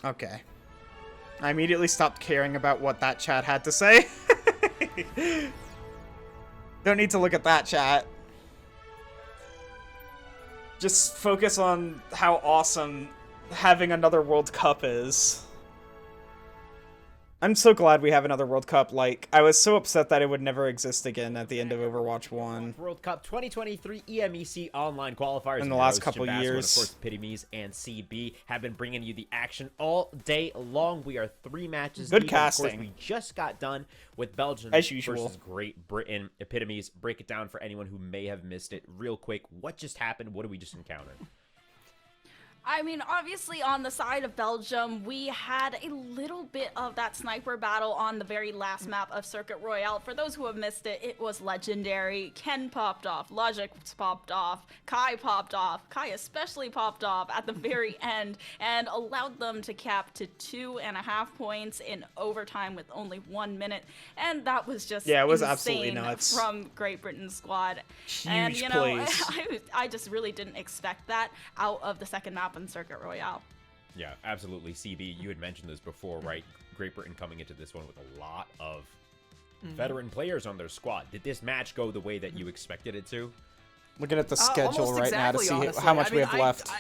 Okay. I immediately stopped caring about what that chat had to say. Don't need to look at that chat. Just focus on how awesome having another World Cup is. I'm so glad we have another World Cup. Like, I was so upset that it would never exist again at the end of Overwatch 1. World Cup 2023 EMEC online qualifiers In the last couple years. And of course, Epitomes and CB have been bringing you the action all day long. We are 3 matches Good deep. casting. Of course, we just got done with Belgium as usual versus Great Britain. Epitomes, break it down for anyone who may have missed it real quick. What just happened? What did we just encounter? I mean, obviously on the side of Belgium, we had a little bit of that sniper battle on the very last map of Circuit Royale. For those who have missed it, it was legendary. Ken popped off, Logic popped off, Kai popped off, Kai especially popped off at the very end and allowed them to cap to 2.5 points in overtime with only 1 minute. And that was just it was insane absolutely nuts from Great Britain's squad. Huge and you know, plays. I just really didn't expect that out of the second map in Circuit Royale. Yeah, absolutely. CB, you had mentioned this before, right? Great Britain coming into this one with a lot of veteran players on their squad. Did this match go the way that you expected it to? Looking at the schedule right now to see honestly. how much we have left.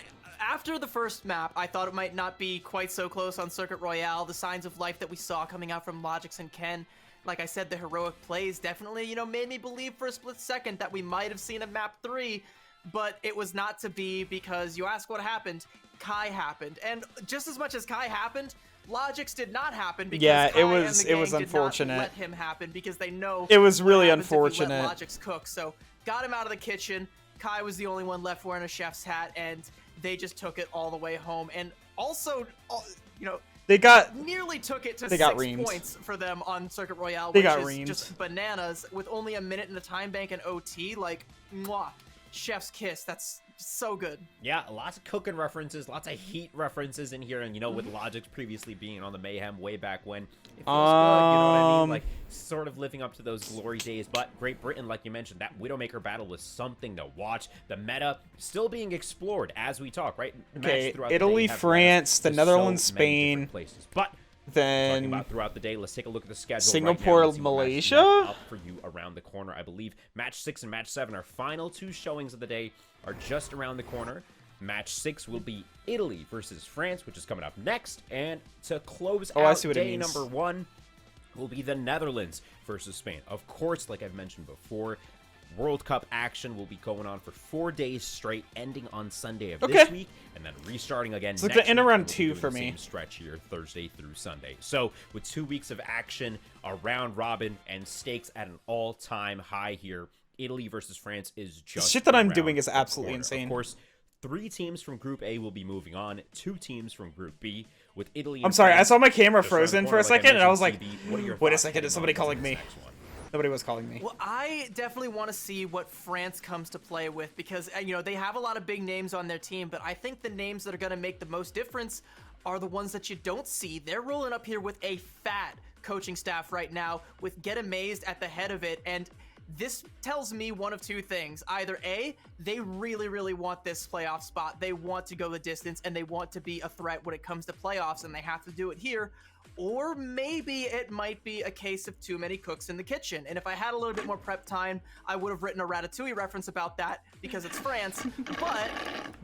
After the first map, I thought it might not be quite so close on Circuit Royale. The signs of life that we saw coming out from Logix and Ken, like I said, the heroic plays definitely, you know, made me believe for a split second that we might have seen a map 3, but it was not to be because you ask what happened. Kai happened, and just as much as Kai happened, Logix did not happen because Kai it was and the gang unfortunate. did not let him happen because they know It was really what happens if you unfortunate. let Logix cook. So got him out of the kitchen. Kai was the only one left wearing a chef's hat, and they just took it all the way home. And also, you know, They got nearly took it to they got 6 reamed. points for them on Circuit Royale, They which got is reamed. just bananas with only a minute in the time bank and OT. Like, mwah, chef's kiss. That's so good. Yeah, lots of cooking references, lots of heat references in here, and you know, with Logix previously being on the Mayhem way back when, it feels good, you know what I mean? Like, sort of living up to those glory days. But Great Britain, like you mentioned, that Widowmaker battle was something to watch. The meta still being explored as we talk, right? Okay, Matches throughout the Italy, day have France, led the to Netherlands, so many Spain, different places. But talking then about throughout the day, let's take a look at the schedule. Singapore, right now. Let's see what matches we Malaysia? have up for you around the corner. I believe match 6 and match 7, our final 2 showings of the day, are just around the corner. Match 6 will be Italy versus France, which is coming up next, and to close I out see what it day means. number 1 will be the Netherlands versus Spain. Of course, like I've mentioned before, World Cup action will be going on for 4 days straight, ending on Sunday of this week, and then restarting again So next the end week. around We'll be 2 doing for the me. same stretch here Thursday through Sunday. So with 2 weeks of action, a round robin, and stakes at an all-time high here, Italy versus France is just shit that I'm around doing is the absolutely corner. insane. Of course, 3 teams from Group A will be moving on, 2 teams from Group B, with Italy and I'm sorry, I France saw my camera just around the frozen for corner, a like second, and I was like, mentioned. CB, what are your wait a thoughts second, heading is somebody on into calling this me? next one? Nobody was calling me. Well, I definitely want to see what France comes to play with because, you know, they have a lot of big names on their team, but I think the names that are going to make the most difference are the ones that you don't see. They're rolling up here with a fat coaching staff right now with Get Amazed at the head of it, and this tells me one of 2 things. Either A, they really, really want this playoff spot. They want to go the distance, and they want to be a threat when it comes to playoffs, and they have to do it here. Or maybe it might be a case of too many cooks in the kitchen. And if I had a little bit more prep time, I would have written a Ratatouille reference about that because it's France. But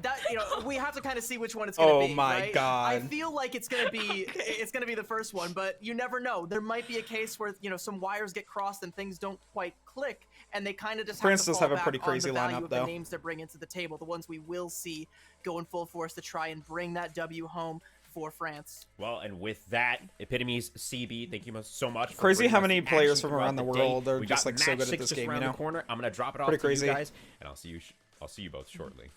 that, you know, we have to kind of see which one it's going to be. Oh my right? God. I feel like it's going to be the first one, but you never know. There might be a case where, you know, some wires get crossed and things don't quite click, and they kind of just France have to does fall have a back pretty on crazy the value lineup, of though. the names they're bringing to the table, the ones we will see going full force to try and bring that W home for France. Well, and with that, Epitomes, CB, thank you so much. For Crazy bringing how us many the players action from around throughout the day. world are We just got like so match good at 6 this just game, you around know? the corner. I'm gonna drop it off Pretty to crazy. you guys, and I'll see you both shortly.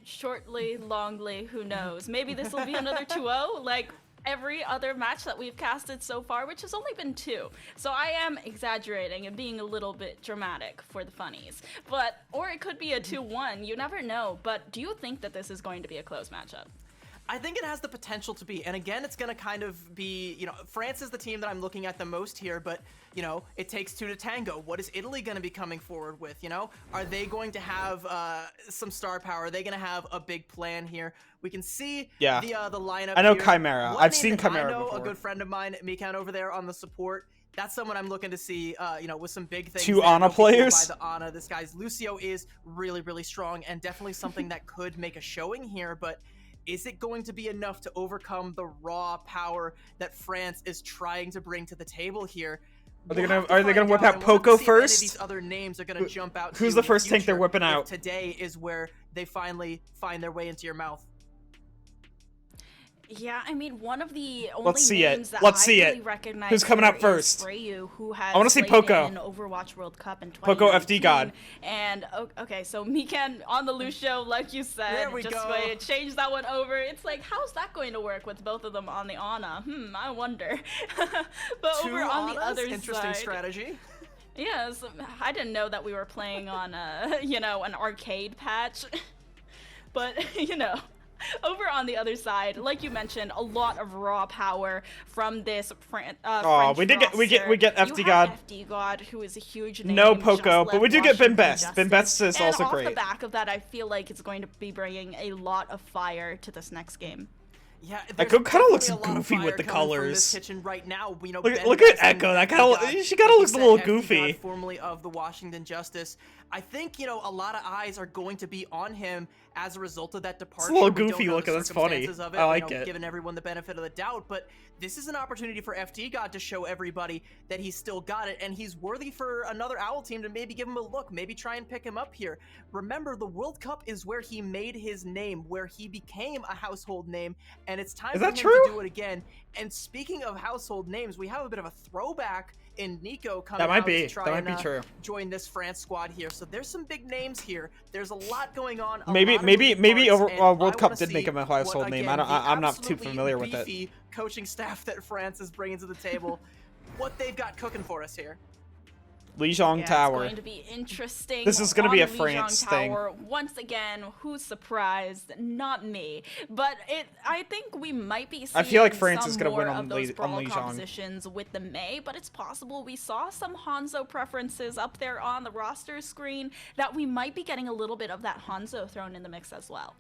Shortly, longly, who knows? Maybe this will be another 2-0, like every other match that we've casted so far, which has only been 2. So I am exaggerating and being a little bit dramatic for the funnies. Or it could be a 2-1, you never know. But do you think that this is going to be a close matchup? I think it has the potential to be, and again, it's going to kind of be, you know, France is the team that I'm looking at the most here, but, you know, it takes two to tango. What is Italy going to be coming forward with, you know? Are they going to have some star power? Are they going to have a big plan here? We can see the lineup. I know here. Chimera. One I've name seen that Chimera I know before. a good friend of mine, Mikan over there on the support. That's someone I'm looking to see, you know, with some big things. Two there. Ana No people players? By the Ana. This guy's Lucio is really, really strong and definitely something that could make a showing here, but is it going to be enough to overcome the raw power that France is trying to bring to the table here? Are they gonna whip out Poco first? These other names are gonna jump out. Who's the first tank they're whipping out? Today is where they finally find their way into your mouth. Yeah, I mean, one of the only Let's see it. names that Let's I see really it. recognize Who's coming here up first? is Freyu, who has I wanna see played Poco. in Overwatch World Cup in Poco 2019. FD God. And okay, so Mikan on the Lucio, like you said, There we just go. wait, change that one over. It's like, how's that going to work with both of them on the Ana? I wonder. But Two over on the Anas? other Interesting side, strategy. yes, I didn't know that we were playing on you know, an arcade patch. But you know, over on the other side, like you mentioned, a lot of raw power from this French we get FD you God. have FD God, who is a huge name. No just Poco, but left we do get Ben Washington Best. Ben Justice. Best is And also off the great. back of that, I feel like it's going to be bringing a lot of fire to this next game. Yeah, Echo kind of looks definitely a lot of goofy with fire the coming from colors. this kitchen right now. You know, Look Ben at Best and Echo. That FD kind of God, she kind of like looks a you little said, FD goofy. God, formerly of the Washington Justice. I think, you know, a lot of eyes are going to be on him as a result of that departure. little We don't goofy know the looking, that's funny. circumstances of it, I like you know, it. Giving everyone the benefit of the doubt, but this is an opportunity for FD God to show everybody that he's still got it, and he's worthy for another Owl team to maybe give him a look, maybe try and pick him up here. Remember, the World Cup is where he made his name, where he became a household name, and it's time Is for that him true? to do it again. And speaking of household names, we have a bit of a throwback in Nico coming That might out be. to try That might and be true. join this France squad here. So there's some big names here. There's a lot going on. Maybe World World Cup did make him a household name. I'm not too familiar with it. The coaching staff that France is bringing to the table, what they've got cooking for us here. Lijiang Yeah, Tower. It's going to be interesting. This is gonna be a on France Lijiang thing. Tower. Once again, who's surprised? Not me. But I think we might be seeing I feel like France some is gonna win more on of those brawl Lijiang. compositions with the Mei, but it's possible we saw some Hanzo preferences up there on the roster screen that we might be getting a little bit of that Hanzo thrown in the mix as well.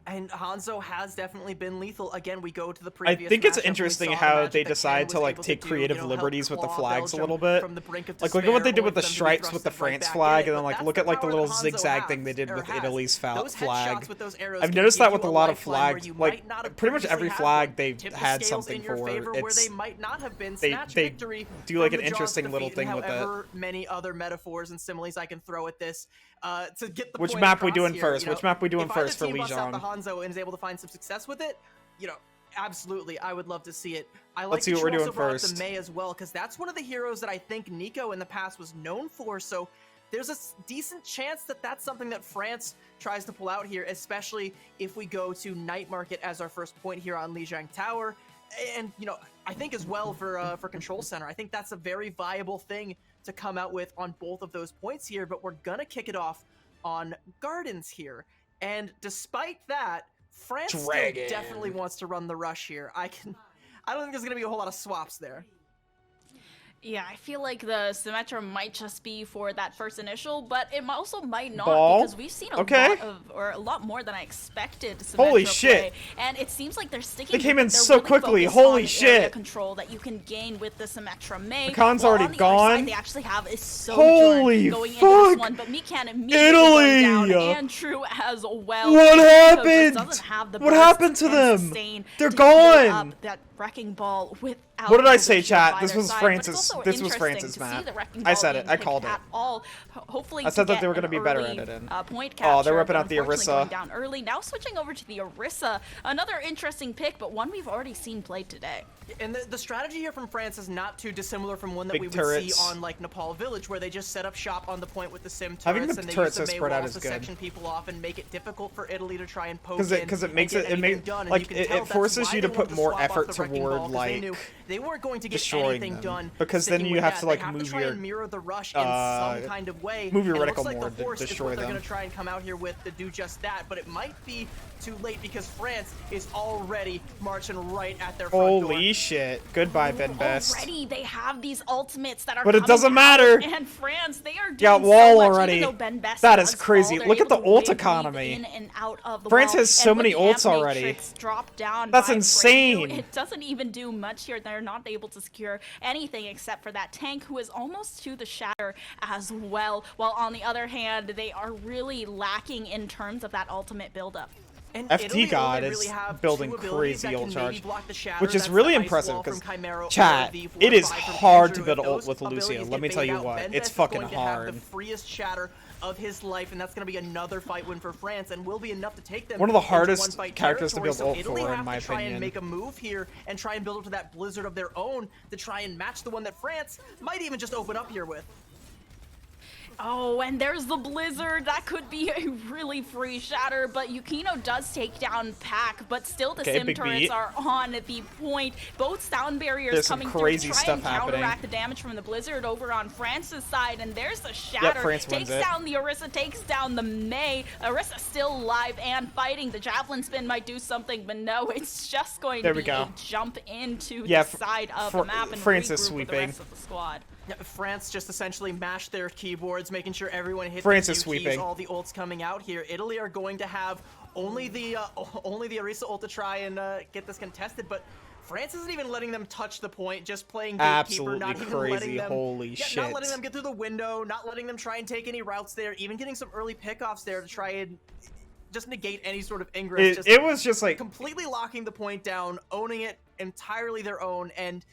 And Hanzo has definitely been lethal. Again, we go to the I previous think it's matchup, we interesting saw how the magic they that decide Ken to was like able take do, creative help liberties with the claw flags a Belgium little bit. from the brink of Like look at what they despair, did with the or them to be stripes with the thrusted right France back flag, in. and then But like that's look at like the power little that Hanzo zigzag has, thing they did or with has. Italy's Those flag. headshots with those arrows I've can noticed give that with you a lot of lifeline where flags. you Like might not have pretty much previously every had flag one. they've Tip the had scales something in your for. favor where It's they might not have been. they- Snatch they victory do, like, from an the jaws interesting of little defeat, thing with it. however many other metaphors and similes I can throw at this to get the Which point map we across doing here, first? you know. Which map we doing If either first for team busts out the Lijiang? Hanzo and is able to find some success with it, you know, absolutely, I would love to see it. I like Let's see that what we're you also doing brought up first. the Mei as well, because that's one of the heroes that I think Nico in the past was known for. So there's a decent chance that that's something that France tries to pull out here, especially if we go to Night Market as our first point here on Lijiang Tower. And, you know, I think as well for Control Center, I think that's a very viable thing to come out with on both of those points here, but we're gonna kick it off on Gardens here. And despite that, France still Dragon. definitely wants to run the rush here. I don't think there's gonna be a whole lot of swaps there. Yeah, I feel like the Symmetra might just be for that first initial, but it also might not Ball? because we've seen a Okay. lot of, or a lot more than I expected. Symmetra Holy play, shit. and it seems like they're sticking. They came with in it. They're so really quickly. focused Holy on shit. area control that you can gain with the Symmetra Mei. Makan's while already on the other gone. side, they actually have is so Holy going into fuck. this one, but Mikan immediately going down, Italy. and True as well. What Nico just happened? doesn't have the What burst happened to and them? sustain They're to heal gone. up that wrecking ball without. What did I say, Overshield chat? by This their was side, but France's- it's also this was interesting France's to see map. the wrecking I ball said it. being I picked called it. at all. Hopefully, I said to that they were get gonna be an better early, at it in. Point Oh, they're capture, ripping but out the unfortunately Orisa. going down early. Now switching over to the Orisa, another interesting pick, but one we've already seen played today. And the strategy here from France is not too dissimilar from one that Big we would turrets. see on like Nepal Village, where they just set up shop on the point with the sim turrets, Having the and they turrets use so the Mei spread out walls is to good. section people off and make it difficult for Italy to try and poke Because it makes it makes like it forces you to put more effort to wrecking ball, 'cause they knew like they weren't going to get destroying anything them, done. because then sticking you with have that. to They like have move to try your and mirror the rush in some kind of way. move your and it looks reticle like more the to Force is destroy what they're them. going to try and come out here with to do just that, but it might be too late because France is already marching right at their front door. Holy shit! Goodbye, Ben Best. Already, they have these ultimates that are But it coming doesn't out, matter. And France, they are doing Got so wall much, already. even though Ben Best That is does crazy. fall, they're Look at able the to ult weave economy. in and out of the France wall. has so And with many the ults amp already. matrix dropped down That's by insane. Freyju, it doesn't even do much here. They're not able to secure anything except for that tank, who is almost to the shatter as well. While on the other hand, they are really lacking in terms of that ultimate buildup. And FT Italy God only is really have building two abilities crazy that ult can charge, maybe block the shatter. which is That's really the Ice impressive Wall from because Chimera or chat, the it is 4-5 from hard to Andrew. build If ult those with Lucio. abilities Let get me tell you baited out, what, Ben it's Best is fucking going to have hard. the freest shatter of his life, and that's going to be another fight win for France, and will be enough to take them One of the into hardest one-fight characters to territory. build So ult Italy for, in have my to try opinion. and make a move here and try and build up to that blizzard of their own to try and match the one that France might even just open up here with. Oh, and there's the Blizzard. That could be a really free shatter, but Yukino does take down Pack, but still the Okay, sim big turrets beat. are on the point. Both sound barriers There's some coming crazy through to try stuff and happening. counteract the damage from the Blizzard over on France's side, and there's the shatter. Yep, France wins takes it. down the Orisa, takes down the Mei. Orisa still alive and fighting. The Javelin Spin might do something, but no, it's just going There to we be go. a jump into Yeah, the side of Fr- the map and France is regroup with the sweeping. rest of the squad. Yeah, France just essentially mashed their keyboards, making sure everyone hit France the is Q keys, sweeping. all the ults coming out here. Italy are going to have only the Orisa ult to try and get this contested, but France isn't even letting them touch the point, just playing gatekeeper, Absolutely not even crazy, letting them, holy not shit. letting them get through the window, not letting them try and take any routes there, even getting some early pickoffs there to try and just negate any sort of ingress. It was just like Completely locking the point down, owning it entirely their own, and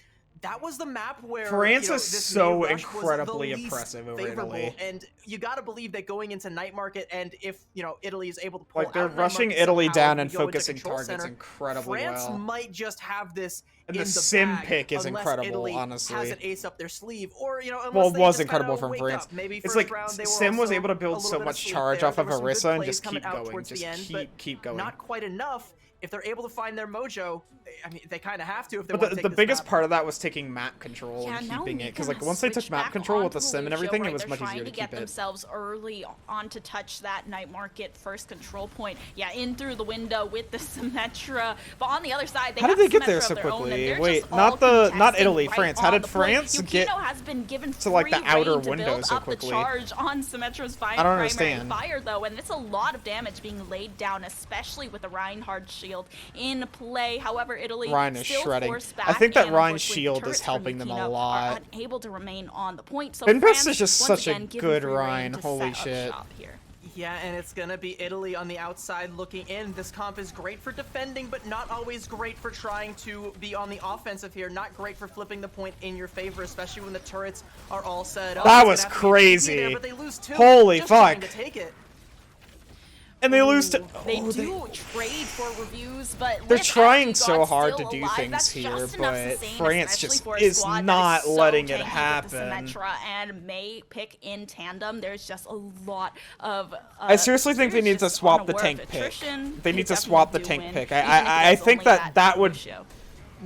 that was the map where France you know, is this so May rush was incredibly the least impressive over favorable, Italy. and you got to believe that going into Night Market, and if you know Italy is able to pull Like, they're out Night rushing Market Italy somehow down we and go into focusing Control targets Center, incredibly France well. might just have this And in the the sim bag, pick is unless incredible, Italy honestly. has an ace up their sleeve, or you know, unless Well, it they was just incredible kinda from wake France. up. Maybe It's first like round, they were Sim was also able to a build little so bit much asleep charge there. off There of were some good Orisa and plays just coming keep out going, towards the just end, but keep going. not quite enough. If they're able to find their mojo, I mean, they kind of have to if they But want to the take this biggest map. part of that was taking map control Yeah, and now keeping we it, because can like once they took switch map back control with the onto sim and Lucio, everything, right? it was They're much trying easier to to get keep it. themselves early on to touch that Night Market first control point. Yeah, in through the window with the Symmetra, but on the other side, they How have did they get there Symmetra so of their own, and quickly? they're Wait, just not all not contesting Italy, right France. How on did the point. France get Yukino has been given to, like, the free outer rein to window build so up quickly? the charge on Symmetra's I don't primary understand. fire though, and it's a lot of damage being laid down, especially with the Reinhardt shield in play. However, Italy Ryan is still shredding. forced I back, think that and Ryan's unfortunately, the shield is turrets from helping them a Yukino are lot. unable to remain on the point. So Ben Best France, is just once such a again, given good free rein Ryan, to holy set up shit. shop here. Yeah, and it's gonna be Italy on the outside looking in. This comp is great for defending, but not always great for trying to be on the offensive here. Not great for flipping the point in your favor, especially when the turrets are all set up. That It's was gonna have to be a crazy. GG there, but they lose two, Holy just trying fuck. to take it. And they lose to. They oh, do trade for reviews, but They're with trying FG so God hard to still do alive, things that's here, just enough but sustain, France especially just for a is squad that not so letting it tanky with the happen. Symmetra and May pick in tandem. There's just a lot of. I seriously think they there's need to just swap the unaware tank of pick. attrition. They need to definitely swap the do tank win, pick. even if I it's think only that would Lucio.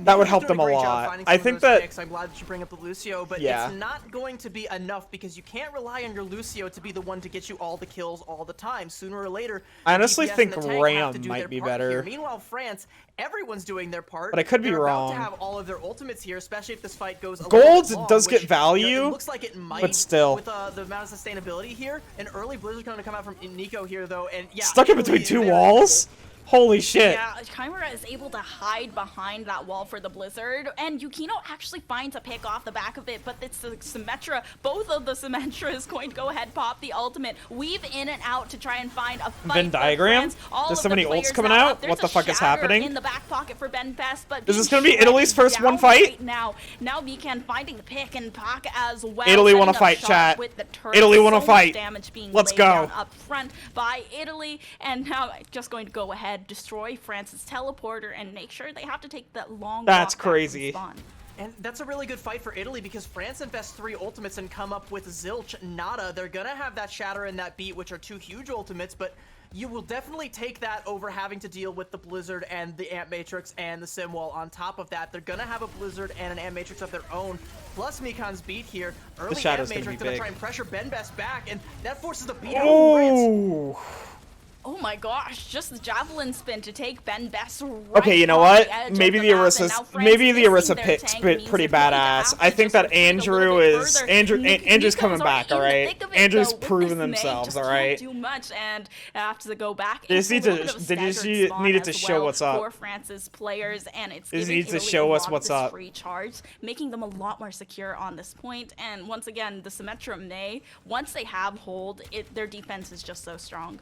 that would You're help doing them a great job lot. finding I some of think those that picks. I'm glad that you bring up the Lucio, but Yeah. it's not going to be enough because you can't rely on your Lucio to be the one to get you all the kills all the time. Sooner or later, I the honestly DPS think and the tank have to Ram do might their be part better. here. Meanwhile, France, everyone's doing their part. But I could be They're wrong. about to have all of their ultimates here, especially if this fight goes a Gold little bit long, does get which, value, you know, it looks like it might, but still. with the amount of sustainability here. An early Blizzard going to come out from Nico here, though, and yeah, stuck in Italy between two they're- walls. Holy shit. Yeah, Chimera is able to hide behind that wall for the Blizzard, and Yukino actually finds a pick off the back of it, but it's the Symmetra. Both of the Symmetra is going to go ahead, pop the ultimate, weave in and out to try and find a fight. Venn diagram? France. All There's of so the many ults players coming now out? up. There's What the a fuck is shatter happening? in the back pocket for Ben Best, but Is this being gonna be Italy's shredded first one down fight? right now Mikan finding the pick and Pac as well. Italy wanna setting up fight, shop chat. with the turret. Italy wanna So much fight. damage being Let's laid go. down up front by Italy, and now just going to go ahead, destroy France's teleporter, and make sure they have to take that long That's walk back from crazy. spawn. And that's a really good fight for Italy because France invests 3 ultimates and come up with zilch, nada. They're gonna have that Shatter and that Beat, which are 2 huge ultimates, but you will definitely take that over having to deal with the Blizzard and the Ant Matrix and the Sim Wall on top of that. They're gonna have a Blizzard and an Ant Matrix of their own, plus Mikan's Beat here. Early Ant Shadow's Matrix gonna gonna be try big. and pressure Benbest back, and that forces the beat out of France. Oh. Oh my gosh, just the javelin spin to take Ben Best right Okay, you know on what? the edge Maybe of the map, and Orisa, now France maybe the missing Orisa their pick's tank means pretty they're going to badass. have I to think just that retreat a little Andrew bit is further. Andrew's coming Nico's back, all already in right. the thick of it, Andrew's though, with proving this May, themselves, just all can't right. do much and have to go back. They just into need a little to- bit of they a just staggered spawn needed to as show well what's up. for France's players, and it's They just giving need to Italy show a us lot what's of this up. free charge, making them a lot more secure on this point. And once again, the Symmetra May, once they have hold, their defense is just so strong.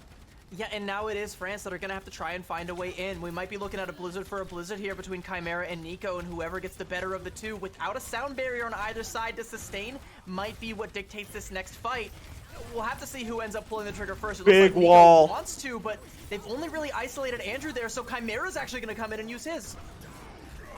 Yeah, and now it is France that are going to have to try and find a way in. We might be looking at a Blizzard for a Blizzard here between Chimera and Nico, and whoever gets the better of the two without a sound barrier on either side to sustain might be what dictates this next fight. We'll have to see who ends up pulling the trigger first. It looks Big like Nico wall. wants to, but they've only really isolated Andrew there, so Chimera's actually going to come in and use his.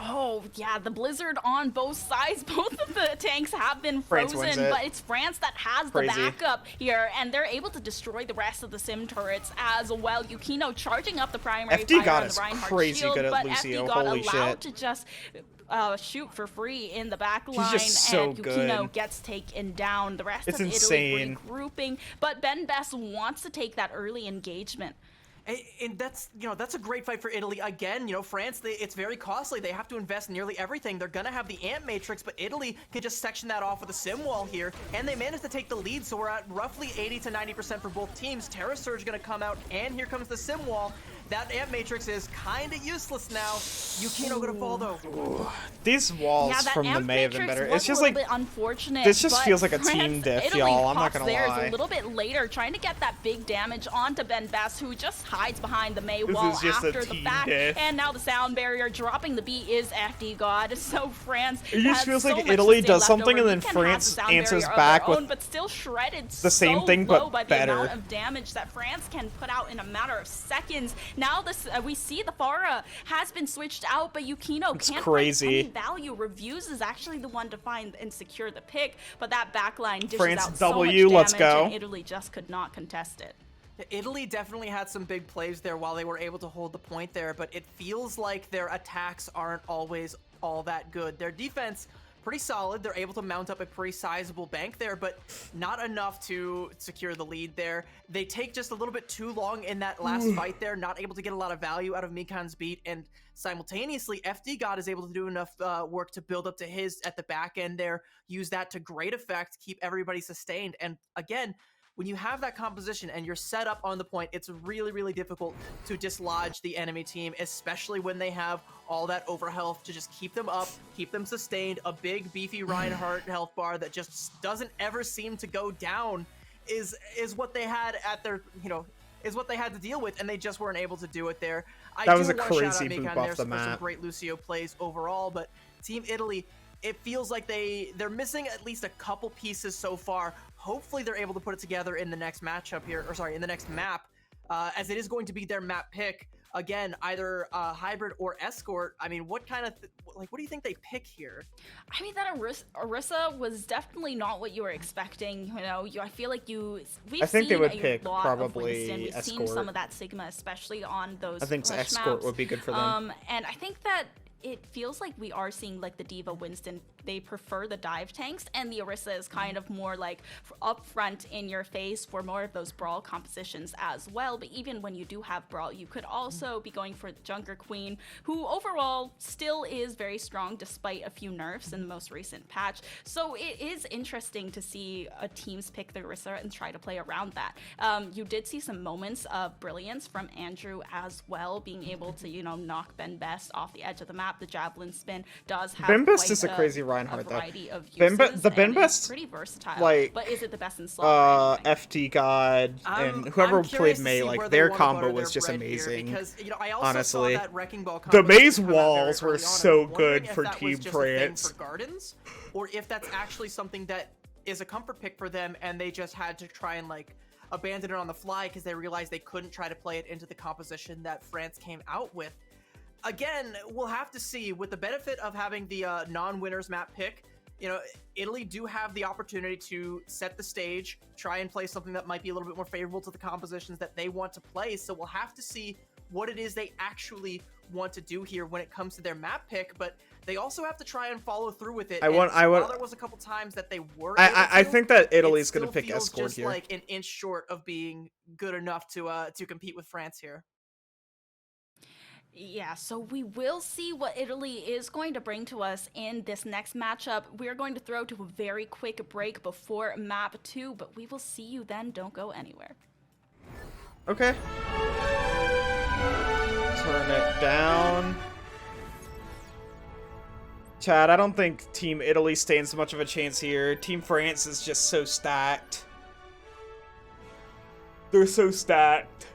Oh, yeah, the Blizzard on both sides. Both of the tanks have been France wins frozen, it. but it's France that has Crazy. the backup here, and they're able to destroy the rest of the Sim turrets as well. Yukino charging up the primary FD fire God on is the Reinhardt crazy shield, good at but Lucio, FD got holy allowed shit. to just shoot for free in the back line, just so and Yukino good. gets taken down. The rest It's of insane. Italy regrouping, but Ben Best wants to take that early engagement. And that's, that's a great fight for Italy. Again, France, it's very costly. They have to invest nearly everything. They're going to have the Ant Matrix, but Italy can just section that off with a Sim Wall here. And they managed to take the lead, so we're at roughly 80 to 90% for both teams. Terra Surge going to come out, and here comes the Sim Wall. That Ant Matrix is kind of useless now. Yukino going to fall, though. These walls Yeah, that from the Amp May have been Matrix better. was It's just a little like bit unfortunate. this just but feels like a France- team diff, Italy y'all. I'm not pops gonna theirs lie. a little bit later, trying to get that big damage onto Ben Best, who just hides behind the May This wall is just a after the team fact. diff. And now the sound barrier dropping the beat is FD God. So France. It just has feels so like much to Italy stay does left something over. and then Mikan has France the sound answers barrier of back their with own, but still shredded the same so thing, low but by the better. amount of damage that France can put out in a matter of seconds. Now this we see the Pharah has been switched out, but Yukino It's can't crazy. find any value. Reviews is actually the one to find and secure the pick, but that backline dishes France out so W, much let's damage, go. and Italy just could not contest it. Italy definitely had some big plays there while they were able to hold the point there, but it feels like their attacks aren't always all that good. Their defense, pretty solid. They're able to mount up a pretty sizable bank there, but not enough to secure the lead there. They take just a little bit too long in that last fight there, not able to get a lot of value out of Mikan's beat, and simultaneously, FD God is able to do enough work to build up to his at the back end there, use that to great effect, keep everybody sustained, and again, when you have that composition and you're set up on the point, it's really, really difficult to dislodge the enemy team, especially when they have all that overhealth to just keep them up, keep them sustained. A big, beefy Reinhardt health bar that just doesn't ever seem to go down is what they had at their, is what they had to deal with, and they just weren't able to do it there. That was a wanna shout out crazy Mikan boop there off the for some map. great Lucio plays overall, but Team Italy, it feels like they're missing at least a couple pieces so far. Hopefully they're able to put it together in the next matchup here, or sorry, in the next map, as it is going to be their map pick. Again, either hybrid or escort. I mean, what kind of what do you think they pick here? I mean, that Orisa was definitely not what you were expecting. I feel like we've I think they seen would a pick lot probably of Winston. We've seen escort. some of that Sigma, especially on those I think push escort maps. would be good for them. And I think that it feels like we are seeing like the Diva Winston. They prefer the dive tanks, and the Orisa is kind of more like up front in your face for more of those brawl compositions as well. But even when you do have brawl, you could also be going for the Junker Queen, who overall still is very strong despite a few nerfs in the most recent patch. So it is interesting to see teams pick the Orisa and try to play around that. You did see some moments of brilliance from Andrew as well, being able to knock Ben Best off the edge of the map. The javelin spin does have Ben Best quite is a crazy Reinhardt, though. variety of Ben Be- uses, the Ben and Best, it's pretty versatile. like, but is it the best in slot? or anything? FT God and whoever I'm played curious to May, see like where they their wanna combo butter was their just bread here, amazing. because I also honestly. saw that wrecking ball The combo May's come out very walls were early on. so I'm wondering good if for that Team was just a thing France. for Gardens, or if that's actually something that is a comfort pick for them, and they just had to try and abandon it on the fly because they realized they couldn't try to play it into the composition that France came out with. again, we'll have to see. With the benefit of having the non-winners map pick, you know, Italy do have the opportunity to set the stage, try and play something that might be a little bit more favorable to the compositions that they want to play. So we'll have to see what it is they actually want to do here when it comes to their map pick, but they also have to try and follow through with it. While there was a couple times that they were I think that Italy's going to pick feels Escort just here. like an inch short of being good enough to compete with France here. Yeah, so we will see what Italy is going to bring to us in this next matchup. We're going to throw to a very quick break before map 2, but we will see you then. Don't go anywhere. Okay. Turn it down. Chad, I don't think Team Italy stands much of a chance here. Team France is just so stacked. They're so stacked.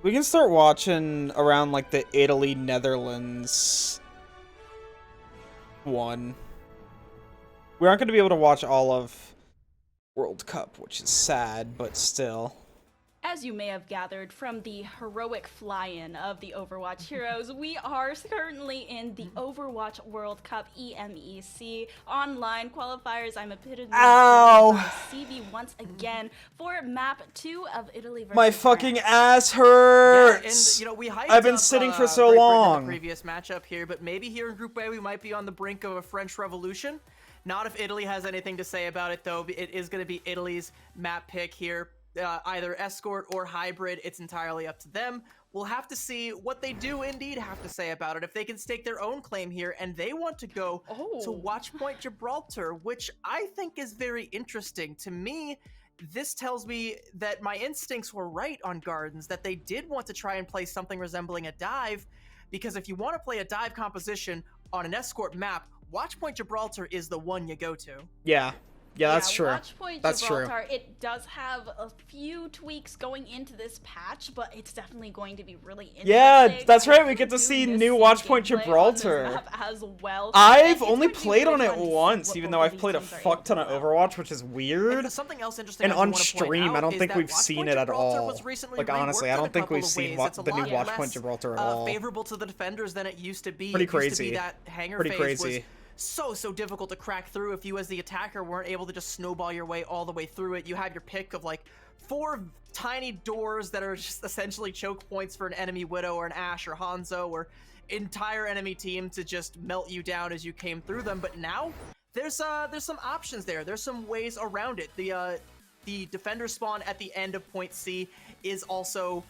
We can start watching around like the Italy-Netherlands one. We aren't going to be able to watch all of World Cup, which is sad, but still. As you may have gathered from the heroic fly-in of the Overwatch heroes, we are currently in the Overwatch World Cup EMEC online qualifiers. I'm epitomised by CV once again for map 2 of Italy versus My fucking France. ass hurts. Yeah, and you know, we hyped I've been up, sitting for so Great Britain in long. the previous matchup here, but maybe here in Group A we might be on the brink of a French Revolution. Not if Italy has anything to say about it, though. It is going to be Italy's map pick here. Either escort or hybrid, it's entirely up to them. we'll have to see what they do indeed have to say about it. If they can stake their own claim here and they want to go to Watchpoint Gibraltar, which I think is very interesting. To me, this tells me that my instincts were right on Gardens, that they did want to try and play something resembling a dive, because if you want to play a dive composition on an escort map, Watchpoint Gibraltar is the one you go to. Yeah, that's true. Watchpoint That's Gibraltar, true. it does have a few tweaks going into this patch, but it's definitely going to be really interesting. Yeah, that's right. We I get to do see miss new seeing Watchpoint gameplay on this Gibraltar. map as well. I've And it's only going to be played on really it fun to see once, what even both though of I've these played a teams are fuck ton of able to Overwatch, which is weird. And something else interesting And I do on wanna point stream, I out don't is think that we've seen Watchpoint it at Gibraltar all. was recently Like, honestly, reworked I in don't a think couple we've of seen ways. It's a the new lot Watchpoint less, Gibraltar at all. favorable to the defenders than it used to be. Pretty It used to crazy. be that hangar Pretty phase crazy. was so difficult to crack through if you as the attacker weren't able to just snowball your way all the way through it. You have your pick of like 4 tiny doors that are just essentially choke points for an enemy Widow or an Ashe or Hanzo or entire enemy team to just melt you down as you came through them. But now there's some options there. There's some ways around it. The defender spawn at the end of point C is also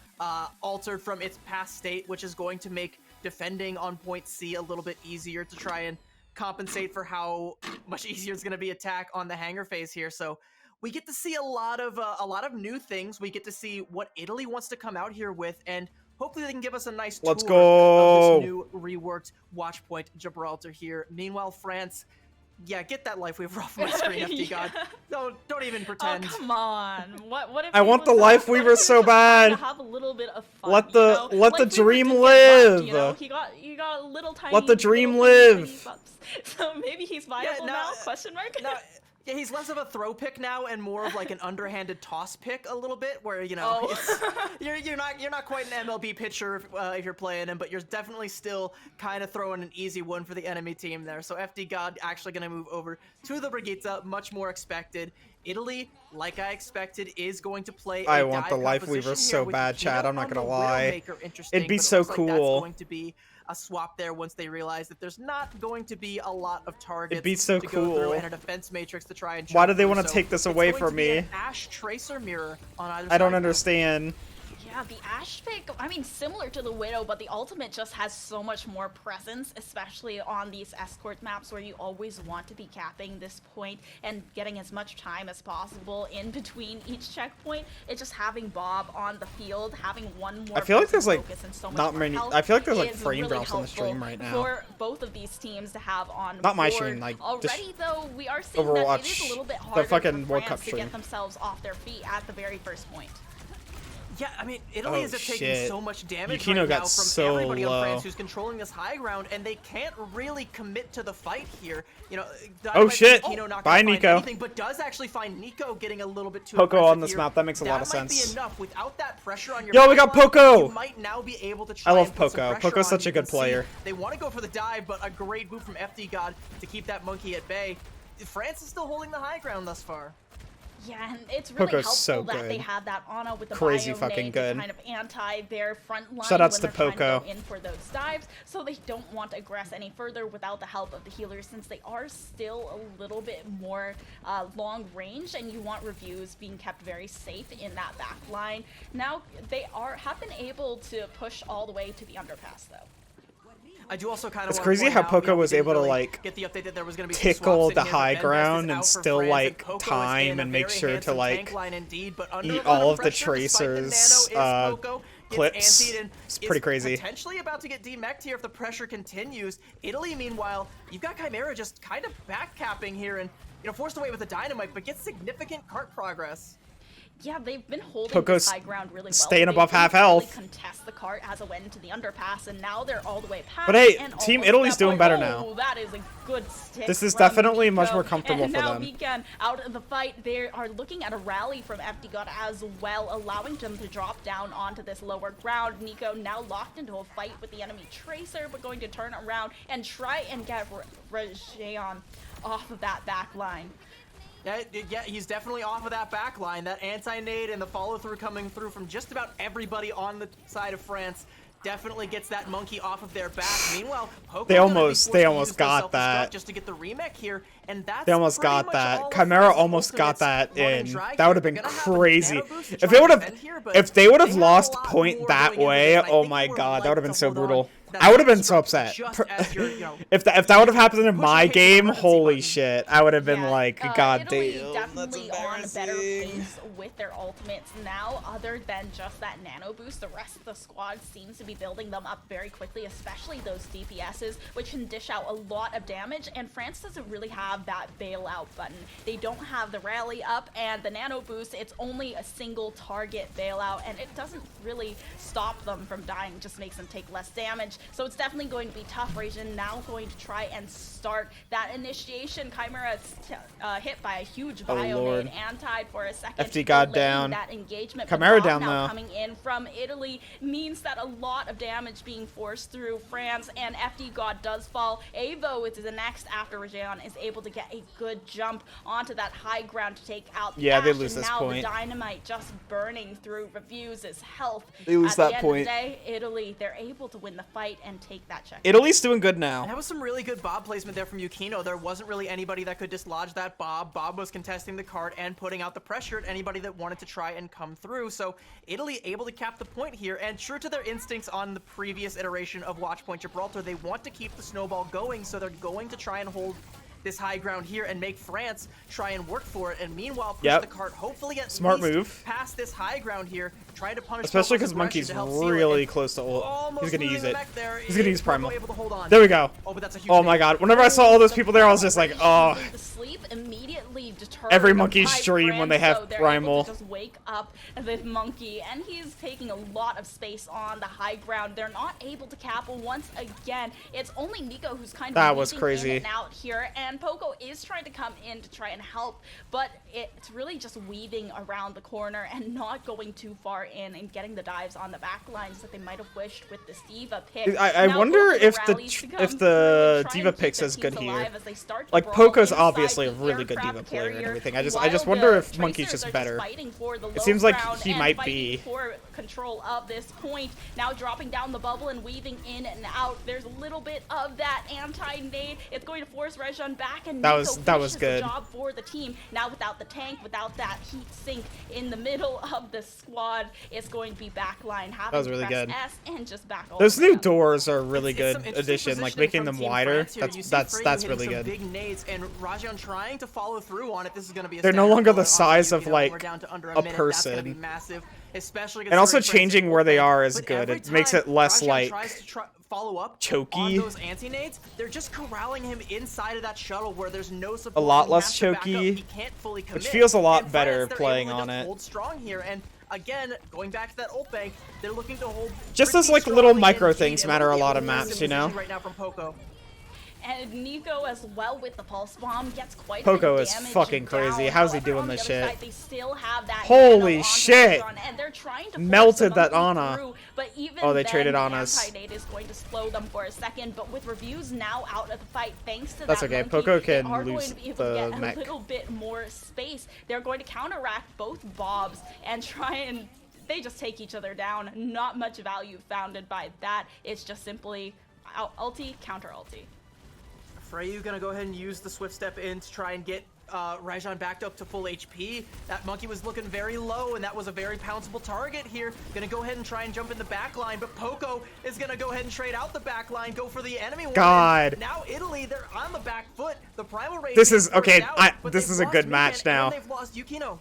altered from its past state, which is going to make defending on point C a little bit easier to try and compensate for how much easier it's going to be attack on the hangar phase here. So we get to see a lot of new things. We get to see what Italy wants to come out here with, and hopefully they can give us a nice Let's tour go. of this new reworked Watchpoint Gibraltar here. Meanwhile, France, yeah, get that life weaver off my screen, FD God. Don't even pretend. Oh, come on. What if I it want was the Life what if Weaver he was so just trying to bad. have a little bit of fun, Let you the- know? let the Life Weaver dream did get buffed, you live. know? He got a little tiny. Let the dream little tiny live. buffs. So maybe he's viable now? Question mark. No, yeah, he's less of a throw pick now and more of like an underhanded toss pick a little bit, where you're not quite an MLB pitcher if you're playing him, but you're definitely still kind of throwing an easy one for the enemy team there. So FD God actually going to move over to the Brigitte, much more expected. Italy, like I expected, is going to play. I a want dive the Life composition Weaver here so with bad, Kino Chad. I'm not on gonna the lie. Widowmaker. Interesting, It'd be but it so looks like that's cool. going to be a swap there once they realize that there's not going to be a lot of targets It'd be so to go through cool. and a defense matrix to try and Why choke do they through. want to So take this it's away going from to be me? an Ashe Tracer mirror on either I don't side. understand. Yeah, the Ashe pick, I mean, similar to the Widow, but the ultimate just has so much more presence, especially on these escort maps where you always want to be capping this point and getting as much time as possible in between each checkpoint. It's just having Bob on the field, having one more I feel like there's, person like, focus and so much not more many- health I feel like there's, like, is frame really drops on the stream helpful right now. for both of these teams to have on Not my board. stream, like, just Already, though, we are seeing that it Overwatch, is a little bit the harder fucking for World France Cup to stream. get themselves off their feet at the very first point. Yeah, I mean, Italy Oh, is taking shit. so much damage Yukino right got now from so everybody low. on France who's controlling this high ground, and they can't really commit to the fight here. You know, Oh, Dynamite shit. and Yukino not Bye, gonna find Nico. anything, but does actually find Nico getting a little bit too Poco aggressive on this here. map, that makes a lot of That might sense. be enough. Without that pressure on your Yo, we got backline, Poco! You might now be able to try I love and put some Poco. pressure Poco's on. such a You good can see player. They want to go for the dive, but a great move from FD God to keep that monkey at bay. France is still holding the high ground thus far. Yeah, and it's really Poco's helpful so that they good. have that Ana with the Crazy bio fucking nade good. to kind of anti their front line Shoutouts when to they're trying to Poco. go in for those dives, so they don't want to aggress any further without the help of the healers, since they are still a little bit more long range, and you want reviews being kept very safe in that back line. Now they have been able to push all the way to the underpass, though. I do also kind of. It's crazy how Poco was able to, like, get the update that there was going to be some tickle swaps the in here, high but Benbest is ground out and for still, France, like, Poco is time in a and make very sure to, handsome like, tank line indeed, but under eat a lot all of the pressure, despite the Tracers, nano, is Poco, gets clips. antied and It's is pretty crazy. Potentially about to get demeched here if the pressure continues. Italy, meanwhile, you've got Chimera just kind of backcapping here and forced away with the dynamite, but gets significant cart progress. Yeah, they've been holding Poco's this high ground really well. staying They above didn't half really health. contest the cart as it went into the underpass, and now they're all the way past. But hey, and Team almost Italy's at that doing point. better Oh, now. that is a good stick. This is from definitely much Nico. more comfortable and for now them. Mikan out of the fight. They are looking at a rally from FD as well, allowing them to drop down onto this lower ground. Nico now locked into a fight with the enemy Tracer, but going to turn around and try and get Rajeon off of that back line. Yeah, he's definitely off of that back line. That anti-nade and the follow-through coming through from just about everybody on the side of France definitely gets that monkey off of their back. Meanwhile, Poco They gonna be almost- forced they to almost use their got self-destruct that. just to get the remake here, and that's They almost pretty got much that. all of Chimera France's almost got ultimates that running in. dry That here. would have been They're gonna have crazy. nano boost to If try they and would have, defend here, but if they would have they have a lost lot point more that going into way, this, and I oh think my we're god, that like would have been to so hold on brutal. that I would have been so self-destruct upset. just as you're, you know, If that would have happened in pushing my hit the game, emergency holy button. shit, I would have been Yeah, like, god Italy damn, that's definitely on a better embarrassing. pace with their ultimates now. Other than just that nano boost, the rest of the squad seems to be building them up very quickly, especially those DPSs, which can dish out a lot of damage. And France doesn't really have that bailout button. They don't have the rally up, and the nano boost, it's only a single target bailout, and it doesn't really stop them from dying, just makes them take less damage. So it's definitely going to be tough. Rajin now going to try and start that initiation. Chimera is hit by a huge Oh, Lord. Bionade and tied for a second. FD God delaying down. That engagement. Chimera But down, now though. coming in from Italy means that a lot of damage being forced through France, and FD God does fall. Avo is the next after Rajan is able to get a good jump onto that high ground to take out the Yeah, they Ash, lose and this now point. the dynamite just burning through Revue's health. They lose At that the end point. Of the day, Italy, they're able to win the fight and take that check. Italy's doing good now. That was some really good bob placement there from Yukino. There wasn't really anybody that could dislodge that bob. Bob was contesting the card and putting out the pressure at anybody that wanted to try and come through. So Italy able to cap the point here, and true to their instincts on the previous iteration of Watchpoint Gibraltar, they want to keep the snowball going, so they're going to try and hold this high ground here and make France try and work for it, and meanwhile push Yep. the cart hopefully at Smart least move. past this high ground here, try to punish Especially Poco's because Monkey's aggression to help seal it, really and close to ult. almost He's gonna losing use the it. mech there. He's gonna use Poco Primal. able to hold on. There we go. Oh, but that's a huge Oh my nade. god. Whenever I saw all those people there, I was just like, oh. The sleep immediately deterred Every monkey's by dream when they France, have so they're Primal. able to just wake up the monkey, and he's taking a lot of space on the high ground. They're not able to cap once again. It's only Nico who's kind of That was weaving crazy. in and out here, and Poco is trying to come in to try and help, but it's really just weaving around the corner and not going too far in and getting the dives on the back lines that they might have wished with this D.Va pick. I Now, wonder both of if the rallies to come if through the and try D.Va and keep pick's their as good teams here. alive as they start to Like, brawl Poco's inside obviously a the really good aircraft D.Va player and carrier, everything. I just while wonder the if Monkey's Tracers just are better. fighting for the It low seems like ground he and might fighting be. for control of this point. Now dropping down the bubble and weaving in and out. There's a little bit of that anti-nade. It's going to force Rejan back, and That Nico was finishes good. the job for the team. Now without the tank, without that heat sink in the middle of the squad, it's going to be backline. That was really good. S and just back all Those the way new up. doors are really It's good some interesting addition, like positioning making from them Team wider. France here. You see That's Freyu really hitting good. some big nades, and Rajan trying to follow through on it. This is going to be a They're no standard longer the killer on size of, Yukino. like, We're down to under a minute. That's gonna be person. massive, especially And also considering France's changing where they ult are bank. is But good. every It makes time it less, Rajan like, tries to follow up choky. on those anti-nades, they're just corralling him inside of that shuttle where there's no support. A lot He less has to back up. choky, He can't fully commit. which feels a lot And better France, they're playing able to on just it. hold strong here, and again, going back to that ult bank, they're looking to hold Just those, pretty like, little strongly micro indeed, things and matter look a at lot the of maps, aggressive you know? position right now from Poco. And Nico as well with the pulse bomb gets quite Poco a bit is damage fucking crazy. down. How's he However, doing on the this other shit? side, they still have that Holy nano onto shit! Restaurant, and they're trying to Melted force the that monkey Ana. through, but even Oh, they then, traded the Anas. anti-nade is going to slow them for a second, but with reviews now out of the fight thanks to That's that okay. monkey, Poco they can are lose going to be able the to get mech. a little bit more space. They're going to counteract both bobs and try and they just take each other down. Not much value founded by that. It's just simply ulti, counter ulti. Freyu gonna go ahead and use the swift step in to try and get Rajan backed up to full HP. That monkey was looking very low, and that was a very pounceable target here. Gonna go ahead and try and jump in the back line, but Poco is gonna go ahead and trade out the back line, go for the enemy one. God. And now Italy, they're on the back foot. The primal rage This is- okay, out, but this they've is a lost good Mikan, match now. And they've lost Yukino.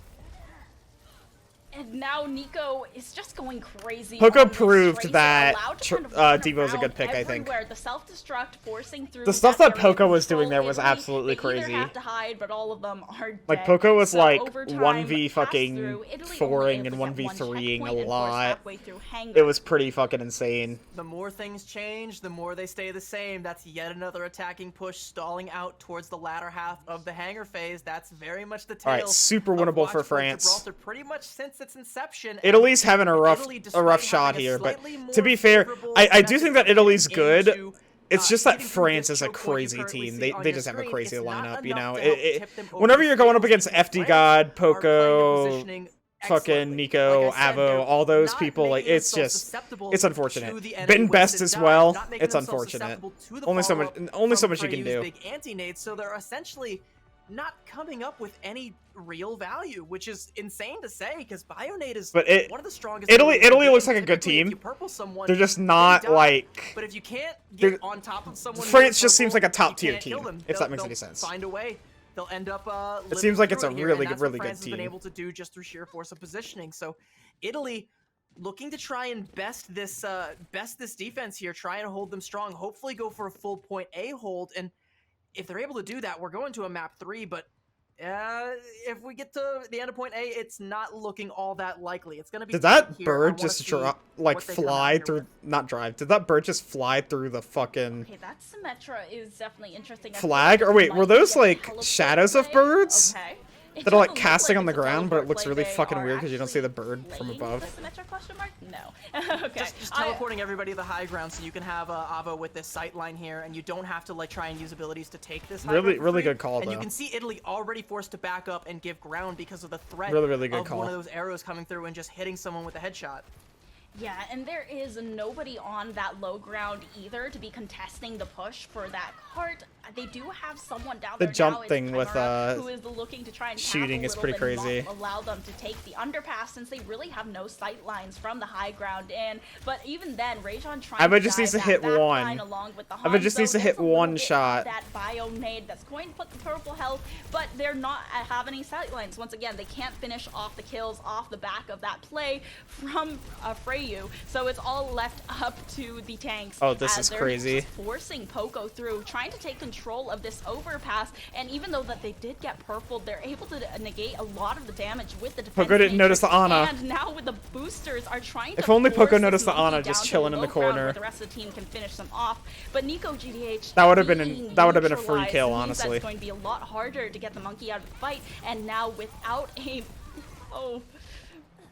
And now Nico is just going crazy. Poco on this proved Tracer, that allowed to kind of run Devo was a good around pick, I think. everywhere. The self-destruct forcing through The stuff that area Poco was control doing there was Italy. absolutely They crazy. either have to hide, but all of them are Like, dead. Poco was, So like, overtime 1v passed fucking through. Italy 4ing only and able to get 1v3ing one a checkpoint and forced lot. halfway through hangar. It was pretty fucking insane. The more things change, the more they stay the same. That's yet another attacking push stalling out towards the latter half of the hangar phase. That's very much the tale. Alright, super of winnable for Watchpoint France. Gibraltar pretty much since its inception. Italy's having a rough Italy, a despite rough shot having a here, but slightly more to be fair, favorable I do think that method Italy's into, good. It's just that getting through France this is a choke point you crazy currently team. see They on they your just have a screen. crazy It's not lineup, you enough know. to help tip them over Whenever the you're going up scales against because FD France God, are playing a Poco, positioning fucking Nico, Like I said, Avo, they're all those not people. Like, making it's themselves just, susceptible it's to unfortunate. the enemy Bitten once best it as dies, well. not making It's themselves unfortunate. susceptible to the Only so much follow-up you from can Freyu's do. big anti-nades, so they're essentially not coming up with any real value, which is insane to say because Bionade is But one of the strongest. Italy abilities in the looks game. like a good Typically, if team. you purple someone, They're just they not die. like. But if you can't they're- get on top of someone, France who is just seems purple, like a top you tier can't kill team, them. if that They'll- makes any they'll sense. Find a way. They'll end up. It seems like it's a living through it here, really and that's really what good France has been team. able to do just through sheer force of positioning. So, Italy looking to try and best this defense here, try and hold them strong. Hopefully, go for a full point A hold, and if they're able to do that, we're going to a map 3. But if we get to the end of point A, it's not looking all that likely. It's going to be. Did that here. I bird wanna just see drop, like, what they come out fly here through? with. Not drive. Did that bird just fly through the fucking Okay, that Symmetra is definitely interesting. I flag? feel Or like wait, this were might those be a like teleport shadows of play. birds Okay. It that are like doesn't look casting like on the it's a ground, but it teleport looks play. really They fucking are weird because you don't see the actually bird from playing above? the Symmetra question mark? No. Okay. Just teleporting everybody to the high ground so you can have Avo with this sight line here, and you don't have to like try and use abilities to take this high Really- ground for really free. good call, And you though. can see Italy already forced to back up and give ground because of the threat Really good of call. one of those arrows coming through and just hitting someone with a headshot. Yeah, and there is nobody on that low ground either to be contesting the push for that cart. They do have someone down The there jump now. It's thing with, Chimera, who is looking to try and cap shooting a is little pretty bit and crazy. not allow them to take the underpass since they really have no sight lines from the high ground. And but even then, Rajon trying Ava to just dive needs to that hit back one. line along with the Ava just Hanzo. needs to There's hit a little one bit of shot. That bio nade that's going to put the purple health, but they're not have any sight lines. Once again, they can't finish off the kills off the back of that play from Freyu. So it's all left up to the tanks. Oh, this as is they're crazy. just forcing Poco through, trying to take control of this overpass. And even though that they did get purple, they're able to negate a lot of the damage with the defense. Poco didn't notice the Ana. And now with the boosters are trying to If only force Poco this noticed the monkey Ana just down to chilling in the low ground corner. where the rest of the team can finish them off. But Nico GDH That would have been being that would have been a free neutralized kill, means that honestly. it's going to be a lot harder to get the monkey out of the fight. And now without a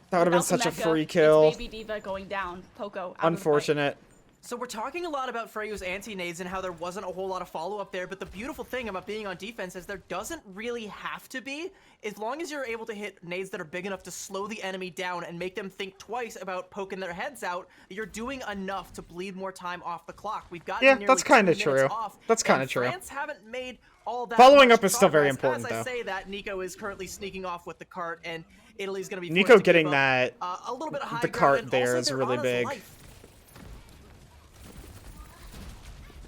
That would have been without the such a mecha, free it's kill. Baby Diva going down. Poco out of the fight. Unfortunate. So we're talking a lot about Freyu's anti-nades and how there wasn't a whole lot of follow-up there, but the beautiful thing about being on defense is there doesn't really have to be. As long as you're able to hit nades that are big enough to slow the enemy down and make them think twice about poking their heads out, you're doing enough to bleed more time off the clock. We've got Yeah, nearly that's 2 kinda minutes true. off, That's kinda and true. France haven't made all that Following much up is still very progress. important, As I though. say that, Nico is currently sneaking off with the cart, and Italy's going to be Nico forced to getting give up, that- a little bit of high the ground, cart and there also is their really Ana's big. life.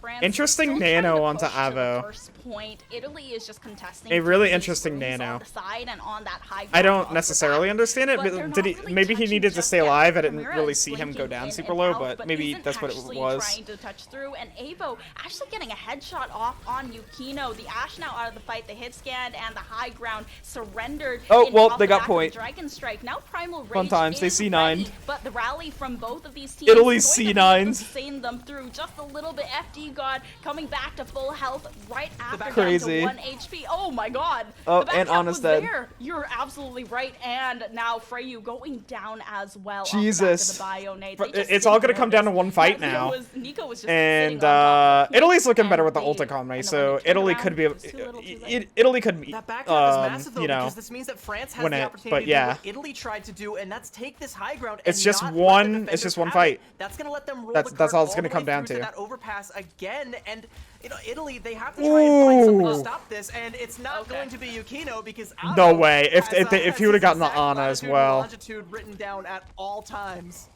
France Interesting still trying nano to onto push to the Avo. first point. Italy is just contesting A really these interesting rooms nano. on the side and on that high I ground don't off the necessarily back. understand it. But they're Did he? not really Maybe he touching needed to just stay yet. alive. I didn't Chimera really is see him go blinking down in super and low, out, but maybe isn't that's what it actually was. Trying to touch through, and Avo actually getting a headshot off on Yukino. The Ash now out of the fight. The hit scan and the high ground surrendered. Oh, in well, off they the got back of the point. Dragon Strike. Now Primal Rage Fun times, they is C9'd. ready, but the rally from both of these teams Italy's is going to be able to C9'd. sustain them through just a little bit. FD God coming back to full health right after back- down Crazy. to 1 HP. Oh my god. Oh, the back and cap Ana's was dead. there. You're absolutely right. And now Freyu going down as well. Jesus. Off the back of the bio nade. But They just it's all didn't gonna come down to notice one fight that now. Nico was just And sitting on top of the Italy's point, looking better and with the they- ult and economy, then so when they turned Italy around, could be. it was too little, too late. Italy could. That back cap is massive though, you know, because this means that France has win the it, opportunity but to do yeah. what Italy tried to do, and that's take this high ground. It's and just not one- Let the it's just defenders one have it. fight. That's gonna let them roll That's the cart all it's gonna the come way down through to. that overpass again, and you know Italy they have to try and find something to Ooh. stop this, and it's not Okay. going to be Yukino because No Avo way. If has, he has would've gotten the exact Ana as latitude and well. longitude written down at all times.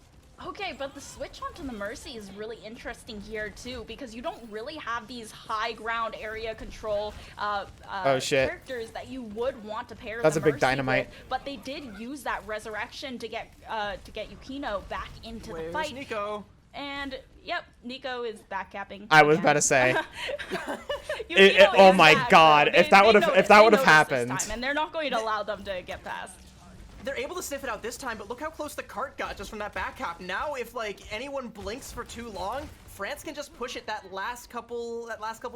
Okay, but the switch onto the Mercy is really interesting here too, because you don't really have these high ground area control Oh, shit. characters that you would want to pair. That's the a big Mercy dynamite. with, but they did use that resurrection to get Yukino back into Where's the fight. Nico? And yep, Nico is backcapping. I was again. about to say. Yukino oh is my back, God, though. if that They would've- noticed- if that they would've noticed this happened. time, and they're not going to allow them to get past. They're able to sniff it out this time, but look how close the cart got just from that back cap. Now, if like anyone blinks for too long, France can just push it that last couple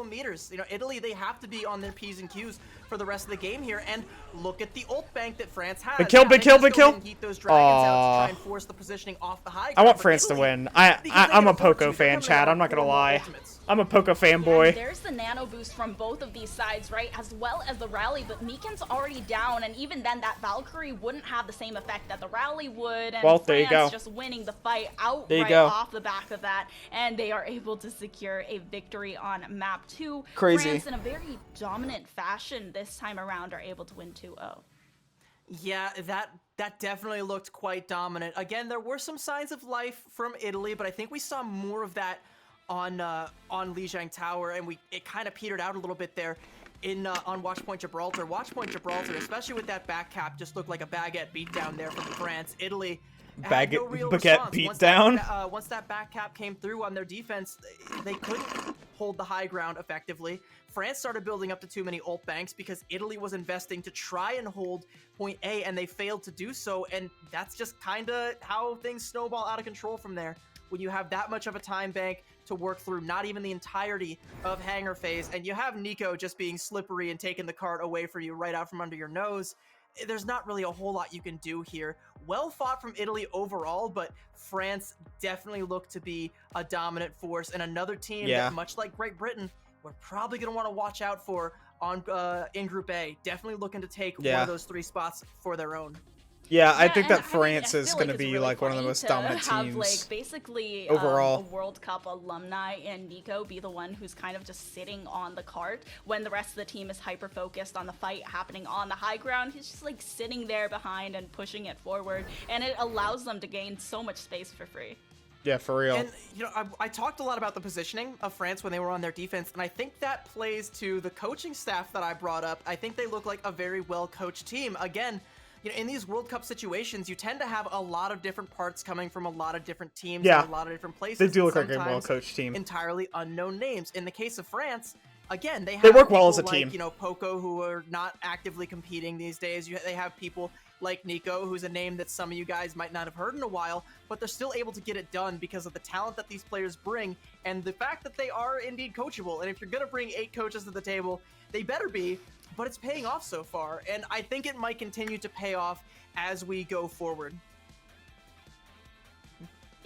meters. You know, Italy, they have to be on their P's and Q's for for the rest of the game here. And look at the ult bank that France has. Big kill, Yeah, big they kill, just big go ahead kill. and heat those dragons out to Aw. try and force the positioning off the high I ground, want but France to Italy, win. because they I'm can a afford to, Poco they're fan, coming Chad. out I'm not gonna with more lie. ultimates. I'm a Poco Yeah, and fanboy. there's the nano boost from both of these sides, right? As well as the rally, but Meekan's already down, and even then that Valkyrie wouldn't have the same effect that the rally would, and Well, there you France go. just winning the fight outright There you go. off the back of that, and they are able to secure a victory on map 2. Crazy. France, in a very dominant fashion this time around, are able to win 2-0. Yeah, that definitely looked quite dominant. Again, there were some signs of life from Italy, but I think we saw more of that on Lijiang Tower, and it kind of petered out a little bit there in on Watchpoint Gibraltar. Watchpoint Gibraltar, especially with that back cap, just looked like a baguette beatdown there from France. Italy had no real Baguette response. beatdown? Once that back cap came through on their defense, they couldn't hold the high ground effectively. France started building up to too many ult banks because Italy was investing to try and hold point A, and they failed to do so, and that's just kind of how things snowball out of control from there. When you have that much of a time bank to work through, not even the entirety of hangar phase, and you have Nico just being slippery and taking the cart away for you right out from under your nose, there's not really a whole lot you can do here. Well fought from Italy overall, but France definitely looked to be a dominant force, and another team Yeah. that, much like Great Britain, we're probably going to want to watch out for on in Group A. Definitely looking to take one of those 3 spots for their own. Yeah, I Yeah, think and that France I is feel going to it's be really like one of the funny most to dominant have, teams. like, basically overall. a World Cup alumni and Nico be the one who's kind of just sitting on the cart when the rest of the team is hyper focused on the fight happening on the high ground. He's just like sitting there behind and pushing it forward, and it allows them to gain so much space for free. Yeah, for real. And, you know, I talked a lot about the positioning of France when they were on their defense, and I think that plays to the coaching staff that I brought up. I think they look like a very well-coached team. Again, you know, in these World Cup situations, you tend to have a lot of different parts coming from a lot of different teams Yeah. and a lot of different places. They do look and like a sometimes well-coached team. entirely unknown names. In the case of France, again, they work well as a people team. like, you know, Poco, who are not actively competing these days. They have people like Nico, who's a name that some of you guys might not have heard in a while, but they're still able to get it done because of the talent that these players bring and the fact that they are indeed coachable. And if you're going to bring 8 coaches to the table, they better be, but it's paying off so far. And I think it might continue to pay off as we go forward.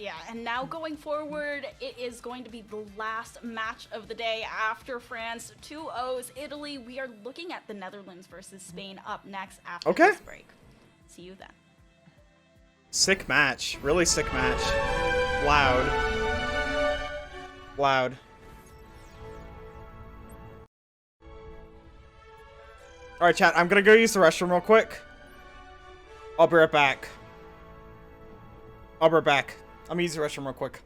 Yeah, and now going forward, it is going to be the last match of the day after France. 2-0's Italy. We are looking at the Netherlands versus Spain up next after Okay. this break. See you then. Sick match. Really sick match. Loud. Loud. Alright, chat. I'm gonna go use the restroom real quick. I'll be right back. I'm gonna use the restroom real quick.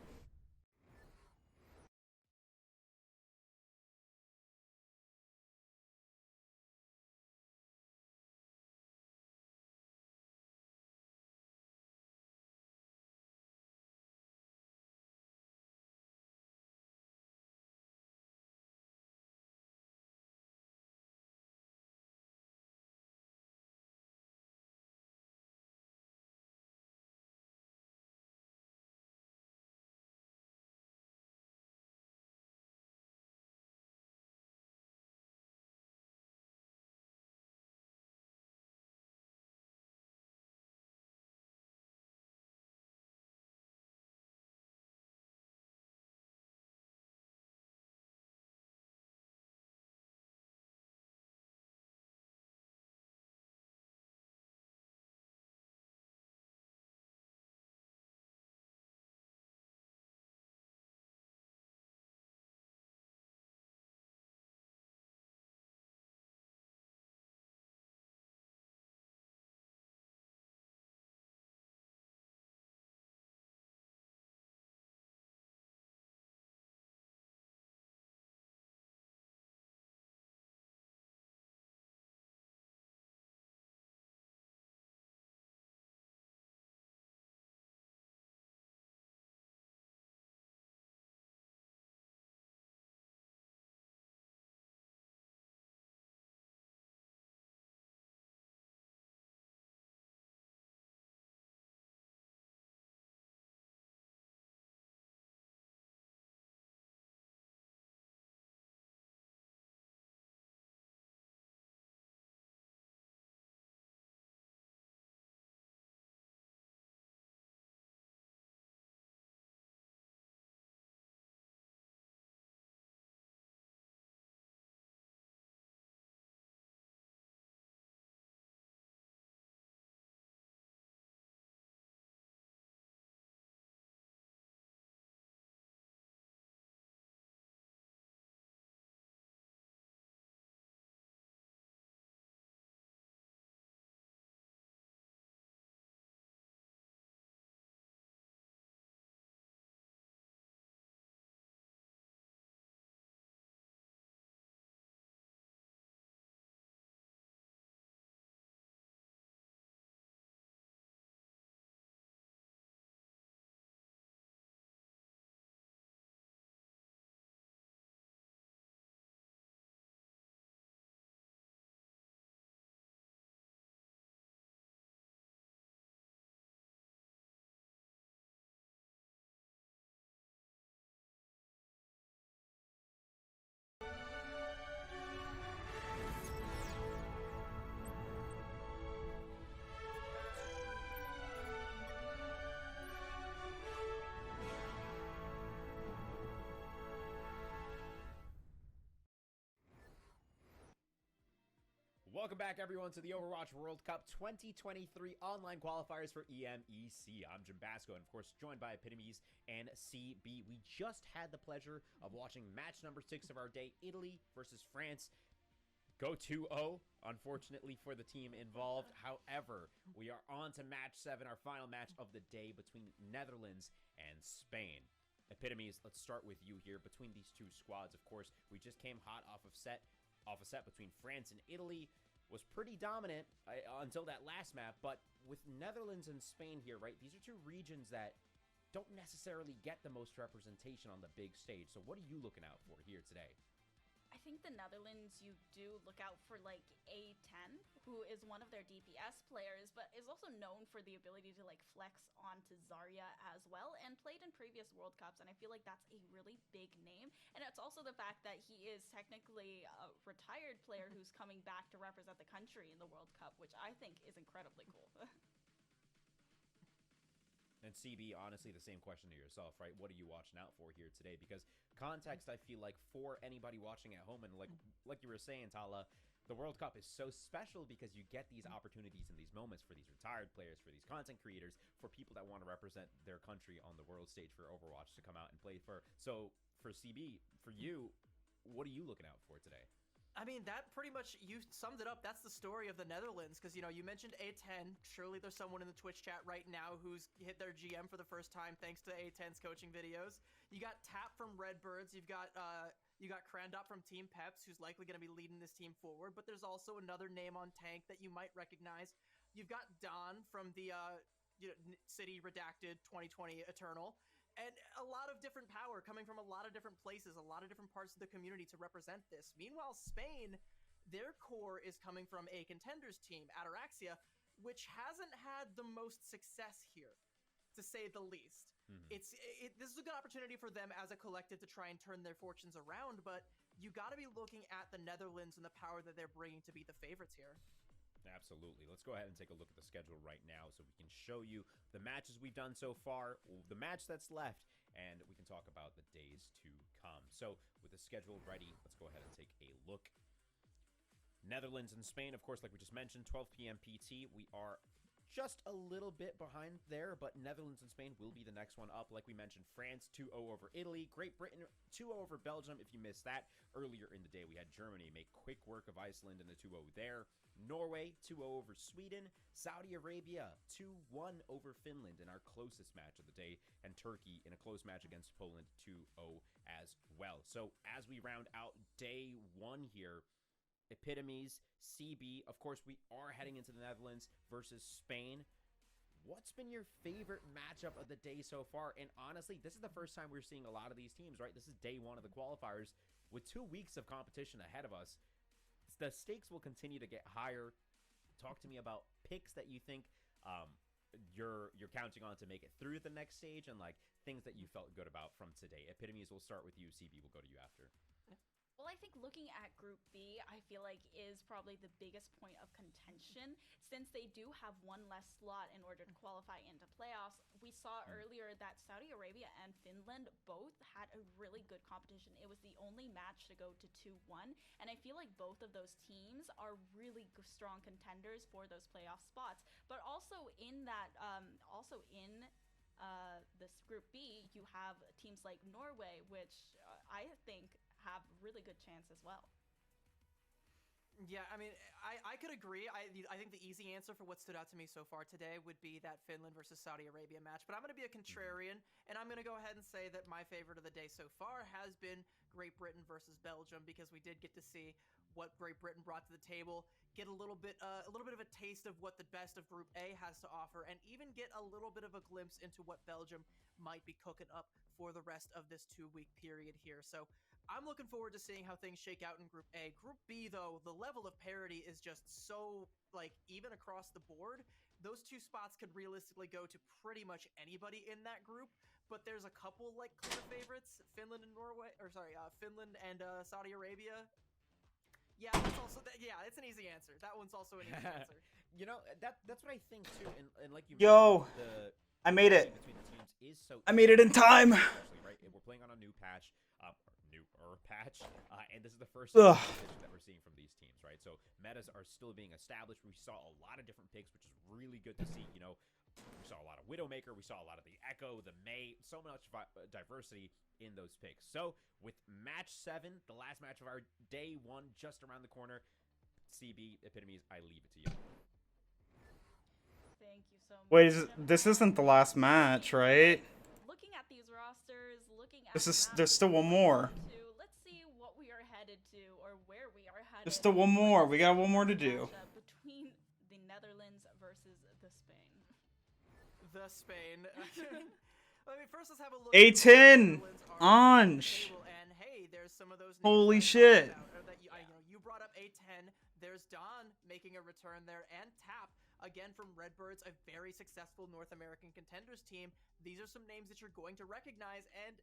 Welcome back, everyone, to the Overwatch World Cup 2023 online qualifiers for EMEC. I'm Jim Basco, and of course, joined by Epitomes and CB. We just had the pleasure of watching match number 6 of our day, Italy versus France. Go 2-0, unfortunately, for the team involved. However, we are on to match 7, our final match of the day between Netherlands and Spain. Epitomes, let's start with you here. Between these two squads, of course, we just came hot off a set between France and Italy. Was pretty dominant until that last map, but with Netherlands and Spain here, right, these are two regions that don't necessarily get the most representation on the big stage. So what are you looking out for here today? I think the Netherlands, you do look out for like A10, who is one of their DPS players, but is also known for the ability to like flex onto Zarya as well, and played in previous World Cups, and I feel like that's a really big name. And it's also the fact that he is technically a retired player who's coming back to represent the country in the World Cup, which I think is incredibly cool. And CB, honestly, the same question to yourself, right? What are you watching out for here today? Because context, I feel like, for anybody watching at home, and like you were saying, Tala, the World Cup is so special because you get these opportunities and these moments for these retired players, for these content creators, for people that want to represent their country on the world stage for Overwatch to come out and play for. So for CB, for you, what are you looking out for today? I mean, that pretty much, you summed it up. That's the story of the Netherlands, because, you know, you mentioned A10. Surely there's someone in the Twitch chat right now who's hit their GM for the first time thanks to A10's coaching videos. You got Tap from Redbirds. You got Krandop from Team Peps, who's likely going to be leading this team forward. But there's also another name on tank that you might recognize. You've got Don from the City Redacted 2020 Eternal. And a lot of different power coming from a lot of different places, a lot of different parts of the community to represent this. Meanwhile, Spain, their core is coming from a contenders team, Ataraxia, which hasn't had the most success here, to say the least. Mm-hmm. This is a good opportunity for them as a collective to try and turn their fortunes around, but you got to be looking at the Netherlands and the power that they're bringing to be the favorites here. Absolutely. Let's go ahead and take a look at the schedule right now so we can show you the matches we've done so far, the match that's left, and we can talk about the days to come. So with the schedule ready, let's go ahead and take a look. Netherlands and Spain, of course, like we just mentioned, 12 p.m. PT. We are just a little bit behind there, but Netherlands and Spain will be the next one up. Like we mentioned, France 2-0 over Italy, Great Britain 2-0 over Belgium. If you missed that, earlier in the day we had Germany make quick work of Iceland in the 2-0 there. Norway 2-0 over Sweden, Saudi Arabia 2-1 over Finland in our closest match of the day, and Turkey in a close match against Poland 2-0 as well. So as we round out day 1 here, Epitomes, CB, of course, we are heading into the Netherlands versus Spain. What's been your favorite matchup of the day so far? And honestly, this is the first time we're seeing a lot of these teams, right? This is day 1 of the qualifiers with 2 weeks of competition ahead of us. The stakes will continue to get higher. Talk to me about picks that you think you're counting on to make it through the next stage, and like things that you felt good about from today. Epitomes, we'll start with you. CB will go to you after. Well, I think looking at Group B, I feel like is probably the biggest point of contention, since they do have one less slot in order to qualify into playoffs. We saw earlier that Saudi Arabia and Finland both had a really good competition. It was the only match to go to 2-1, and I feel like both of those teams are really strong contenders for those playoff spots. But also in that, this Group B, you have teams like Norway, which I think have really good chance as well. Yeah, I mean, I could agree. I think the easy answer for what stood out to me so far today would be that Finland versus Saudi Arabia match. But I'm going to be a contrarian, and I'm going to go ahead and say that my favorite of the day so far has been Great Britain versus Belgium, because we did get to see what Great Britain brought to the table, get a little bit of a taste of what the best of Group A has to offer, and even get a little bit of a glimpse into what Belgium might be cooking up for the rest of this 2-week period here. So I'm looking forward to seeing how things shake out in Group A. Group B, though, the level of parity is just so, like, even across the board. Those 2 spots could realistically go to pretty much anybody in that group, but there's a couple, like, clear favorites. Finland and Saudi Arabia. Yeah, that's also it's an easy answer. That one's also an easy answer. You know, that's what I think too. And like you Yo! mentioned, I made it. between the teams is so I made it in time. especially, right? We're playing on a new patch, newer patch, and this is the first Ugh. competition that we're seeing from these teams, right? So metas are still being established. We saw a lot of different picks, which is really good to see. You know, we saw a lot of Widowmaker, we saw a lot of the Echo, the Mei, so much diversity in those picks. So with match 7, the last match of our day 1 just around the corner, CB Epitomes, I leave it to you. Thank you so much. Wait, this isn't the last match, right? Looking at these rosters, looking at There's still one more. Let's see what we are headed to, or where we are headed. There's still one more. We got one more to do. Between the Netherlands versus the Spain. The Spain. I mean, first let's have a look. A10 Anj. And hey, there's some of those names Holy that I shit. talked about, or that you brought up A10. There's Don making a return there, and Tap again from Redbirds, a very successful North American contenders team. These are some names that you're going to recognize, and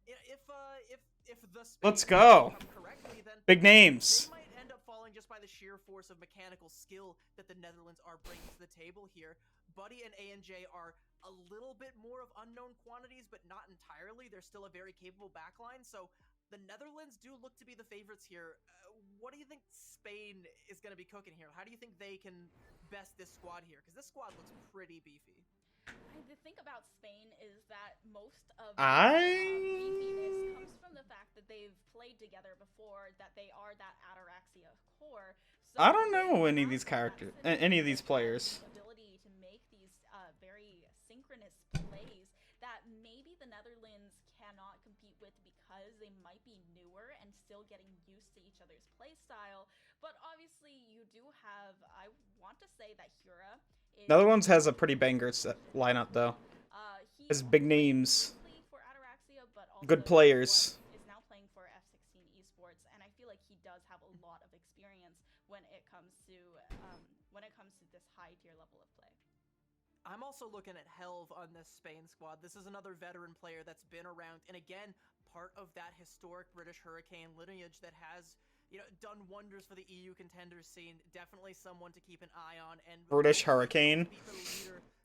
if the Spain Let's go. come correctly, then Big names. they might end up falling just by the sheer force of mechanical skill that the Netherlands are bringing to the table here. Buddy and ANJ are a little bit more of unknown quantities, but not entirely. They're still a very capable backline, so the Netherlands do look to be the favorites here. What do you think Spain is going to be cooking here? How do you think they can best this squad here? Because this squad looks pretty beefy. The thing about Spain is that most of I- beefiness comes from the fact that they've played together before, that they are that Ataraxia core. So I don't know they any of have these that characters, synergy, any of these they have players. the ability to make these very synchronous plays that maybe the Netherlands cannot compete with because they might be newer and still getting used to each other's play style. But obviously, you do have, I want to say that Hura is Netherlands has a pretty banger lineup though. he Has big names. played for Ataraxia, but also Good players. is now playing for F16 Esports, and I feel like he does have a lot of experience when it comes to this high tier level of play. I'm also looking at Helv on this Spain squad. This is another veteran player that's been around, and again, part of that historic British Hurricane lineage that has, done wonders for the EU contenders scene. Definitely someone to keep an eye on. And British Hurricane.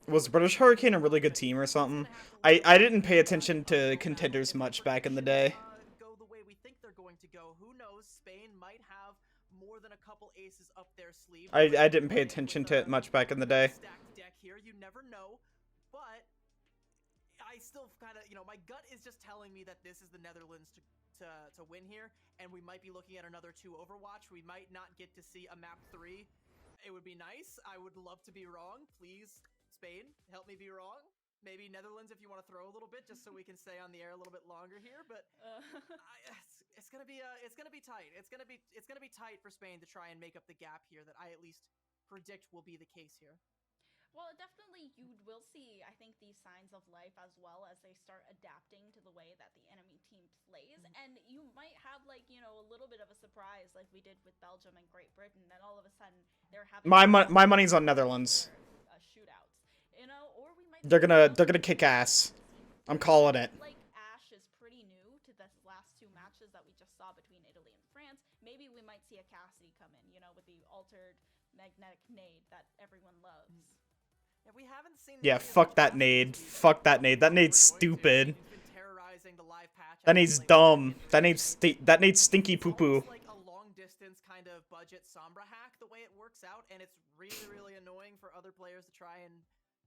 Was British Hurricane a really good team or something? I didn't pay attention to contenders much back in the day. Go the way we think they're going to go. Who knows? Spain might have more than a couple aces up their sleeve. I didn't pay attention to it much back in the day. Stacked deck here, you never know, but I still kind of, my gut is just telling me that this is the Netherlands to win here, and we might be looking at another 2 Overwatch. We might not get to see a map 3. It would be nice. I would love to be wrong. Please, Spain, help me be wrong. Maybe Netherlands if you want to throw a little bit, just so we can stay on the air a little bit longer here. But it's gonna be tight. It's gonna be tight for Spain to try and make up the gap here that I at least predict will be the case here. Well, definitely you will see, I think, these signs of life as well as they start adapting to the way that the enemy team plays. And you might have, a little bit of a surprise like we did with Belgium and Great Britain. Then all of a sudden they're having My money's on Netherlands. shootouts. Or we might They're gonna kick ass. I'm calling it. Like Ashe is pretty new to the last 2 matches that we just saw between Italy and France. Maybe we might see a Cassidy come in, with the altered magnetic nade that everyone loves. Yeah, we haven't seen. Yeah, fuck that nade. Fuck that nade. That nade's stupid. That nade's dumb. That nade's stinky poo poo. Like a long distance kind of budget Sombra hack the way it works out, and it's really, really annoying for other players to try and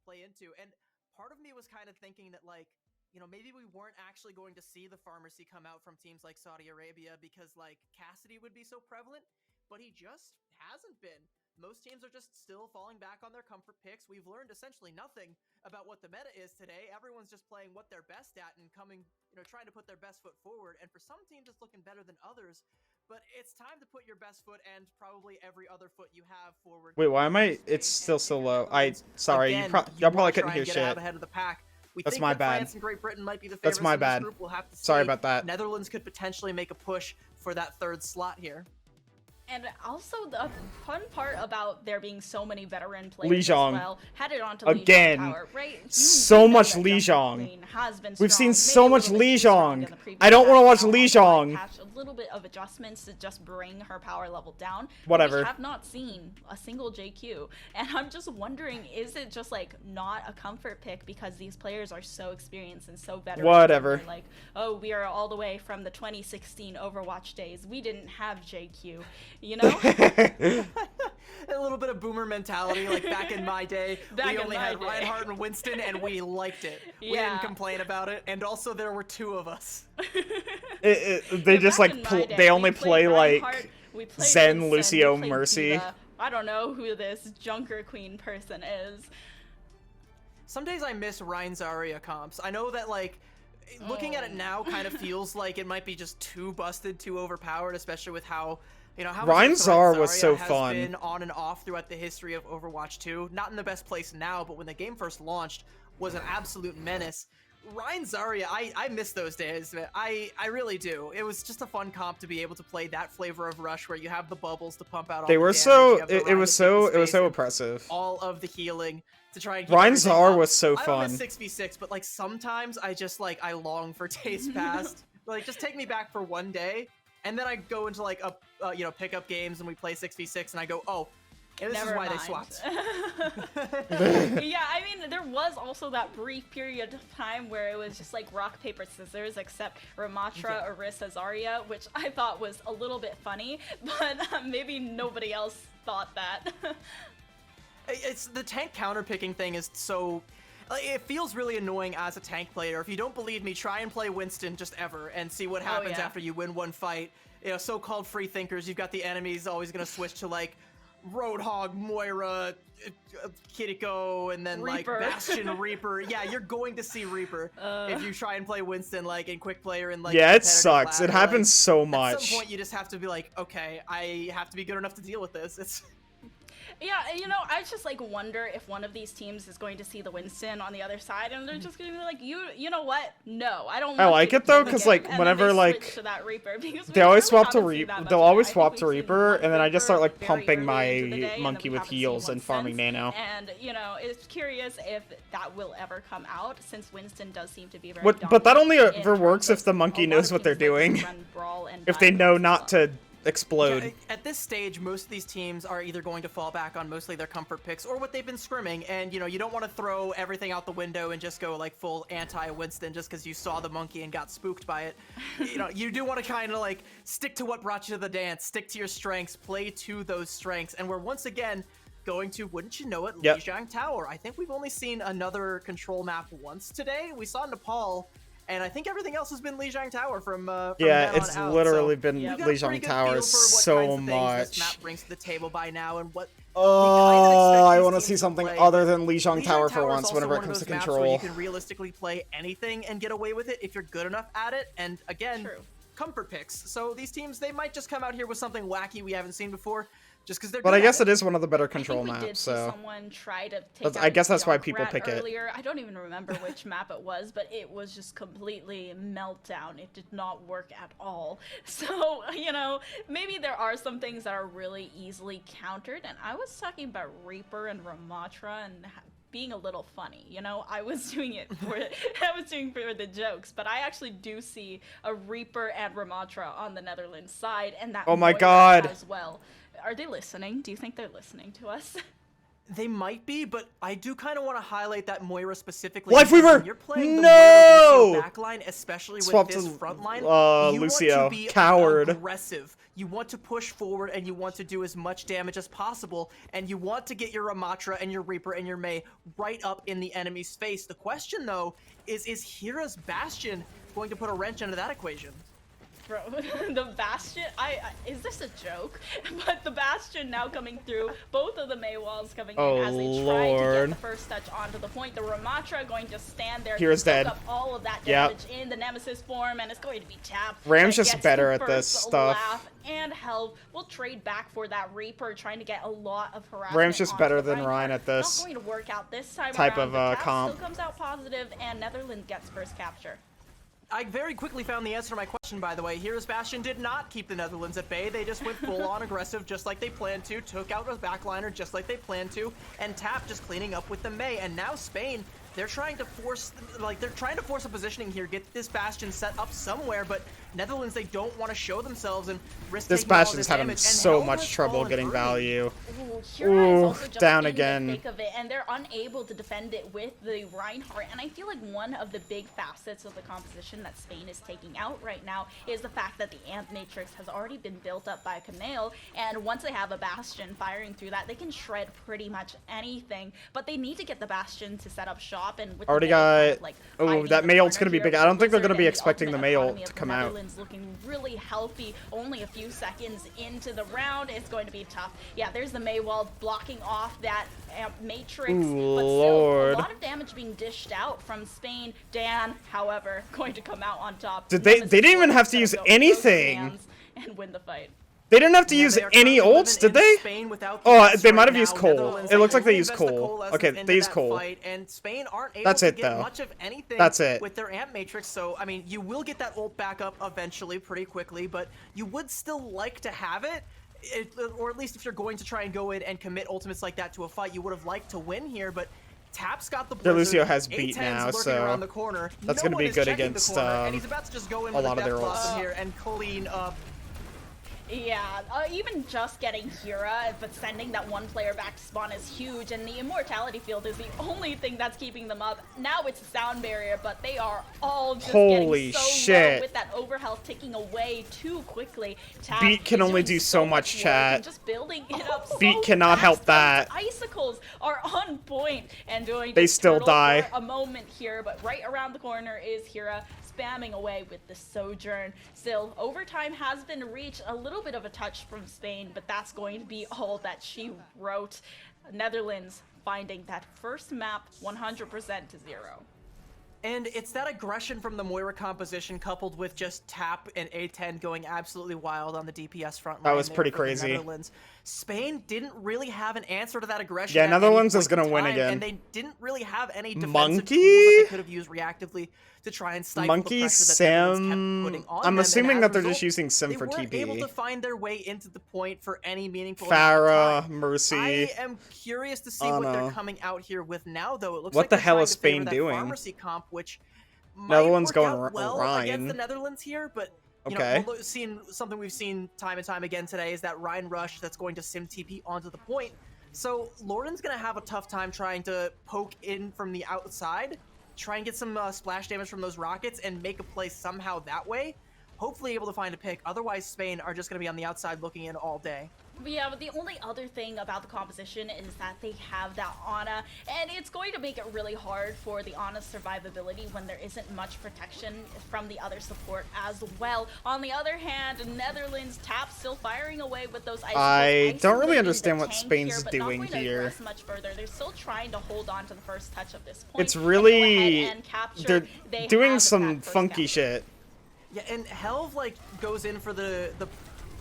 play into. And part of me was kind of thinking that, maybe we weren't actually going to see the pharmacy come out from teams like Saudi Arabia because, Cassidy would be so prevalent, but he just hasn't been. Most teams are just still falling back on their comfort picks. We've learned essentially nothing about what the meta is today. Everyone's just playing what they're best at and trying to put their best foot forward. And for some teams, it's looking better than others. But it's time to put your best foot and probably every other foot you have forward. Wait, why am I? It's still so low. Sorry, Again, y'all probably wanna couldn't try hear and get out shit. ahead of the pack. We That's think my that bad. France and Great Britain might be the That's favorites my in this bad. group. We'll have to see. Sorry about that. Netherlands could potentially make a push for that 3rd slot here. And also the fun part about there being so many veteran players Lijiang. as well, headed on to Again, Lijiang Tower, right? You so know much that Junker Lijiang. Queen has been We've strong, seen so maybe a much little bit too strong Lijiang. in the previous I don't want to watch patch. Now, Lijiang. patch a little bit of adjustments to just bring her power level down. Whatever. We have not seen a single JQ, and I'm just wondering, is it just like not a comfort pick because these players are so experienced and so veteran? Whatever. They're like, oh, we are all the way from the 2016 Overwatch days. We didn't have JQ, you know? A little bit of boomer mentality, like back in my day, we only had day. Reinhardt and Winston, and we liked it. We Yeah. didn't complain about it, and also there were 2 of us. They just Back like in my day, they only we played play like Reinhardt, we played Zen, Winston, Lucio, we played Mercy. Diva. I don't know who this Junker Queen person is. Some days I miss Rein Zarya comps. I know that, like, looking at it now kind of feels like it might be just too busted, too overpowered, especially with how, you know, how Rein much Zar was Zarya so has fun. been on and off throughout the history of Overwatch 2. Not in the best place now, but when the game first launched, was an absolute menace. Rein Zarya, I miss those days, man. I really do. It was just a fun comp to be able to play that flavor of Rush where you have the bubbles to pump out all They the were damage, so you have the it Rein was to take the so space and oppressive. all of the healing to try and keep Rein everything Zar up. was so I don't fun. miss 6v6, but like sometimes I just like I long for days past. Like just take me back for one day, and then I go into like a you know, pickup games and we play 6v6, and I go, oh, and this Never is why mind. they swapped. Yeah, I mean, there was also that brief period of time where it was just like rock, paper, scissors, except Ramatra, Orisa, Zarya, which I thought was a little bit funny, but maybe nobody else thought that. It's the tank counter picking thing is so. Like, it feels really annoying as a tank player. If you don't believe me, try and play Winston just ever and see what happens yeah. after you win one fight. You know, so-called free thinkers, you've got the enemies always gonna switch to like Roadhog, Moira, Kiriko, and then Reaper. like Bastion, Reaper. Yeah, you're going to see Reaper if you try and play Winston like in quick player and like. Yeah, it competitive sucks. It ladder, happens like, so At much. some point, you just have to be like, okay, I have to be good enough to deal with this. It's. Yeah, you know, I just like wonder if one of these teams is going to see the Winston on the other side, and they're just going to be like, you know what? No, I don't. I want like you it to though, do because again." like And then whenever they like switch to that Reaper, because we they always really swap to haven't seen Reaper, that much they'll of it. always I think swap we've to seen Reaper, one and then I just start like very pumping early my into the day, and then monkey we with haven't seen heals one and farming since. nano. And you know, it's curious if that will ever come out, since Winston does seem to be very. But that only dominant in ever works terms if the of monkey a lot knows of what they're teams like doing. to run Brawl and If they dive know bombs not as well. to explode. Yeah, at this stage, most of these teams are either going to fall back on mostly their comfort picks or what they've been scrimming, and you know, you don't want to throw everything out the window and just go like full anti-Winston just because you saw the monkey and got spooked by it. You know, you do want to kind of like stick to what brought you to the dance, stick to your strengths, play to those strengths, and we're once again going to, wouldn't you know it, Yep. Lijiang Tower. I think we've only seen another control map once today. We saw Nepal, and I think everything else has been Lijiang Tower from Yeah, now it's on out, literally so been we've got a pretty Lijiang good Tower feel for what so kinds of things much. this map brings to the table by now, and what Oh, I want want to see something other than Lijiang Tower for once whenever it comes to Where control. you can realistically play anything and get away with it if you're good enough at it. And again, True. comfort picks. So these teams, they might just come out here with something wacky we haven't seen before, just because they're. But good I guess at it is one of the better control I think we did maps, see so someone try to take I out guess that's why people Junkrat pick it. earlier. I don't even remember which map it was, but it was just completely meltdown. It did not work at all. So, you know, maybe there are some things that are really easily countered. And I was talking about Reaper and Ramatra and being a little funny, you know. I was doing it for I was doing for the jokes, but I actually do see a Reaper and Ramatra on the Netherlands side, and that Oh my Moira God. as well. Are they listening? Do you think they're listening to us? They might be, but I do kind of want to highlight that Moira specifically. Life because Weaver! when you're playing the No! Moira Lucio backline, especially with Swap this to, front line, you Lucio. want to be Coward. aggressive. You want to push forward, and you want to do as much damage as possible, and you want to get your Ramatra and your Reaper and your Mei right up in the enemy's face. The question, though, is Hira's Bastion going to put a wrench into that equation? Bro, the Bastion, is this a joke? But the Bastion now coming through, both of the Mei walls coming Oh, in as they try to get Lord. the first touch onto the point. The Ramatra going to stand there, Hira's soak dead. up all of that Yep. damage in the Nemesis form, and it's going to be tapped. Ram's That just gets better the at this first stuff. laugh and health. We'll trade back for that Reaper, trying to get a lot of harassment. Ram's just onto better than Reinhardt. Ryan at this Not going to work out this time type around, of, but Cap comp. still comes out positive, and Netherlands gets first capture. I very quickly found the answer to my question, by the way. Heroes Bastion did not keep the Netherlands at bay. They just went full-on aggressive just like they planned to, took out a backliner just like they planned to, and Tap just cleaning up with the Mei. And now Spain, they're trying to force a positioning here, get this Bastion set up somewhere, but Netherlands, they don't want to show themselves and risk This taking all Bastion's this having damage. so And much Helm has trouble fallen getting early. value. Hura is Ooh, also just down in again. the thick of it, and they're unable to defend it with the Reinhardt. And I feel like one of the big facets of the composition that Spain is taking out right now is the fact that the Amp Matrix has already been built up by Canale, and once they have a Bastion firing through that, they can shred pretty much anything. But they need to get the Bastion to set up shop, and with Already the Mei kind got- of, like, oh, hiding that in Mei the ult's corner gonna be here, big. I don't think they're Blizzard gonna be and the expecting the ultimate Mei ult economy to of come out. Netherlands looking really healthy. Only a few seconds into the round, it's going to be tough. Yeah, there's the Mei wall blocking off that Amp Matrix, Ooh, but still Lord. a lot of damage being dished out from Spain. Dan, however, going to come out on top. Did they didn't even have to use anything. And win the fight. They didn't have to Yeah, use they are any currently ults, living did in they? Spain without the Oh, S they right might have now. used Cole. Netherlands It looks like they only used invest the Cole. as Okay, into they used that Cole. fight, and Spain aren't able That's to it, get though. much of anything That's it. with their Amp Matrix. So, I mean, you will get that ult back up eventually pretty quickly, but you would still like to have it. Or at least if you're going to try and go in and commit ultimates like that to a fight, you would have liked to win here, but Tap's got the blizzard. Lucio has beat A10's now, lurking so around the corner. that's No gonna be one is good checking the against, corner, and he's about to just go in a with lot of Death their Blossom ults. here and clean up. Yeah, even just getting Hira, but sending that one player back to spawn is huge, and the Immortality Field is the only thing that's keeping them up. Now it's a sound barrier, but they are all just Holy getting so shit. low with that overhealth ticking away too quickly. Tap Beat can is only doing do so much, work chat. and just building it up so Beat cannot help fast. that. Those icicles are on point and doing They just still turtle die. for a moment here, but right around the corner is Hira, spamming away with the Sojourn. Still, overtime has been reached. A little bit of a touch from Spain, but that's going to be all that she wrote. Netherlands finding that first map 100% to 0. And it's that aggression from the Moira composition coupled with just Tap and A10 going absolutely wild on the DPS front line. That was there pretty for the crazy. Netherlands. Spain didn't really have an answer to that aggression. Yeah, at Netherlands any is point gonna in win time, again. And they didn't really have any defensive Monkey? tools that they could have used reactively to try and stifle Monkey, the pressure that Netherlands kept Sim. putting on I'm them. And assuming as that a they're result, just using Sim for they weren't able to TP. find their way into the point for any meaningful Farah, amount of time. Mercy. I am curious to see what they're Anna. coming out here with now, though. It looks What like the they're hell trying is to favor Spain that doing? Pharmacy comp, which might Netherlands work going out well Rhine. against the Netherlands here, but you Okay. know, something we've seen time and time again today is that Rhine rush that's going to sim TP onto the point. So Lauren's gonna have a tough time trying to poke in from the outside, try and get some splash damage from those rockets, and make a play somehow that way. Hopefully able to find a pick. Otherwise, Spain are just gonna be on the outside looking in all day. But yeah, but the only other thing about the composition is that they have that Ana, and it's going to make it really hard for the Ana's survivability when there isn't much protection from the other support as well. On the other hand, Netherlands Tap still firing away with those icicles. I don't really isolating understand the what tank Spain's here, but doing not going to here. progress much further. They're still trying to hold on to the first touch of this point. It's and go really ahead and capture. they're They doing have some that first funky capture. shit. Yeah, and Helv like goes in for the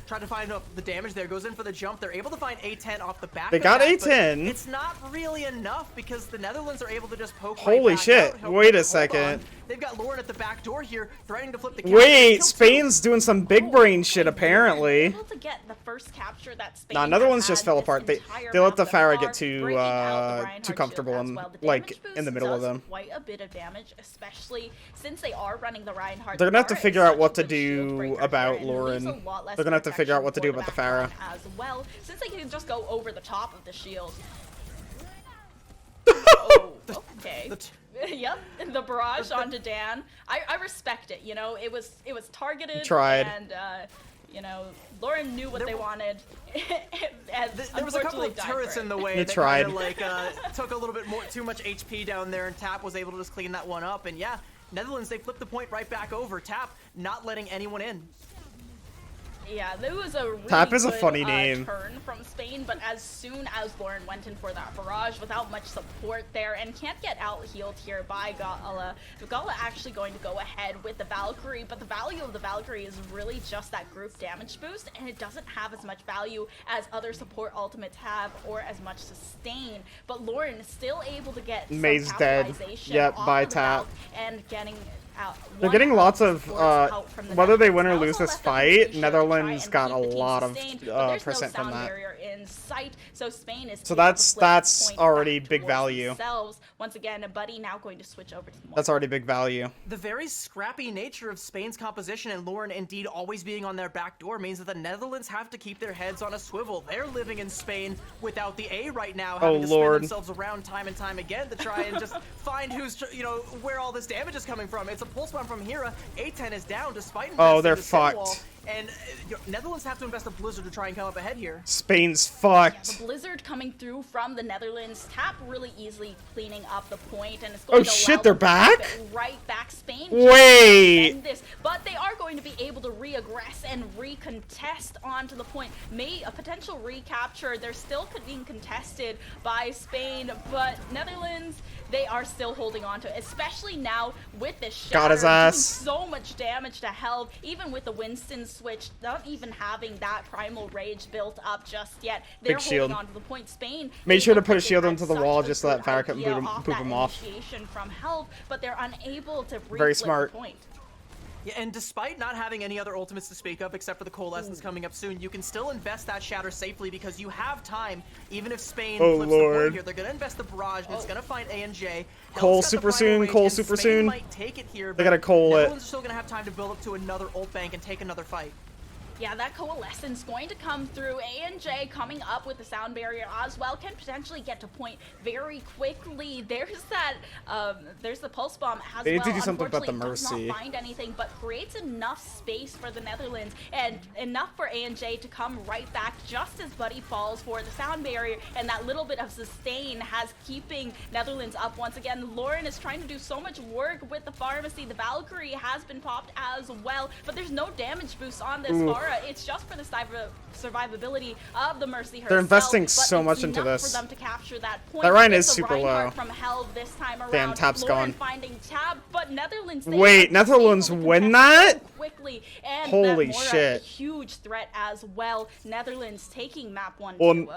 try to find the damage there, goes in for the jump. They're able to find A10 off the back. They of got that, but A10. It's not really enough because the Netherlands are able to just poke. Holy right back shit, out. Helv, wait a hold second. on. They've got Lauren at the back door here, threatening to flip the. Wait, kill Spain's doing some big brain shit apparently. Able to get the first capture that Spain Nah, Netherlands has just fell had apart. this They entire let the map thus Farah far, get too breaking out the Reinhardt comfortable shield as and well. The like damage in the boost middle of does them. Quite a bit of damage, especially since they are running the Reinhardt. They're gonna have to Farah is figure out such what a to good shield do breaker about here, and it leaves a Lauren. lot less They're gonna have to figure out what to do protection about the for Farah. back line as well, since they can just go over the top of the shield. Oh, okay. Yep, the barrage onto Dan. I respect it. You know, it was targeted. Tried. And you know, Lauren knew what they wanted. And There was a couple of unfortunately died turrets for it. in the way He that tried. kinda, like took a little bit too much HP down there, and Tap was able to just clean that one up. And yeah, Netherlands, they flipped the point right back over. Tap not letting anyone in. Yeah, there was a really Tap is a good, funny name. turn from Spain, but as soon as Lauren went in for that barrage without much support there and can't get out healed here by Gala, Gala actually going to go ahead with the Valkyrie, but the value of the Valkyrie is really just that group damage boost, and it doesn't have as much value as other support ultimates have or as much sustain. But Lauren is still able to get some Mei's dead. capitalization Yep, off by of the Tap. Valk and getting They're getting lots of, whether they win or lose this fight, Netherlands got a lot of percent from that. In sight, so Spain is so that's already big value. Themselves. Once again, Buddy now going to switch over to the That's already big value. The very scrappy nature of Spain's composition and Lauren indeed always being on their back door means that the Netherlands have to keep their heads on a swivel. They're living in Spain without the A right now, having to spin themselves around time and time again to try and just find who's, you know, where all this damage is coming from. It's a pulse bomb from Hera. A10 is down despite they're fucked. And Netherlands have to invest a Blizzard to try and come up ahead here. Spain's fucked. Yeah, the Blizzard coming through from the Netherlands. Tap really easily cleaning up the point, and it's going to shit, they're back? Right back. Spain. Wait. This, but they are going to be able to re-aggress and recontest onto the point. A potential recapture. They're still being contested by Spain, but Netherlands, they are still holding on to it, especially now with this shatter. Got his ass. So much damage to health, even with the Winston switch, not even having that primal rage built up just yet. They're holding on to the point. Spain made sure to put a shield into the wall just so that Farrakhan can boop him off. From health, but they're unable to very smart. The point. Yeah, and despite not having any other ultimates to speak of except for the Coalescence coming up soon, you can still invest that Shatter safely because you have time. Even if Spain flips the board here, they're going to invest the Barrage and it's going to find A&J. Cole super soon, Cole super soon. Might take it here, they got to Cole it. Netherlands are still going to have time to build up to another ult bank and take another fight. Yeah, that Coalescence going to come through. A&J coming up with the sound barrier as well. Can potentially get to point very quickly. There's that, there's the pulse bomb as they well. Need to do something about the Does Mercy. not find anything, but creates enough space for the Netherlands and enough for A&J to come right back just as Buddy falls for the sound barrier. And that little bit of sustain has keeping Netherlands up once again. Lauren is trying to do so much work with the Pharmacy. The Valkyrie has been popped as well, but there's no damage boost on this Pharah. It's just for the survivability of the Mercy herself. They're investing so much into this. For them to capture that point. That Ryan is super low. From hell this time around. Damn, Tap's gone. Finding Tap, but Netherlands. Wait, Netherlands win that? Quickly, and holy shit! A huge threat as well. Netherlands taking map 1 2-0.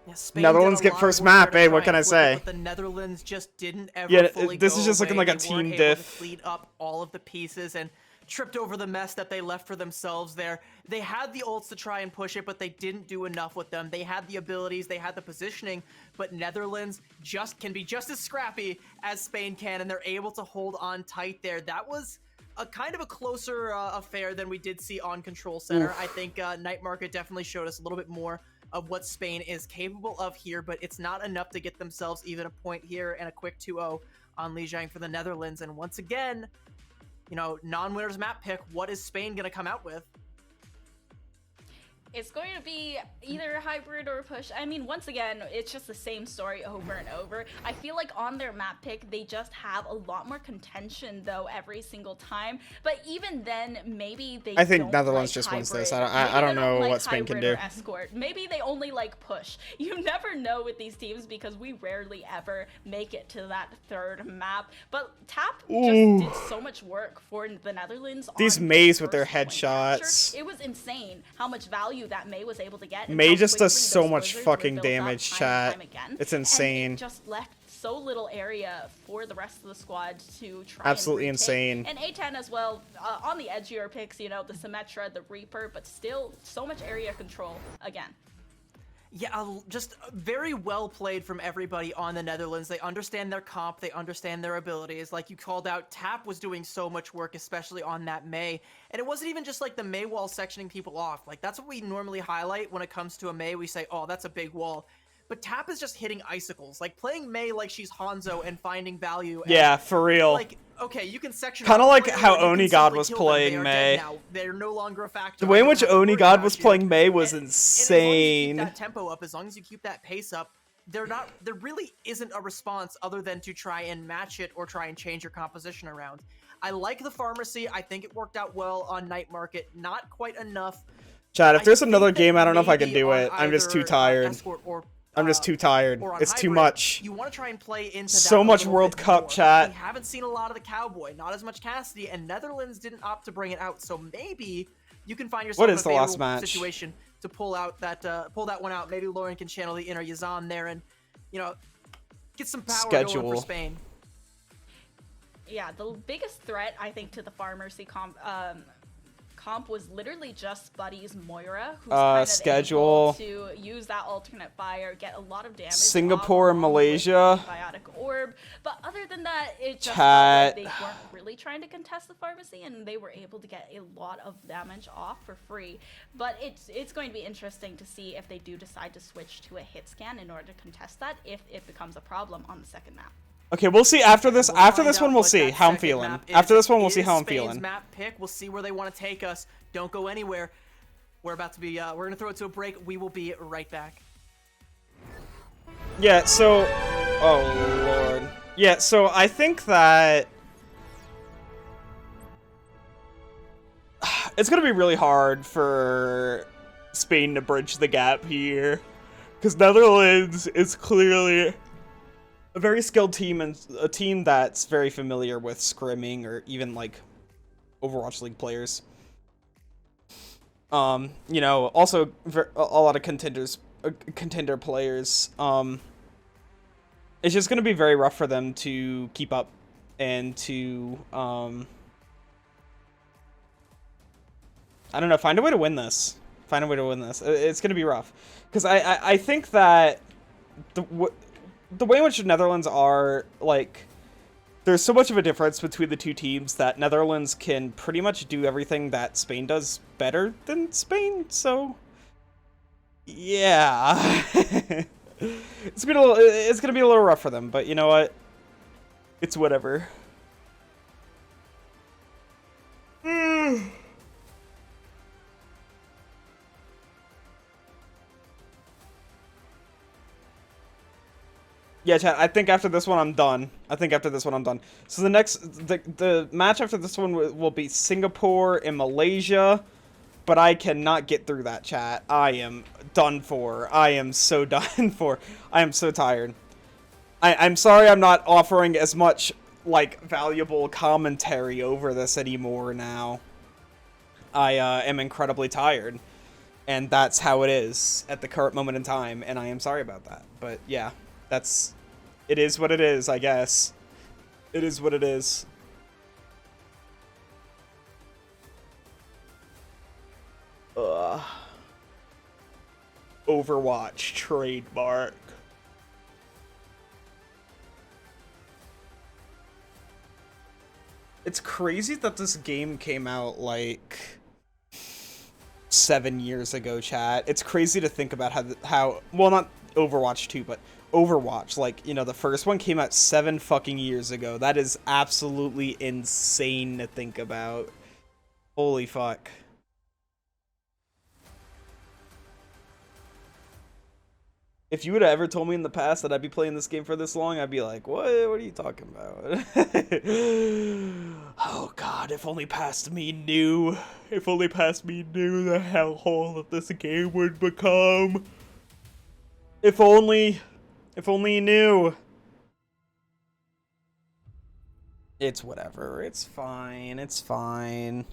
Yeah, Netherlands get first map, eh? What can I say? But the Netherlands just didn't ever fully this is just looking like a team diff. Clean up all of the pieces and tripped over the mess that they left for themselves there. They had the ults to try and push it, but they didn't do enough with them. They had the abilities, they had the positioning, but Netherlands can be just as scrappy as Spain can, and they're able to hold on tight there. That was a kind of a closer affair than we did see on Control Center. I think Night Market definitely showed us a little bit more of what Spain is capable of here, but it's not enough to get themselves even a point here and a quick 2-0 on Lijiang for the Netherlands. And once again, you know, non-winners map pick, what is Spain going to come out with? It's going to be either a hybrid or a push. I mean, once again, it's just the same story over and over. I feel like on their map pick, they just have a lot more contention, though, every single time. But even then, maybe they I think don't Netherlands like just hybrid. wins this. I don't know what Spain can do. Escort. Maybe they only like push. You never know with these teams because we rarely ever make it to that third map. But Tap just did so much work for the Netherlands. These Mays with their headshots. It was insane how much value that May was able to get. May just does so much fucking damage, chat. It's insane. And it just left so little area for the rest of the squad to try. Absolutely and insane. And A10 as well, on the edgier picks, you know, the Symmetra, the Reaper, but still so much area control again. Yeah, just very well played from everybody on the Netherlands. They understand their comp, they understand their abilities. Like you called out, Tap was doing so much work, especially on that May. And it wasn't even just like the May wall sectioning people off. Like that's what we normally highlight when it comes to a May. We say, oh, that's a big wall. But Tap is just hitting icicles. Like playing May like she's Hanzo and finding value. And, yeah, for real. Like, okay, you can section. Kind of like how Onigod was playing May. They're no longer a factor. The way in which Onigod was playing May was insane. And as long as you keep that tempo up, as long as you keep that pace up, there really isn't a response other than to try and match it or try and change your composition around. I like the Pharmacy. I think it worked out well on Night Market. Not quite enough. Chad, if there's another game, I don't know if I can do it. I'm just too tired. I'm just too tired. It's too much. You want to try and play into so much World Cup, chat. We haven't seen a lot of the Cowboy, not as much Cassidy, and Netherlands didn't opt to bring it out. So maybe you can find yourself in a favorable situation to pull that one out. Maybe Lauren can channel the inner Yazan there and, you know, get some power going for Spain. Yeah, the biggest threat, I think, to the Pharmacy comp was literally just Buddy's Moira, who's kind of schedule. able to use that alternate fire, get a lot of damage. Singapore and along with Malaysia. the Biotic Orb, but other than that, it just Chat. felt like they weren't really trying to contest the Pharmacy, and they were able to get a lot of damage off for free. But it's going to be interesting to see if they do decide to switch to a hit scan in order to contest that, if it becomes a problem on the second map. Okay, we'll see after this. We'll After find this out one, we'll what see that how I'm second feeling. map is. After this one, we'll It see is how I'm Spain's feeling. map pick. We'll see where they want to take us. Don't go anywhere. We're about to be. We're gonna throw it to a break. We will be right back. Yeah. So, oh lord. Yeah. So I think that it's gonna be really hard for Spain to bridge the gap here, because Netherlands is clearly a very skilled team and a team that's very familiar with scrimming or even like Overwatch League players. You know, also a lot of contender players. It's just gonna be very rough for them to keep up and to I don't know, find a way to win this. Find a way to win this. It's gonna be rough, because I think that the way in which the Netherlands are, like, there's so much of a difference between the two teams that Netherlands can pretty much do everything that Spain does better than Spain. So yeah. It's gonna be a little rough for them, but you know what? It's whatever. Yeah, chat, I think after this one I'm done. So the match after this one will be Singapore and Malaysia, but I cannot get through that, chat. I am done for. I am so done for. I am so tired. I'm sorry I'm not offering as much, like, valuable commentary over this anymore now. I am incredibly tired, and that's how it is at the current moment in time, and I am sorry about that. But yeah, it is what it is, I guess. It is what it is. Ugh. Overwatch trademark. It's crazy that this game came out like 7 years ago, chat. It's crazy to think about how well, not Overwatch 2, but Overwatch, like, you know, the first one came out 7 fucking years ago. That is absolutely insane to think about. Holy fuck. If you would have ever told me in the past that I'd be playing this game for this long, I'd be like, what are you talking about? Oh god, if only past me knew. If only past me knew the hellhole that this game would become. If only you knew. It's whatever. It's fine. It's fine.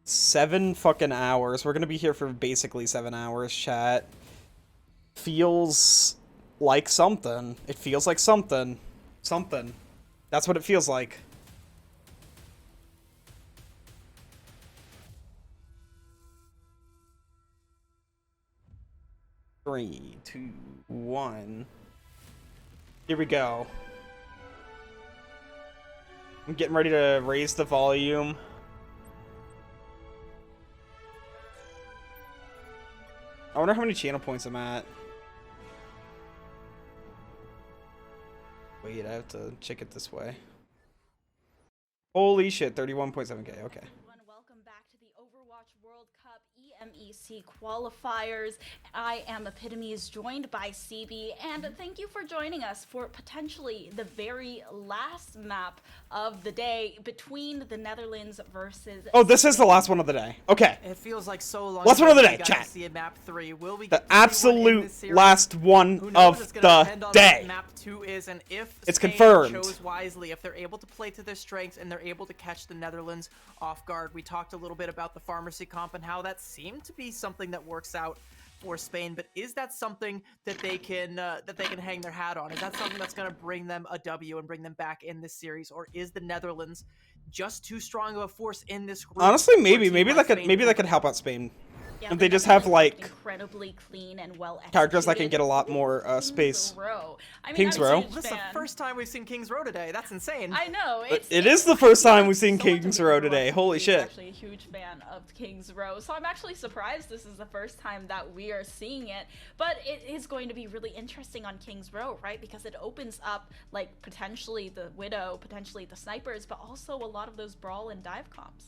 7 fucking hours. We're gonna be here for basically 7 hours, chat. Feels like something. It feels like something. Something. That's what it feels like. Three, 2, 1. Here we go. I'm getting ready to raise the volume. I wonder how many channel points I'm at. Wait, I have to check it this way. Holy shit, 31.7k, okay. Welcome back to the Overwatch World Cup EMEC qualifiers. I am Epitomes, joined by CB, and thank you for joining us for potentially the very last map of the day between the Netherlands versus... Oh, this is the last one of the day. Okay. It feels like so long. Last one of the since day, we got chat. to see a map 3. Will we The get to see one in absolute this series? last one Who knows? of It's gonna depend the on day. what map 2 is, and if It's Spain confirmed. chose wisely, if they're able to play to their strengths and they're able to catch the Netherlands off guard. We talked a little bit about the Pharmacy comp and how that seemed to be something that works out for Spain, but is that something that they can hang their hat on? Is that something that's going to bring them a W and bring them back in this series, or is the Netherlands just too strong of a force in this group? Honestly, maybe like that could help out Spain. Yeah, If they just have like incredibly clean and well characters that can executed. get a lot more space. Kings Row. I mean, Kings I'm a Row? huge This is the fan. first time we've seen Kings Row today. That's insane. I know. It is the first time we've seen Someone Kings told me Row that today. Ross Holy is shit. actually a huge fan of Kings Row, so I'm actually surprised this is the first time that we are seeing it. But it is going to be really interesting on Kings Row, right? Because it opens up like potentially the Widow, potentially the snipers, but also a lot of those brawl and dive comps.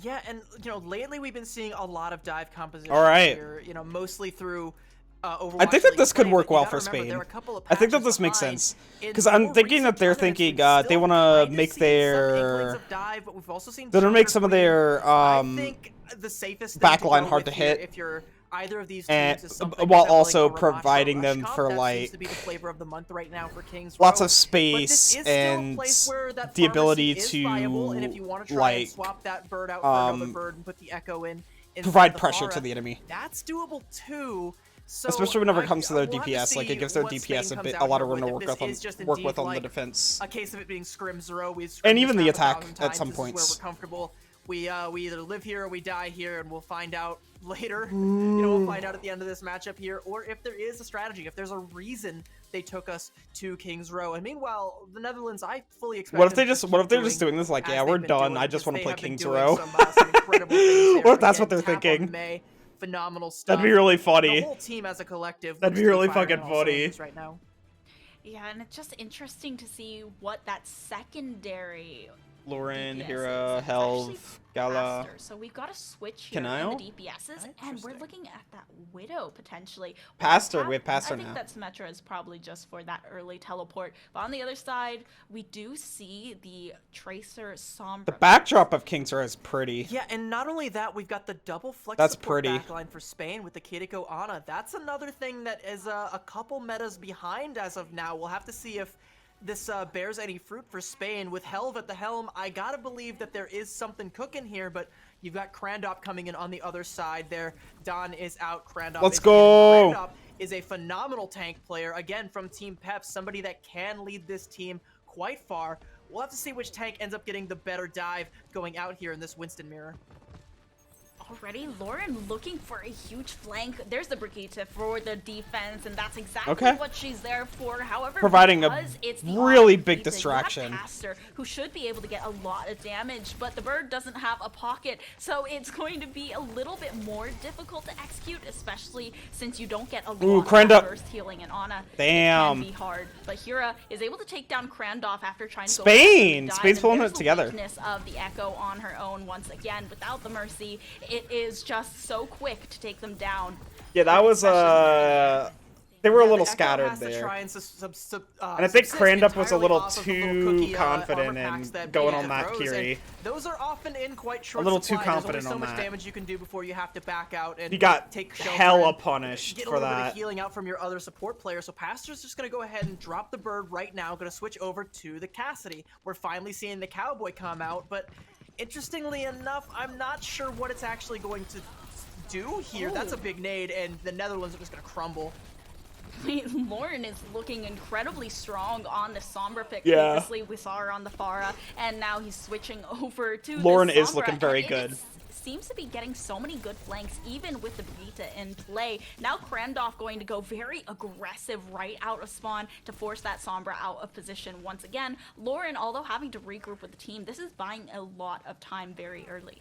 Yeah, and lately we've been seeing a lot of dive compositions All right. here, mostly through Overwatch. I think that League this could play, work but you well gotta for remember, Spain. there are a couple of I think that patches this makes behind. sense. In Because I'm more thinking that recent they're tournaments, thinking we've they still want to kinda make seen some their inklings of dive, but we've also seen they're gonna make Junker some of Queen. their I think the safest thing to backline go hard with to here, hit, if you're either of these and teams, is something while resembling also a Ramattra providing Rush them comp. for That seems to be like the flavor of the month right now for Kings lots Row. of But this space is still a and place where that the pharmacy ability is to viable, and if you want to try and like swap that bird out for another bird and put the Echo in provide the pressure Pharah, to the enemy. that's doable too. So Especially whenever it comes to their we'll have DPS, like it see gives their what DPS Spain a comes a out lot of here room to with. work If this is just work with indeed on the like defense. a case of it being Scrim Zero, we've And scrimmed even this the map attack 1,000 at times. some This points. is where we're comfortable. We either live here or we die here, and we'll find out later. We'll find out at the end of this matchup here, or if there is a strategy, if there's a reason they took us to Kings Row. And meanwhile, the Netherlands, I fully expect. What if them they to just what if they're keep just doing this like, as yeah, they've we're been done. doing, I just because want to they play have been Kings doing Row. some incredible things there. What if that's Again, what they're Tap on thinking? May, phenomenal stuff. That'd be really The funny. whole team as a collective. That'd looks be to really firing fucking on all funny. cylinders right now. Yeah, and it's just interesting to see what that secondary Lauren, DPS Hera, is. It's Helv, actually Gala. faster, so we've got to switch here in Kanile? the DPSs, and we're looking at that Widow potentially. Pastor, we have Pastor I think now. that Symmetra is probably just for that early teleport. But on the other side, we do see the Tracer Sombra. The backdrop of Kings Row is pretty. Yeah, and not only that, we've got the double flex That's support pretty. backline for Spain with the Kiriko Ana. That's another thing that is a couple metas behind as of now. We'll have to see if this bears any fruit for Spain. With Helv at the helm, I gotta believe that there is something cooking here, but you've got Krandop coming in on the other side there. Don is out, Krandop Let's is go! in. Krandop is a phenomenal tank player, again, from Team Pep, somebody that can lead this team quite far. We'll have to see which tank ends up getting the better dive going out here in this Winston mirror. Already, Lauren looking for a huge flank. There's the Brigitte for the defense, and that's exactly Okay. what she's there for. However, Providing a because it's the really Ana big Brigitte, distraction. you have Pastor, who should be able to get a lot of damage, but the bird doesn't have a pocket, so it's going to be a little bit more difficult to execute, especially since you don't get a lot of Krandop. burst healing in Ana. Damn. It can be hard, but Hera is able to take down Krandov after trying to Spain! go for the Spain's dive, pulling and it there's the together. weakness of the Echo on her own once again without the mercy. It is just so quick to take them down. Yeah, that was they were a Yeah, little the Echo scattered has to there. try and And I think subsist Krandop was a entirely little off of the too cookie, confident armor packs in that going Beta on that throws, Kiri. and those are often in quite short little too supply. confident There's only on so much that. damage you can do before you have to back out and He got take shelter hella and punished get a for little bit that. of healing out from your other support player. So Pastor's just going to go ahead and drop the bird right now. Going to switch over to the Cassidy. We're finally seeing the Cowboy come out, but interestingly enough, I'm not sure what it's actually going to do here. That's a big nade, and the Netherlands are just going to crumble. Lauren is looking incredibly strong on the Sombra pick. Yeah. Previously, we saw her on the Pharah, and now he's switching over to Lauren the is Sombra, looking very and good. Seems to be getting so many good flanks, even with the Brigitte in play. Now Krandov going to go very aggressive right out of spawn to force that Sombra out of position once again. Lauren, although having to regroup with the team, this is buying a lot of time very early.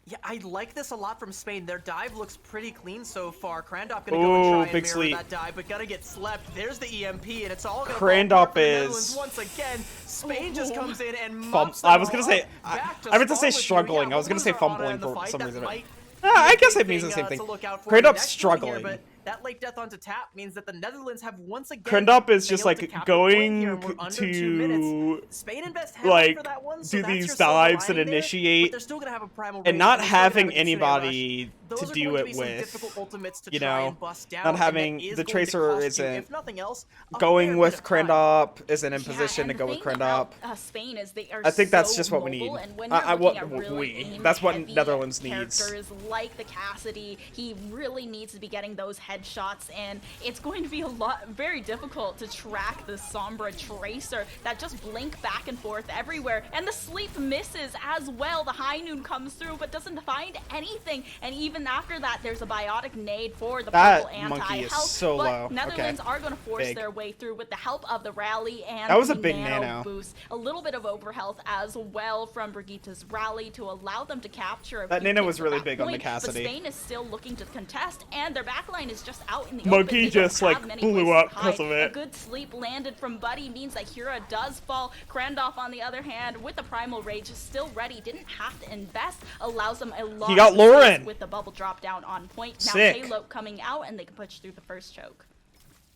Yeah, I like this a lot from Spain. Their dive looks pretty clean so far. Krandop gonna go and try and big mirror sleep. that dive, but gotta get slept. There's the EMP, and it's all gonna Krandop fall apart for the is- Netherlands once again. Spain just comes in and Fum- mops I was them gonna say- all back I meant to spawn say with you. struggling. Yeah, I was gonna we'll say lose our Ana fumbling in the for fight. some That reason. might I be a guess big it means the thing, same thing. to look out for Krandop's in the next one struggling. Here, but that late death onto tap means that the Netherlands have once again Krandop is just, failed to like, cap the point going here, and we're under 2 to, minutes. Spain invest heavily like, for that one, so do that's these your silver dives and lining there, but initiate they're still gonna have a primal and rage, not they're still gonna have having a Kitsune rush. anybody those are do going to it be some with, difficult ultimates to you try know, and bust down. not and that having is the going to Tracer cost you, isn't if nothing else, a going fair with bit of time. Krendop, isn't in Yeah, position and to the go with thing Krendop. about Spain is they are I think that's so just what we mobile, need. and when you're looking at really That's what aim-heavy Netherlands needs. characters like the Cassidy, he really needs to be getting those headshots, and it's going to be very difficult to track the Sombra Tracer that just blink back and forth everywhere, and the sleep misses as well. The High Noon comes through but doesn't find anything, and even after that there's a biotic nade for the That purple monkey anti-health, is so but low. Netherlands Okay. are going to force Big. their way through with the help of the rally and That was the a big nano. boost. A little bit of overhealth as well from Brigitte's rally to allow them to capture a That few nano kills was at really that big on the point, Cassidy. But Spain is still looking to contest, and their backline is just out in the Monkey open. They don't just, like, have many blew places up to 'cause hide. of it. A good sleep landed from Buddy means that Hira does fall. Krandov, on the other hand, with the Primal Rage, is still ready. Didn't have to invest. Allows them a lot He got of space Lauren. with the bubble drop down on point. Now Sick. Halo coming out, and they can push through the first choke.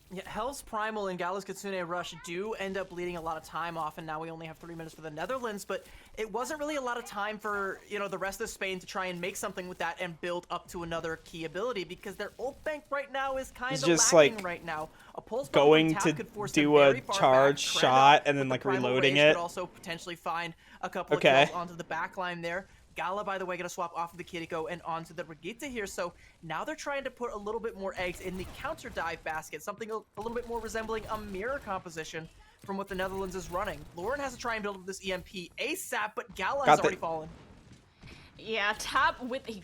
Yeah, Hell's Primal and Gallus Kitsune Rush do end up bleeding a lot of time off, and now we only have 3 minutes for the Netherlands, but it wasn't really a lot of time for, you know, the rest of Spain to try and make something with that and build up to another key ability, because their ult bank right now is kind of just, lacking like, right now. A pulse bomb going from to Tap could force them do a very far charge back. shot Krendop and then, with like, the Primal reloading Rage it. could also potentially find a couple Okay. of kills onto the backline there. Gala, by the way, going to swap off of the Kiriko and onto the Brigitte here. So now they're trying to put a little bit more eggs in the counter dive basket, something a little bit more resembling a mirror composition from what the Netherlands is running. Lauren has to try and build up this EMP ASAP, but Gala has already fallen. Yeah, Tap with a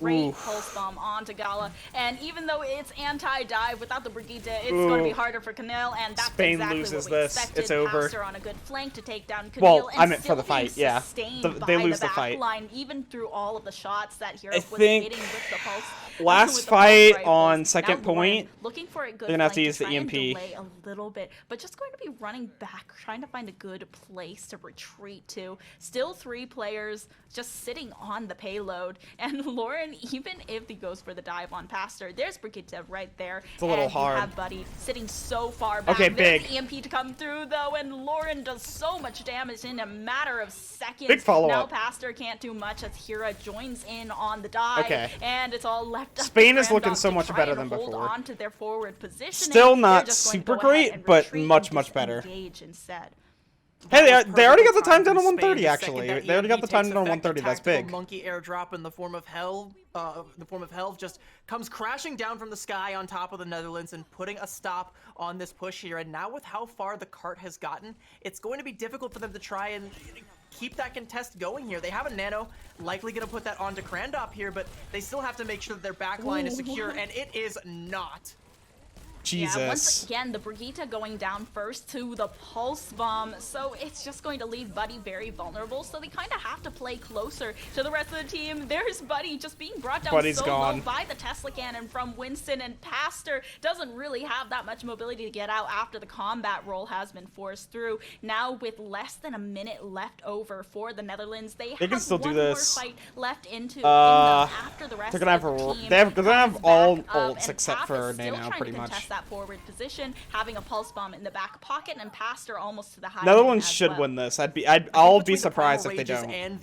great Oof. pulse bomb onto Gala, and even though it's anti-dive without the Brigitte, it's going to be harder for Camille, and that's Spain exactly loses what we this. expected. It's over. Pastor on a good flank to take down Camille, Well, and I meant for still the fight, being yeah. sustained They by lose the the fight. backline, even through all of the shots that Hero I was think hitting with the pulse. last with the fight pulse on rifles. second Now Lauren point, looking for a good they're gonna have to flank use the try and EMP. delay a little bit, but just going to be running back, trying to find a good place to retreat to. Still 3 players just sitting on the payload, and Lauren, even if he goes for the dive on Pastor, there's Brigitte right there. It's a little and hard. You have Buddy sitting so far back. Okay, There's big. the EMP to come through though, and Lauren does so much damage in a matter of seconds. Big follow-up. Now Pastor can't do much as Hira joins in on the dive, Okay. and it's all left up Spain to is looking Krandov so to much try better and than hold before. on to their forward positioning. Still not They're just going to super go ahead great, and but retreat much, and much better. disengage instead. Hey, That was they already got perfectly the time timed down to from Spain 130, the actually. second that They already got the EMP time takes down to effect. 130. That's Tactical big. monkey airdrop in the form of hell just comes crashing down from the sky on top of the Netherlands and putting a stop on this push here. And now with how far the cart has gotten, it's going to be difficult for them to try and keep that contest going here. They have a nano, likely going to put that onto Krandop here, but they still have to make sure that their backline is secure, and it is not. Jesus. Yeah, once again, the Brigitte going down first to the pulse bomb, so it's just going to leave Buddy very vulnerable, so they kind of have to play closer to the rest of the team. There's Buddy just being brought down Buddy's so gone. low by the Tesla cannon from Winston, and Pastor doesn't really have that much mobility to get out after the combat roll has been forced through. Now with less than a minute left over for the Netherlands, they can have still do one this. more fight left in them after the rest They're gonna have of the a, team they're gonna have comes all back up, ults and except Tap for is still Nano, trying pretty to much. contest that forward position, having a pulse bomb in the back pocket, and Pastor almost to the high. Netherlands as should well. win this. I'll be Between the surprised Primal if they Rages don't. And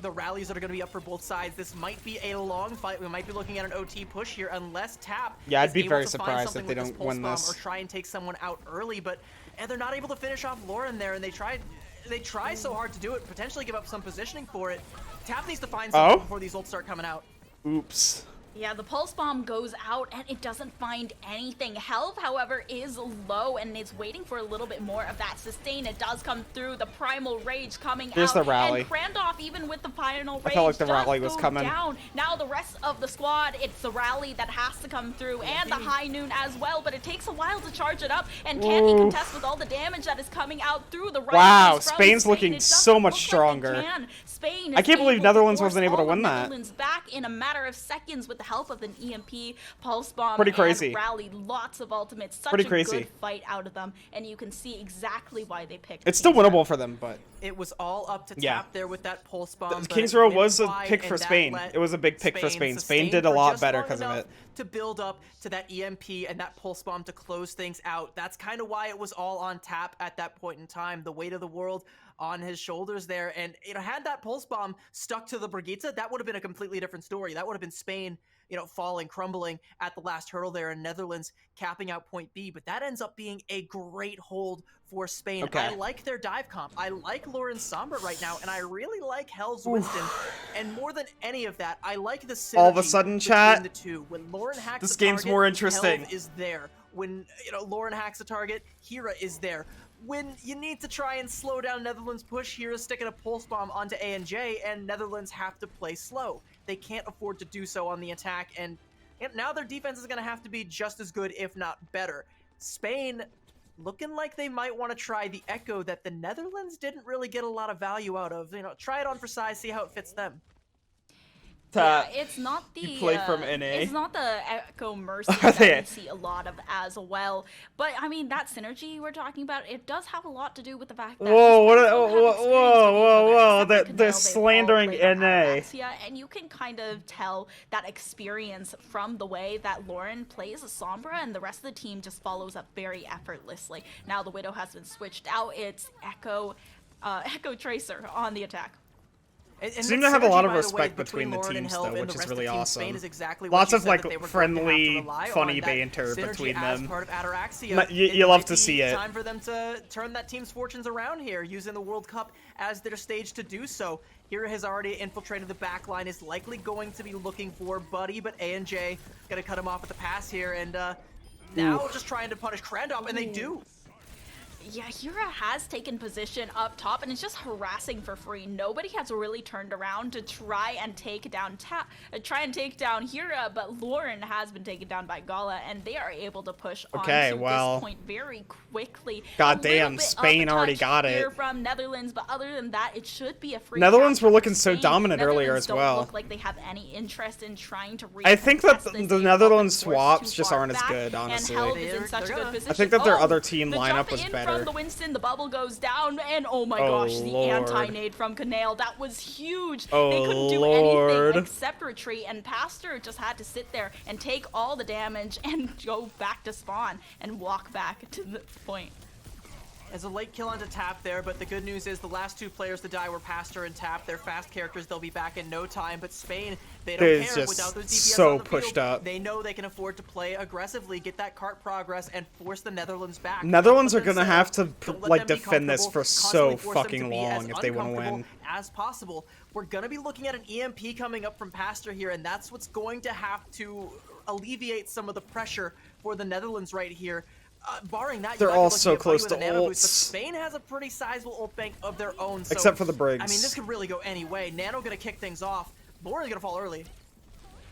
the rallies that are going to be up for both sides, this might be a long fight. We might be looking at an OT push here, unless Tap. Yeah, I'd is be able very to find surprised something if they with don't pulse win bomb this. or try and take someone out early. But and they're not able to finish off Lauren there, and they try so hard to do it, potentially give up some positioning for it. Tap needs to find something before these ults start coming out. Oops. Yeah, the pulse bomb goes out and it doesn't find anything. Health, however, is low and is waiting for a little bit more of that sustain. It does come through. The primal rage coming Here's out. the rally. And Krandov, even with the final rage, I felt like the does rally was go coming. down. Now the rest of the squad, it's the rally that has to come through, and the high noon as well. But it takes a while to charge it up. And can he contest with all the damage that is coming out through the right? Wow, Spain's looking so much stronger. Spain I can't believe Netherlands force wasn't able to all of win that. Netherlands back in a matter of seconds with the help of an EMP, pulse bomb, Pretty crazy. and rally. Lots of ultimates. Such Pretty a crazy. good fight out of them, and you can see exactly why they picked. It's still Kings Row. winnable for them, but It was all up to Yeah. Tap there with that pulse bomb. but Kings it Row went was a wide, pick for and that Spain. let It was a big pick for Spain. Spain sustain did a for lot just better long 'cause of enough it. to build up to that EMP and that pulse bomb to close things out. That's kind of why it was all on tap at that point in time. The weight of the world on his shoulders there. And, you know, had that pulse bomb stuck to the Brigitte, that would have been a completely different story. That would have been Spain, you know, falling, crumbling at the last hurdle there, and Netherlands capping out point B. But that ends up being a great hold for Spain. Okay. I like their dive comp. I like Lauren Sombra right now, and I really like Hell's Winston. And more than any of that, I like the synergy All of a sudden, between chat, the two. When Lauren hacks this a game's target, more interesting. Hell is there. When, you know, Lauren hacks a target, Hira is there. When you need to try and slow down Netherlands' push, Hira's sticking a pulse bomb onto ANJ, and Netherlands have to play slow. They can't afford to do so on the attack, and now their defense is going to have to be just as good, if not better. Spain looking like they might want to try the Echo that the Netherlands didn't really get a lot of value out of. You know, try it on for size, see how it fits them. Yeah, it's not the you play from NA. It's not the Echo Mercy Are that they? we see a lot of as well. But I mean, that synergy we're talking about, it does have a lot to do with the fact that Whoa, what? these players don't have experience with each Whoa! other. Except for They're Canel, slandering they've all played on NA. Anorexia, and you can kind of tell that experience from the way that Lauren plays a Sombra, and the rest of the team just follows up very effortlessly. Now the Widow has been switched out. It's Echo Tracer on the attack. And Seem that to have a lot synergy, of by the way, respect between the Lauren and teams, Helv though, and which the is rest really of Team awesome. Spain is exactly Lots what of you said like that they were going to have to friendly, rely funny on, that banter synergy between as them. part of Ataraxia. You It love might to be see it. Time for them to turn that team's fortunes around here, using the World Cup as their stage to do so. Hira has already infiltrated the back line, is likely going to be looking for Buddy, but ANJ gonna cut him off with the pass here, and now just trying to punish Krandop, and they do. Yeah, Hira has taken position up top, and it's just harassing for free. Nobody has really turned around to try and take down Hira, but Lauren has been taken down by Gala, and they are able to push Okay, onto well, this point very quickly. God A little damn, bit of Spain a already touch got here it. from Netherlands, but other than that, it should be a free. Netherlands capture were looking for so Spain. dominant earlier Netherlands as don't well. look like they have any interest in trying to. I think that recontest this. the They Netherlands felt forced swaps too just far aren't as back, good, honestly. And Helv is in They're such a gonna- good position. I think that their Oh, other team the lineup jump was in better. From the Winston, the bubble goes down, and oh my Oh, gosh, the Lord. anti-nade from Canale, that was huge. Oh, They couldn't do Lord. anything except retreat, and Pastor just had to sit there and take all the damage and go back to spawn and walk back to the point. As a late kill onto Tap there, but the good news is the last two players to die were Pastor and Tap. They're fast characters, they'll be back in no time, but Spain, they don't They're care. just Without those DPS so on the pushed field, up. They know they can afford to play aggressively, get that cart progress, and force the Netherlands back. Netherlands Don't are let them gonna have settle. to Don't let like them be defend this for comfortable. so Constantly force them to fucking be as long if they want to uncomfortable win. as possible. We're gonna be looking at an EMP coming up from Pastor here, and that's what's going to have to alleviate some of the pressure for the Netherlands right here. Barring that, They're you might be all looking so at Buddy close with to a nano boost, but ults. Spain has a pretty sizable ult bank of their own. So, Except for the Briggs. I mean, this could really go any way. Nano gonna kick things off. Lauren's gonna fall early.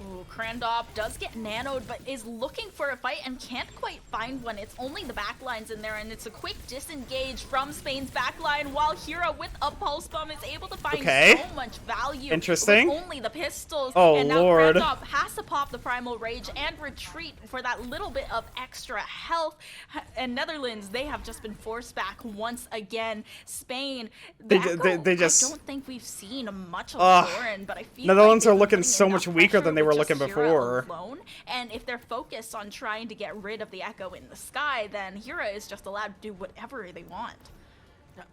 Ooh, Krandop does get nanoed, but is looking for a fight and can't quite find one. It's only the backlines in there, and it's a quick disengage from Spain's backline, while Hira with a pulse bomb is able to find so much value. Interesting. With only the pistols. Oh, and now Lord. Krandop has to pop the Primal Rage and retreat for that little bit of extra health. And Netherlands, they have just been forced back once again. Spain, They I just- don't think we've seen much of Ugh. Lauren, but I feel Netherlands like are they've been looking putting so enough much weaker than they pressure were with looking just Hira before. alone, and if they're focused on trying to get rid of the Echo in the sky, then Hira is just allowed to do whatever they want.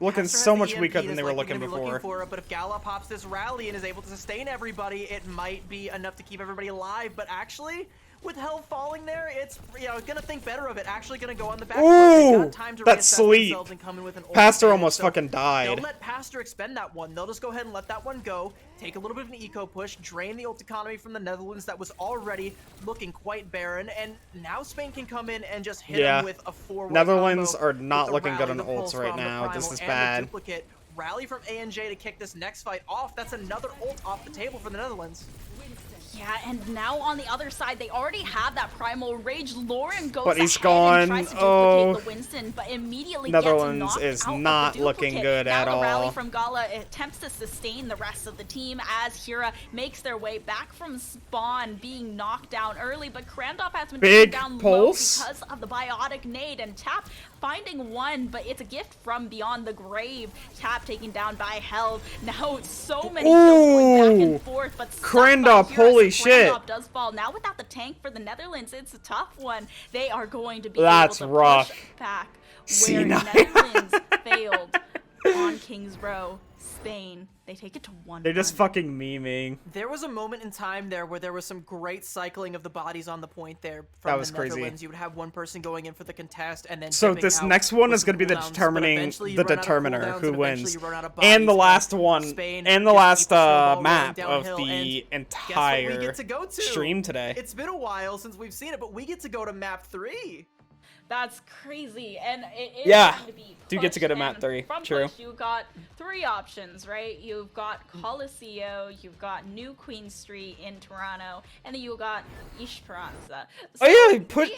Looking Pastor so has much the weaker EMP than that's they were likely looking gonna be before. for it, but if Gala pops this rally and is able to sustain everybody, it might be enough to keep everybody alive. But actually, with Hell falling there, it's gonna think better of it. Actually gonna go on the back foot. They've Ooh, got time to that reassess sleep. themselves and come in with an ult Pastor advantage. almost So fucking died. They'll let Pastor expend that one. They'll just go ahead and let that one go. Take a little bit of an eco push, drain the ult economy from the Netherlands that was already looking quite barren, and now Spain can come in and just hit them with a 4-1 Netherlands combo are not with the looking good rally, on the ults pulse right bomb, the now. This primal, is and the bad. duplicate. Rally from ANJ to kick this next fight off. That's another ult off the table for the Netherlands. Yeah, and now on the other side, they already have that Primal Rage. Lauren goes But he's ahead gone. and tries to duplicate Oh. the Winston, but immediately Netherlands gets knocked is out of not the looking duplicate. good now at the rally all. from Gala attempts to sustain the rest of the team as Hira makes their way back from spawn, being knocked down early, but Krandop has been Big taken down pulse. low because of the biotic nade, and Tap finding one, but it's a gift from beyond the grave. Tap taken down by Hell. Now so many kills going back Ooh. and forth, but stuck by Krandop, Hira holy Holy shit. Groundhog does fall. Now without the tank for the Netherlands, it's a tough one. They are going to be That's able to rough. push back See, where Netherlands failed on King's Row. Spain, they take it to 1-1. They're just fucking memeing. There was a moment in time there where there was some great cycling of the bodies on the point there from That was the crazy. Netherlands. You would have one person going in for the contest and then So dipping this out next one with is going to be the cooldowns, but determining eventually you the run out of determiner cooldowns, who and eventually wins, you run out of and the bodies, last one, Spain and the just last keeps the snowball rolling map of downhill, the and guess what we entire get to go to? stream today. It's been a while since we've seen it, but we get to go to map 3. That's crazy, and it is Yeah, going to be do get to go to Push, map and 3, From true. Push, you've got 3 options, right? You've got Coliseo, you've got New Queen Street in Toronto, and then you've got Esperanza. Oh yeah, Push.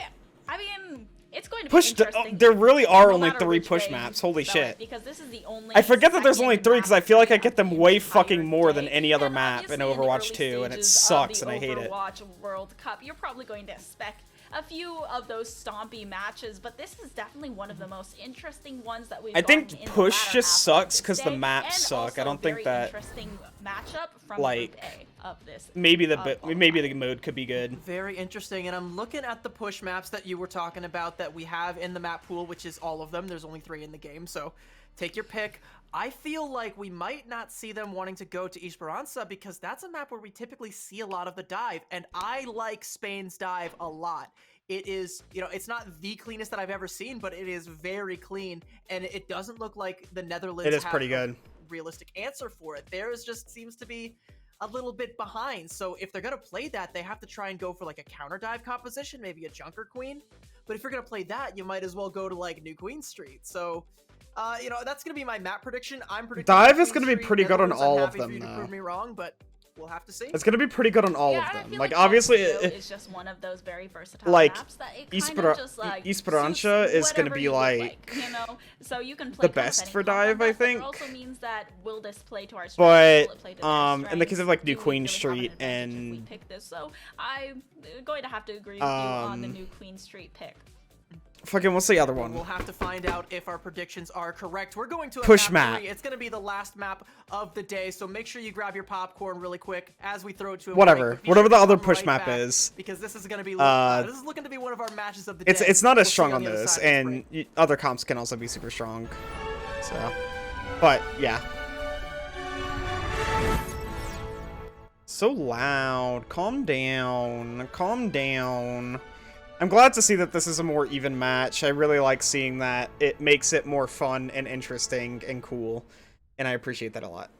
I mean, it's going to Push. be interesting. There really are no only matter 3 which push way maps. you Holy sell it, shit. because this is the only I forget that there's only second 3 because I feel like I map get them of way the fucking entire more than day. any other And map in obviously in the Overwatch early 2, and it stages of sucks the and I hate it. Overwatch World Cup, you're probably going to expect a few of those stompy matches, but this is definitely one of the most interesting ones that we've I think gotten in the Push latter just half of sucks this 'cause the day, maps and suck. I also don't think very that, interesting matchup from like, Group A of this. maybe of the mode could be good. Very interesting, and I'm looking at the push maps that you were talking about that we have in the map pool, which is all of them. There's only 3 in the game, so take your pick. I feel like we might not see them wanting to go to Esperanza because that's a map where we typically see a lot of the dive, and I like Spain's dive a lot. It is, it's not the cleanest that I've ever seen, but it is very clean, and it doesn't look like the Netherlands It is have pretty a good. realistic answer for it. Theirs just seems to be a little bit behind. So if they're going to play that, they have to try and go for like a counter dive composition, maybe a Junker Queen. But if you're going to play that, you might as well go to like New Queen Street. So, that's going to be my map prediction. I'm predicting Dive New is Queen gonna be Street, pretty good on Netherlands. all I'm of happy them, for you to though. prove me wrong, but we'll have to see. It's gonna be pretty good on all Yeah, of I them. feel Like like obviously, Coliseo is just one of those very versatile like, maps that it Esperanza kind of just like is suits gonna whatever be you would like you know. So you can play the kind of best any for comp on dive, that, I but think. It also means that will this play to our strengths? But Will it play to their in the case of like strengths? New Do we Queen really have an Street advantage if we and pick this? So I'm going to have to agree with you on the New Queen Street pick. fucking what's the other We'll one? have to find out if our predictions are correct. We're going to a Push map map. 3. It's going to be the last map of the day, so make sure you grab your popcorn really quick as we throw it to a Whatever. break. But be Whatever sure the to other come push right map back, is. because this is going to be this is looking to be one of our matches of the day. It's not as We'll see strong you on the other this, side of this and break. other comps can also be super strong. So, but yeah. So loud. Calm down. Calm down. I'm glad to see that this is a more even match. I really like seeing that. It makes it more fun and interesting and cool. And I appreciate that a lot.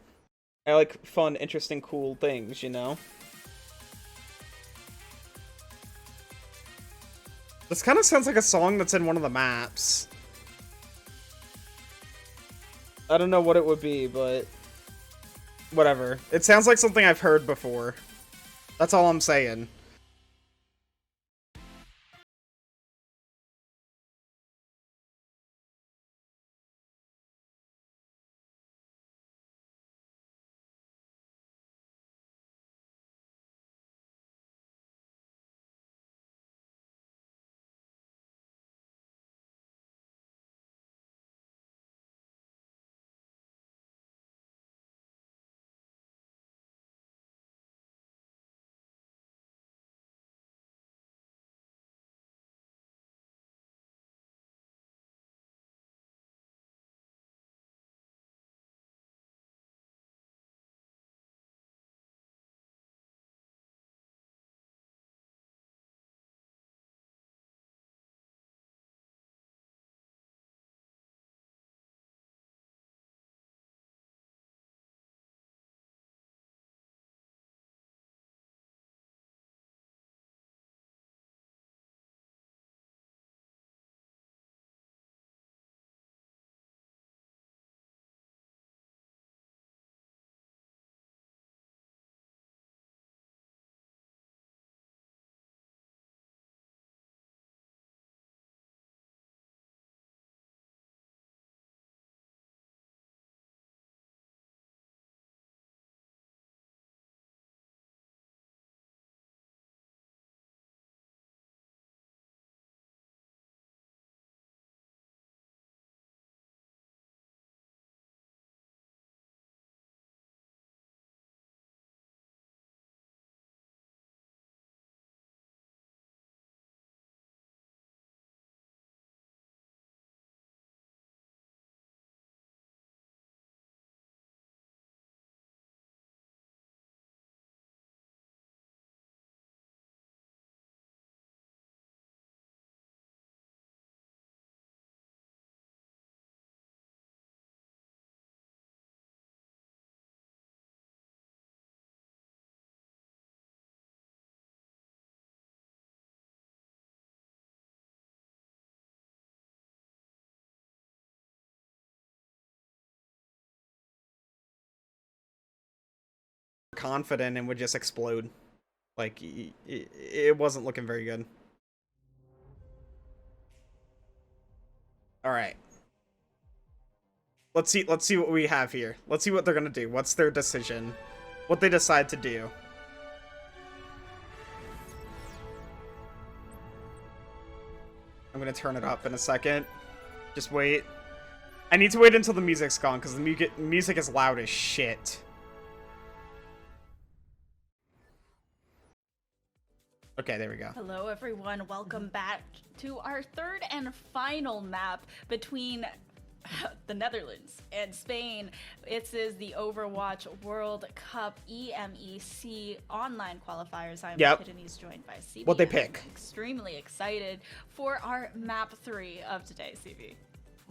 I like fun, interesting, cool things, you know? This kind of sounds like a song that's in one of the maps. I don't know what it would be, but whatever. It sounds like something I've heard before. That's all I'm saying. confident and would just explode. Like, it wasn't looking very good. All right. Let's see what we have here. Let's see what they're gonna do. What's their decision? What they decide to do. I'm gonna turn it up in a second. Just wait. I need to wait until the music's gone, because the music is loud as shit. Okay, there we go. Hello everyone, welcome back to our third and final map between the Netherlands and Spain. It is the Overwatch World Cup EMEC online qualifiers. I'm Pitani's joined by CB. What they pick? I'm extremely excited for our map 3 of today, CB.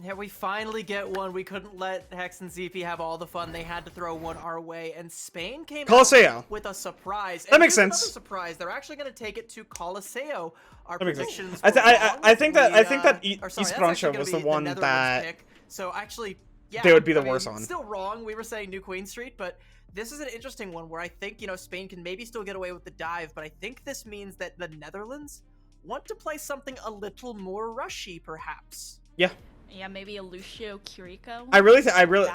Yeah, we finally get one. We couldn't let Hex and ZP have all the fun. They had to throw one our way, and Spain came out with a surprise. That makes sense. Another surprise. They're actually going to take it to Coliseo. Our that predictions. I think that East Brancho was the one that. Pick. So actually, yeah, they would be the worst on. Still wrong. We were saying New Queen Street, but this is an interesting one where I think Spain can maybe still get away with the dive, but I think this means that the Netherlands want to play something a little more rushy, perhaps. Yeah. Yeah, maybe a Lucio Kiriko. I really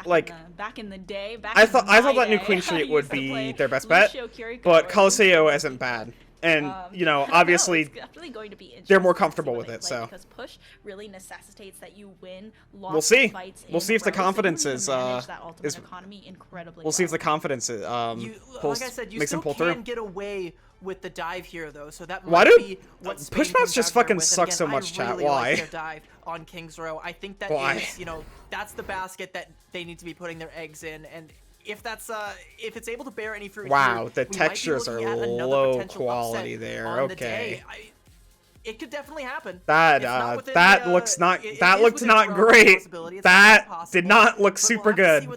like back in the day. I thought that New Queen Street would be their best bet, but Coliseo isn't bad, and obviously no, it's definitely going to be they're more comfortable with it. So because push really necessitates that you win. We'll see. We'll see if the confidence is economy incredibly. We'll see if the confidence is like I said, you makes still him pull can through. Get away with the dive here though, so that Why might do be what push maps just fucking suck so much, chat? Really Why? Like their dive on Kings Row. I think that is, that's the basket that they need to be putting their eggs in, and if that's if it's able to bear any fruit. Wow, here, the textures are low quality there. Okay. It could definitely happen. That looks not great. That did not look super good.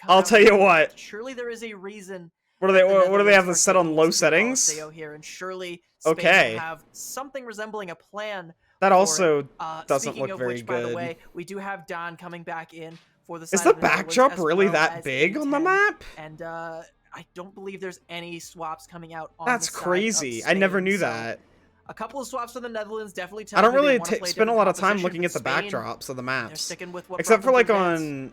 I'll tell you what. Surely there is a reason. What do they have to set on low settings? Here, and surely Spain will have something resembling a plan. That also doesn't look very good. By the way, we do have Don coming back in for the. Is the backdrop really that big on the map? And I don't believe there's any swaps coming out on That's crazy. I never knew that. A couple of swaps for the Netherlands definitely. I don't really spend a lot of time looking at the backdrops of the maps, except for like on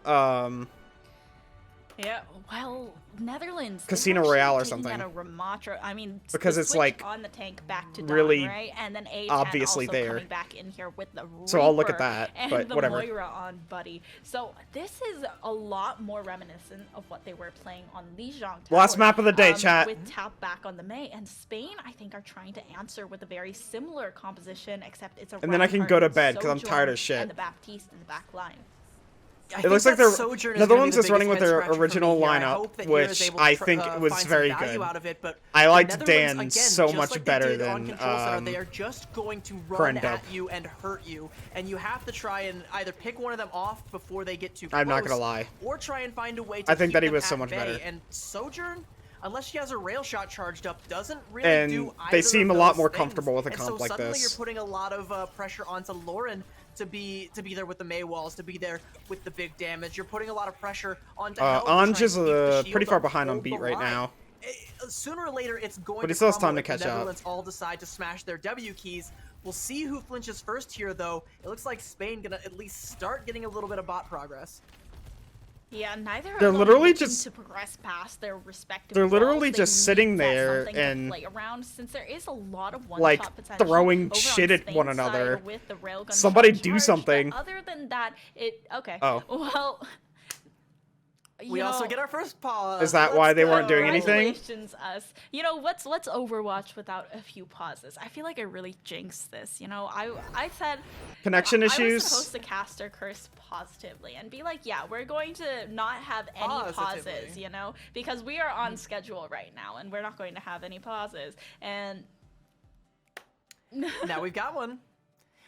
yeah, well, Netherlands. Casino Royale or something. At a Ramatra. I mean, because it's like on the tank back to really Don, right? And then obviously also there. Coming back in here with the Reaper so I'll look at that, and but the whatever. Moira on Buddy. So this is a lot more reminiscent of what they were playing on Lijiang Tower. Last map of the day, chat. With tap back on the May, and Spain, I think, are trying to answer with a very similar composition, except it's a. And then I can go to bed because I'm tired of shit. And the Baptiste in the back line. It looks like the Netherlands is running with their original lineup, which I think was very good. I liked Dan so much better than they are just going to run at you and hurt you, and you have to try and either pick one of them off before they get too close. I'm not gonna lie. Or try and find a way to I think that he was keep so them much at better. bay. And Sojourn, unless she has a rail shot charged up, doesn't really do either. They seem of a lot those more things. comfortable with a And comp so like suddenly this. You're putting a lot of pressure onto Lauren to be there with the May walls, to be there with the big damage. You're putting a lot of pressure onto Anj is pretty far behind on beat right now. Sooner or later, it's going but he to still has time crumble to if catch the up. Netherlands all decide to smash their W keys. We'll see who flinches first here, though. It looks like Spain gonna at least start getting a little bit of bot progress. Yeah, neither. They're literally just to progress past their respective. They're literally walls. just sitting there and play around, since there is a lot of like throwing shit at one another. With the railgun Somebody do charge, something. Other than that, it okay. Oh. Well. We also get our first pause. Is that why they weren't doing anything? Congratulations, us. What's Overwatch without a few pauses? I feel like I really jinxed this. I said connection issues. I was supposed to cast our curse positively and be like, yeah, we're going to not have any pauses, because we are on schedule right now and we're not going to have any pauses. And now we've got one.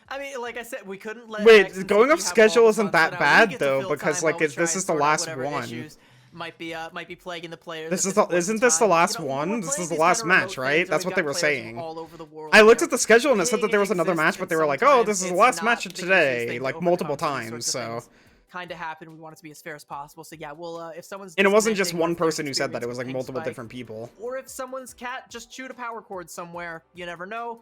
I mean, like I said, we couldn't let. Wait, going off schedule isn't that bad though, because like this is the last one. Might be plaguing the players. Isn't this the last one? This is the last match, right? That's what they were saying. I looked at the schedule and it said that there was another match, but they were like, "Oh, this is the last match of today," like multiple times. So kind of happen. We want it to be as fair as possible. So yeah, we'll if someone's And it wasn't just dismantling one our first person who said that. It experience was with like Pink multiple Spike, different people. or if someone's cat just chewed a power cord somewhere, you never know.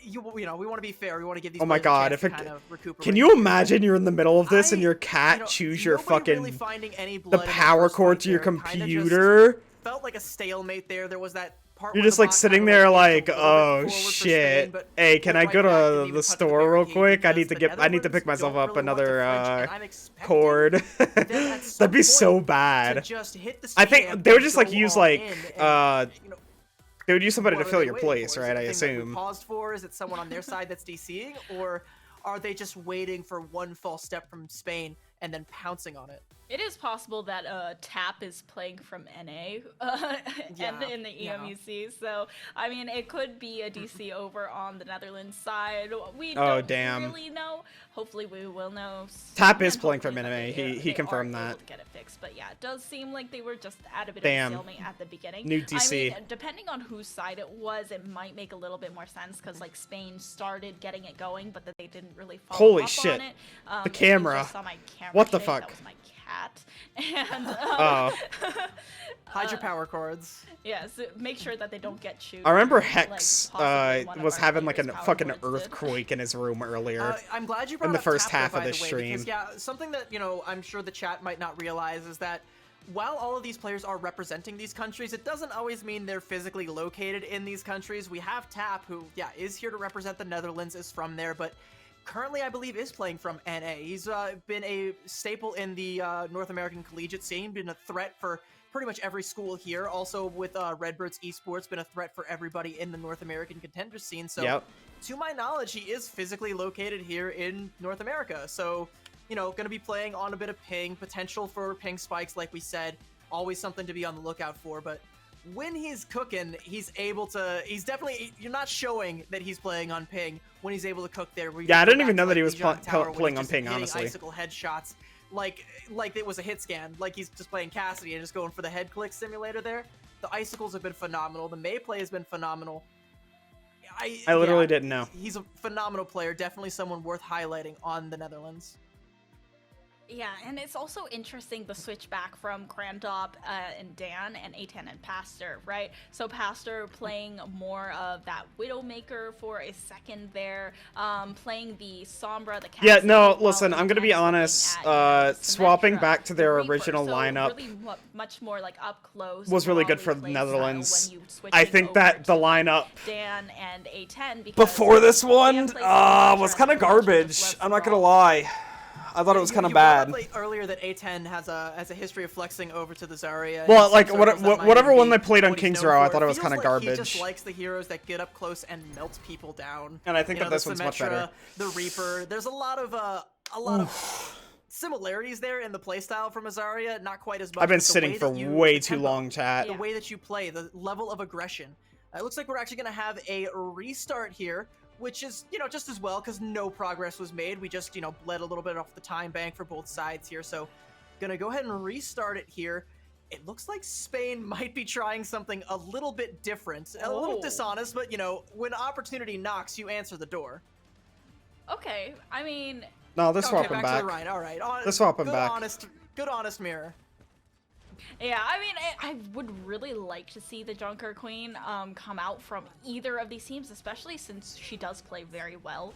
You know, we want to be fair. We want to give these. Oh my players God! a If chance it, to kind of recuperate. can you imagine you're in the middle of this and your cat you know, chews your nobody fucking really finding any the blood in that power first cord fight to your there. It kinda just computer? felt like a stalemate there. There was that part. You're where just the like bot sitting kinda, there inched like, a little bit oh forward for shit. Spain, but Hey, can went I right go back, didn't to even the touch store real barricade quick? I because need to the get. I need to pick Netherlands myself don't up really want to another flinch, and I'm expecting cord. them at some That'd be so point to bad. just hit the I scam think they would and just like go use all like in and, you know, they would use somebody to what are fill they your waiting place, for? Is right? it I a thing that we assume. paused for? Is it someone on their side that's DCing, or are they just waiting for one false step from Spain and then pouncing on it? It is possible that Tap is playing from NA and in the EMUC, so I mean it could be a DC over on the Netherlands side. We don't really know. Hopefully we will know. Tap is playing hopefully from that NA. He confirmed are able that. to get it fixed, but yeah, it does seem like they were just at a bit Damn. of a stalemate at the beginning. New DC. I mean, depending on whose side it was, it might make a little bit more sense because like Spain started getting it going, but then they didn't really follow Holy up shit. on it. The If you camera. just saw my camera What the shake, fuck? That was my cat. And Hide your power cords. yeah, so make sure that they don't get chewed. I remember like, Hex possibly one of was our having like a neighbors' power fucking cords did. earthquake in his room earlier. I'm glad you brought in the up first Tap, half though, of by this the way, stream. Because, yeah, something that, you know, I'm sure the chat might not realize is that while all of these players are representing these countries, it doesn't always mean they're physically located in these countries. We have Tap, who, yeah, is here to represent the Netherlands, is from there, but currently, I believe, is playing from NA. He's been a staple in the North American collegiate scene, been a threat for pretty much every school here. Also, with Redbirds Esports, been a threat for everybody in the North American contender scene. So, to my knowledge, he is physically located here in North America. So, you know, going to be playing on a bit of ping, potential for ping spikes, like we said. Always something to be on the lookout for, but when he's cooking, he's able to. He's definitely. You're not showing that he's playing on ping when he's able to cook there. Yeah, I didn't even know that he was playing on ping. Honestly, icicle headshots, like it was a hit scan, like he's just playing Cassidy and just going for the head click simulator there. The icicles have been phenomenal. The May play has been phenomenal. I literally didn't know. He's a phenomenal player. Definitely someone worth highlighting on the Netherlands. Yeah, and it's also interesting the switch back from Grandop and Dan and A10 and Pastor, right? So Pastor playing more of that Widowmaker for a second there, playing the Sombra, the Cassidy. Yeah, no, listen, I'm gonna be honest. Swapping Symmetra, back to the their Reaper, original so lineup really much more like up close was really good for the Netherlands. I think that the lineup Dan and A10 because before this one Dan plays was Symmetra kind of and garbage. less I'm not gonna brawl. lie. I thought it was kind of You brought bad. up, like, earlier that A10 has a history of flexing over to the Zarya. Well, and like some circles that might whatever even one be they played on what he's King's known Row, I for. thought it was Feels kind of like garbage. He just likes the heroes that get up close and melt people down. And I think You that know, this the one's much Symmetra, better. The Reaper. There's a lot of similarities there in the playstyle from Azaria. Not quite as much. I've been but the sitting way for that you- way the too tempo, long, chat. The way that you play, the level of aggression. It looks like we're actually going to have a restart here, which is, you know, just as well because no progress was made. We just, you know, bled a little bit off the time bank for both sides here. So, gonna go ahead and restart it here. It looks like Spain might be trying something a little bit different, a little dishonest, but, you know, when opportunity knocks, you answer the door. Okay, I mean, No, they're Okay, swapping back back. to the Rhine. All right. They're swapping back. Good honest mirror. yeah, I mean, I would really like to see the Junker Queen come out from either of these teams, especially since she does play very well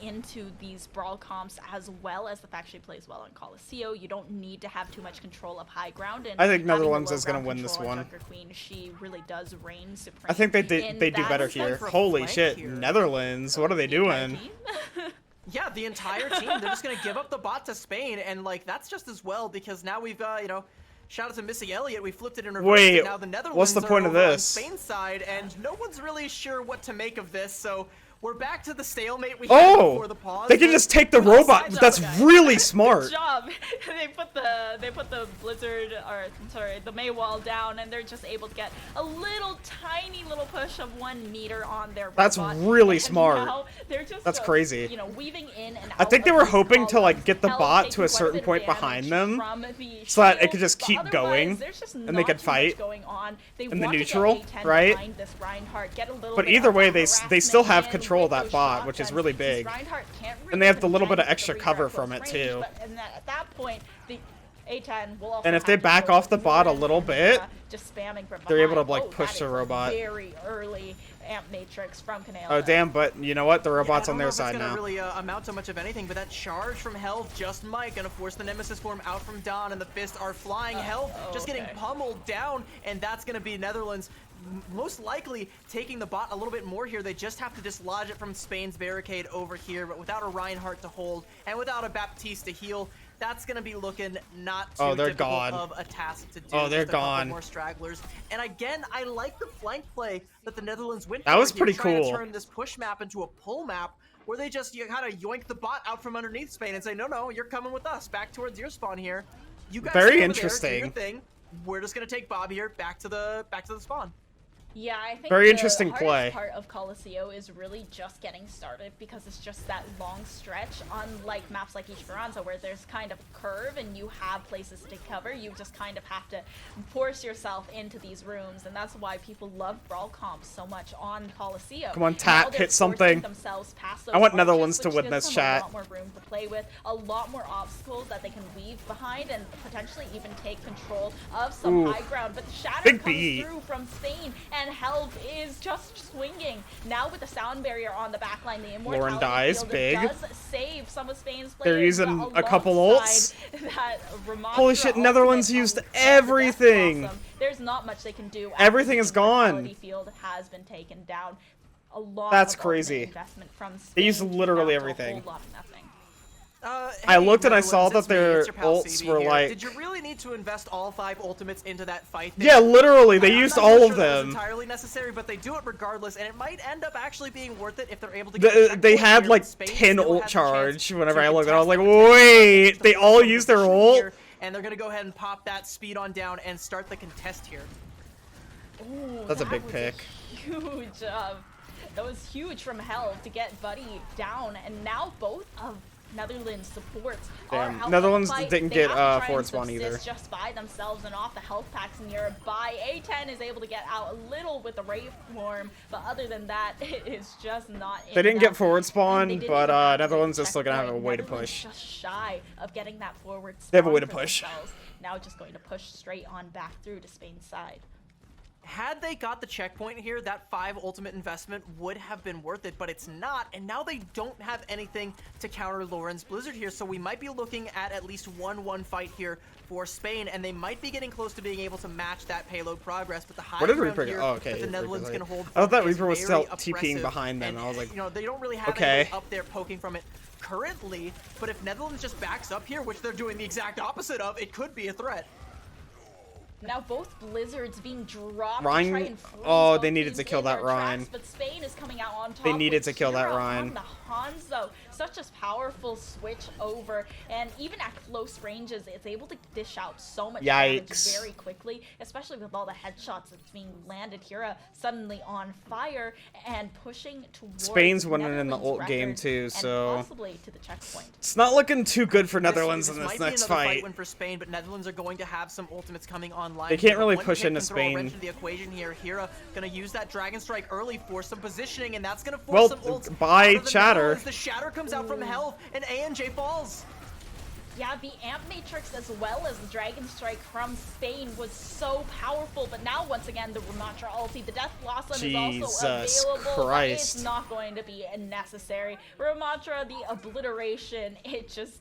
into these brawl comps, as well as the fact she plays well on Colosseo. You don't need to have too much control of high ground. And I think having the Netherlands low is gonna ground win this control on one. Junker Queen, she really does reign supreme. I think they in do that better sense. here. for a Holy flank shit, here. Netherlands! What are they The entire doing? team. Yeah, the entire team. They're just going to give up the bot to Spain, and, like, that's just as well, because now we've got, you know, shout out to Missy Elliott. We flipped it in reverse, Wait, and now the Netherlands what's the point are of over on this? Spain's side, and no one's really sure what to make of this, so we're back to the stalemate we had before the pause. They can but- just take the robot. job, That's guys. really Good smart. job. They put the Blizzard, or I'm sorry, the May wall down, and they're just able to get a tiny little push of 1 meter on their That's robot. really And smart. now they're just That's crazy. You know, weaving in and out. I think they of were these hoping to, like, columns. get the Hell, bot taking to a quite certain bit of point damage behind them, from the so that it shield, could just but keep otherwise, going, there's just and they not could too much fight going on. They in the want to get neutral, A10 right? behind this Reinhardt, get a little But bit either of way, that they still harassment have in, control with that those bot, which is shotguns, really since big. Reinhardt can't And they have the really little bit of defend extra the Reaper cover at from close it, range, too. And then at that point, the A10 will also And if have they to back deal off the with bot a Ruin little and bit, just spamming from they're able to, behind. like, Oh, push that the is robot. Very early amp matrix from Canelo. Oh, damn, but you know what? The robot's I on don't their know if side it's gonna now. really amount to much of anything, but that charge from Helv just might gonna force the Nemesis form out from Don, and the Fist are flying. Helv just getting pummeled down, and that's gonna be Netherlands most likely taking the bot a little bit more here. They just have to dislodge it from Spain's barricade over here, but without a Reinhardt to hold and without a Baptiste to heal, that's going to be looking not too they're difficult gone. of a task to do. Oh, they're Just a couple gone. more stragglers. And again, I like the flank play that the Netherlands went That for was here, pretty trying cool. to turn this push map into a pull map where they just kind of yoink the bot out from underneath Spain and say, no, you're coming with us back towards your spawn here. You guys Very stay over there, interesting. do your thing. We're just going to take Bob here back to the spawn. Yeah, I think Very the interesting hardest play. part of Coliseo is really just getting started because it's just that long stretch. Unlike maps like Esperanza, where there's kind of a curve and you have places to cover, you just kind of have to force yourself into these rooms, and that's why people love brawl comps so much on Coliseo. Come on, Now Tap, they're hit forcing something. themselves past I want those Netherlands arches, to which win gives this, them chat. a lot more room to play with, a lot more obstacles that they can weave behind, and potentially even take control of some Ooh. high ground. But the shatter Big comes beat. through from Spain, and Helv is just swinging. Now with the sound barrier on the backline, the immortality Lauren dies, field big. does save some of Spain's players. They're using but a couple alongside ults. That Ramontra Holy shit, Netherlands ultimate used on the Death everything. Blossom, there's not much they can do. Everything after is the immortality gone. Field has been taken down. A lot That's of crazy. ultimate investment from Spain They used literally down to a everything. whole lot of nothing. I looked and I saw Netherlands, that it's me, their it's your pal ults CB were here. like... Did you really need to invest all 5 ultimates into that fight? Yeah, literally, they I'm used not all sure of that was them. entirely necessary, but they do it regardless, and it might end up actually being worth it if they're able to. They had like 10 ult charge whenever I looked at it. I was like, wait, they all used their ult? And they're going to go ahead and pop that speed on down and start the contest here. Ooh, That's a that big was pick. Huge. That was huge from Helv to get Buddy down, and now both of Netherlands supports are Damn, out Netherlands of the fight. didn't They get, have to try forward and spawn subsist either. just by themselves and off the health packs nearby. A10 is able to get out a little with the Wraith form, but other than that, it is just not. They didn't get enough. forward And spawn, they didn't but even activate Netherlands the is still gonna have a checkpoint. way to Netherlands push. Just shy of getting that forward. They have a way spawn to for push. themselves. Now just going to push straight on back through to Spain's side. Had they got the checkpoint here, that 5 ultimate investment would have been worth it, but it's not, and now they don't have anything to counter Lauren's Blizzard here, so we might be looking at least 1-1 fight here for Spain, and they might be getting close to being able to match that payload progress, but the high Where did ground Reaper here go? Oh, okay, that the Reaper's Netherlands right. can hold I thought that is Reaper was very still TPing oppressive, behind them. and, I was like, you know, they don't really have okay. anyone up there poking from it currently, but if Netherlands just backs up here, which they're doing the exact opposite of, it could be a threat. Now both Blizzards being dropped Rhine- to try and freeze oh, both they needed teams to kill in that their Rhine. tracks, but Spain is coming out on top. They needed with to kill that Kira Rhine. on the Hanzo. Such a powerful switch over, and even at close ranges, it's able to dish out so much damage Yikes. very quickly, especially with all the headshots that's being landed. Kira suddenly on fire and pushing towards Spain's winning in the Netherlands' ult game record too, and so possibly to the checkpoint. it's not looking too good for Netherlands in This this might be next another fight. win for Spain, but Netherlands are going to have some ultimates coming online. They can't But really one push pick into can throw a Spain. wrench into the equation here. Hira gonna use that Dragon Strike early for some positioning, and that's gonna Well, force some ults bye, out of the Chatter. Netherlands. The Shatter comes out from Health, and ANJ falls. Yeah, the Amp Matrix as well as the Dragon Strike from Spain was so powerful, but now once again the Ramontra ulti, the Death Blossom is also Jesus available, but Christ. it's not going to be necessary. Ramontra, the obliteration, it just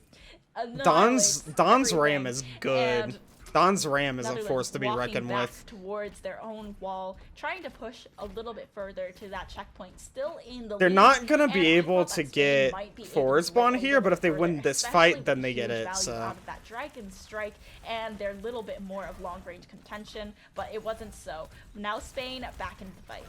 annihilates Don's everything. ram is good. And Don's ram is a Netherlands force to be walking reckoned back with. towards their own wall, trying to push a little bit further to that checkpoint, still in the They're lead. not gonna be And I able thought to that Spain get might be able forward to spawn win a here, but little if they win further, this especially fight, with then the they get huge it, value so. out of that Dragon Strike and their little bit more of long range contention, but it wasn't so. Now Spain back into the fight.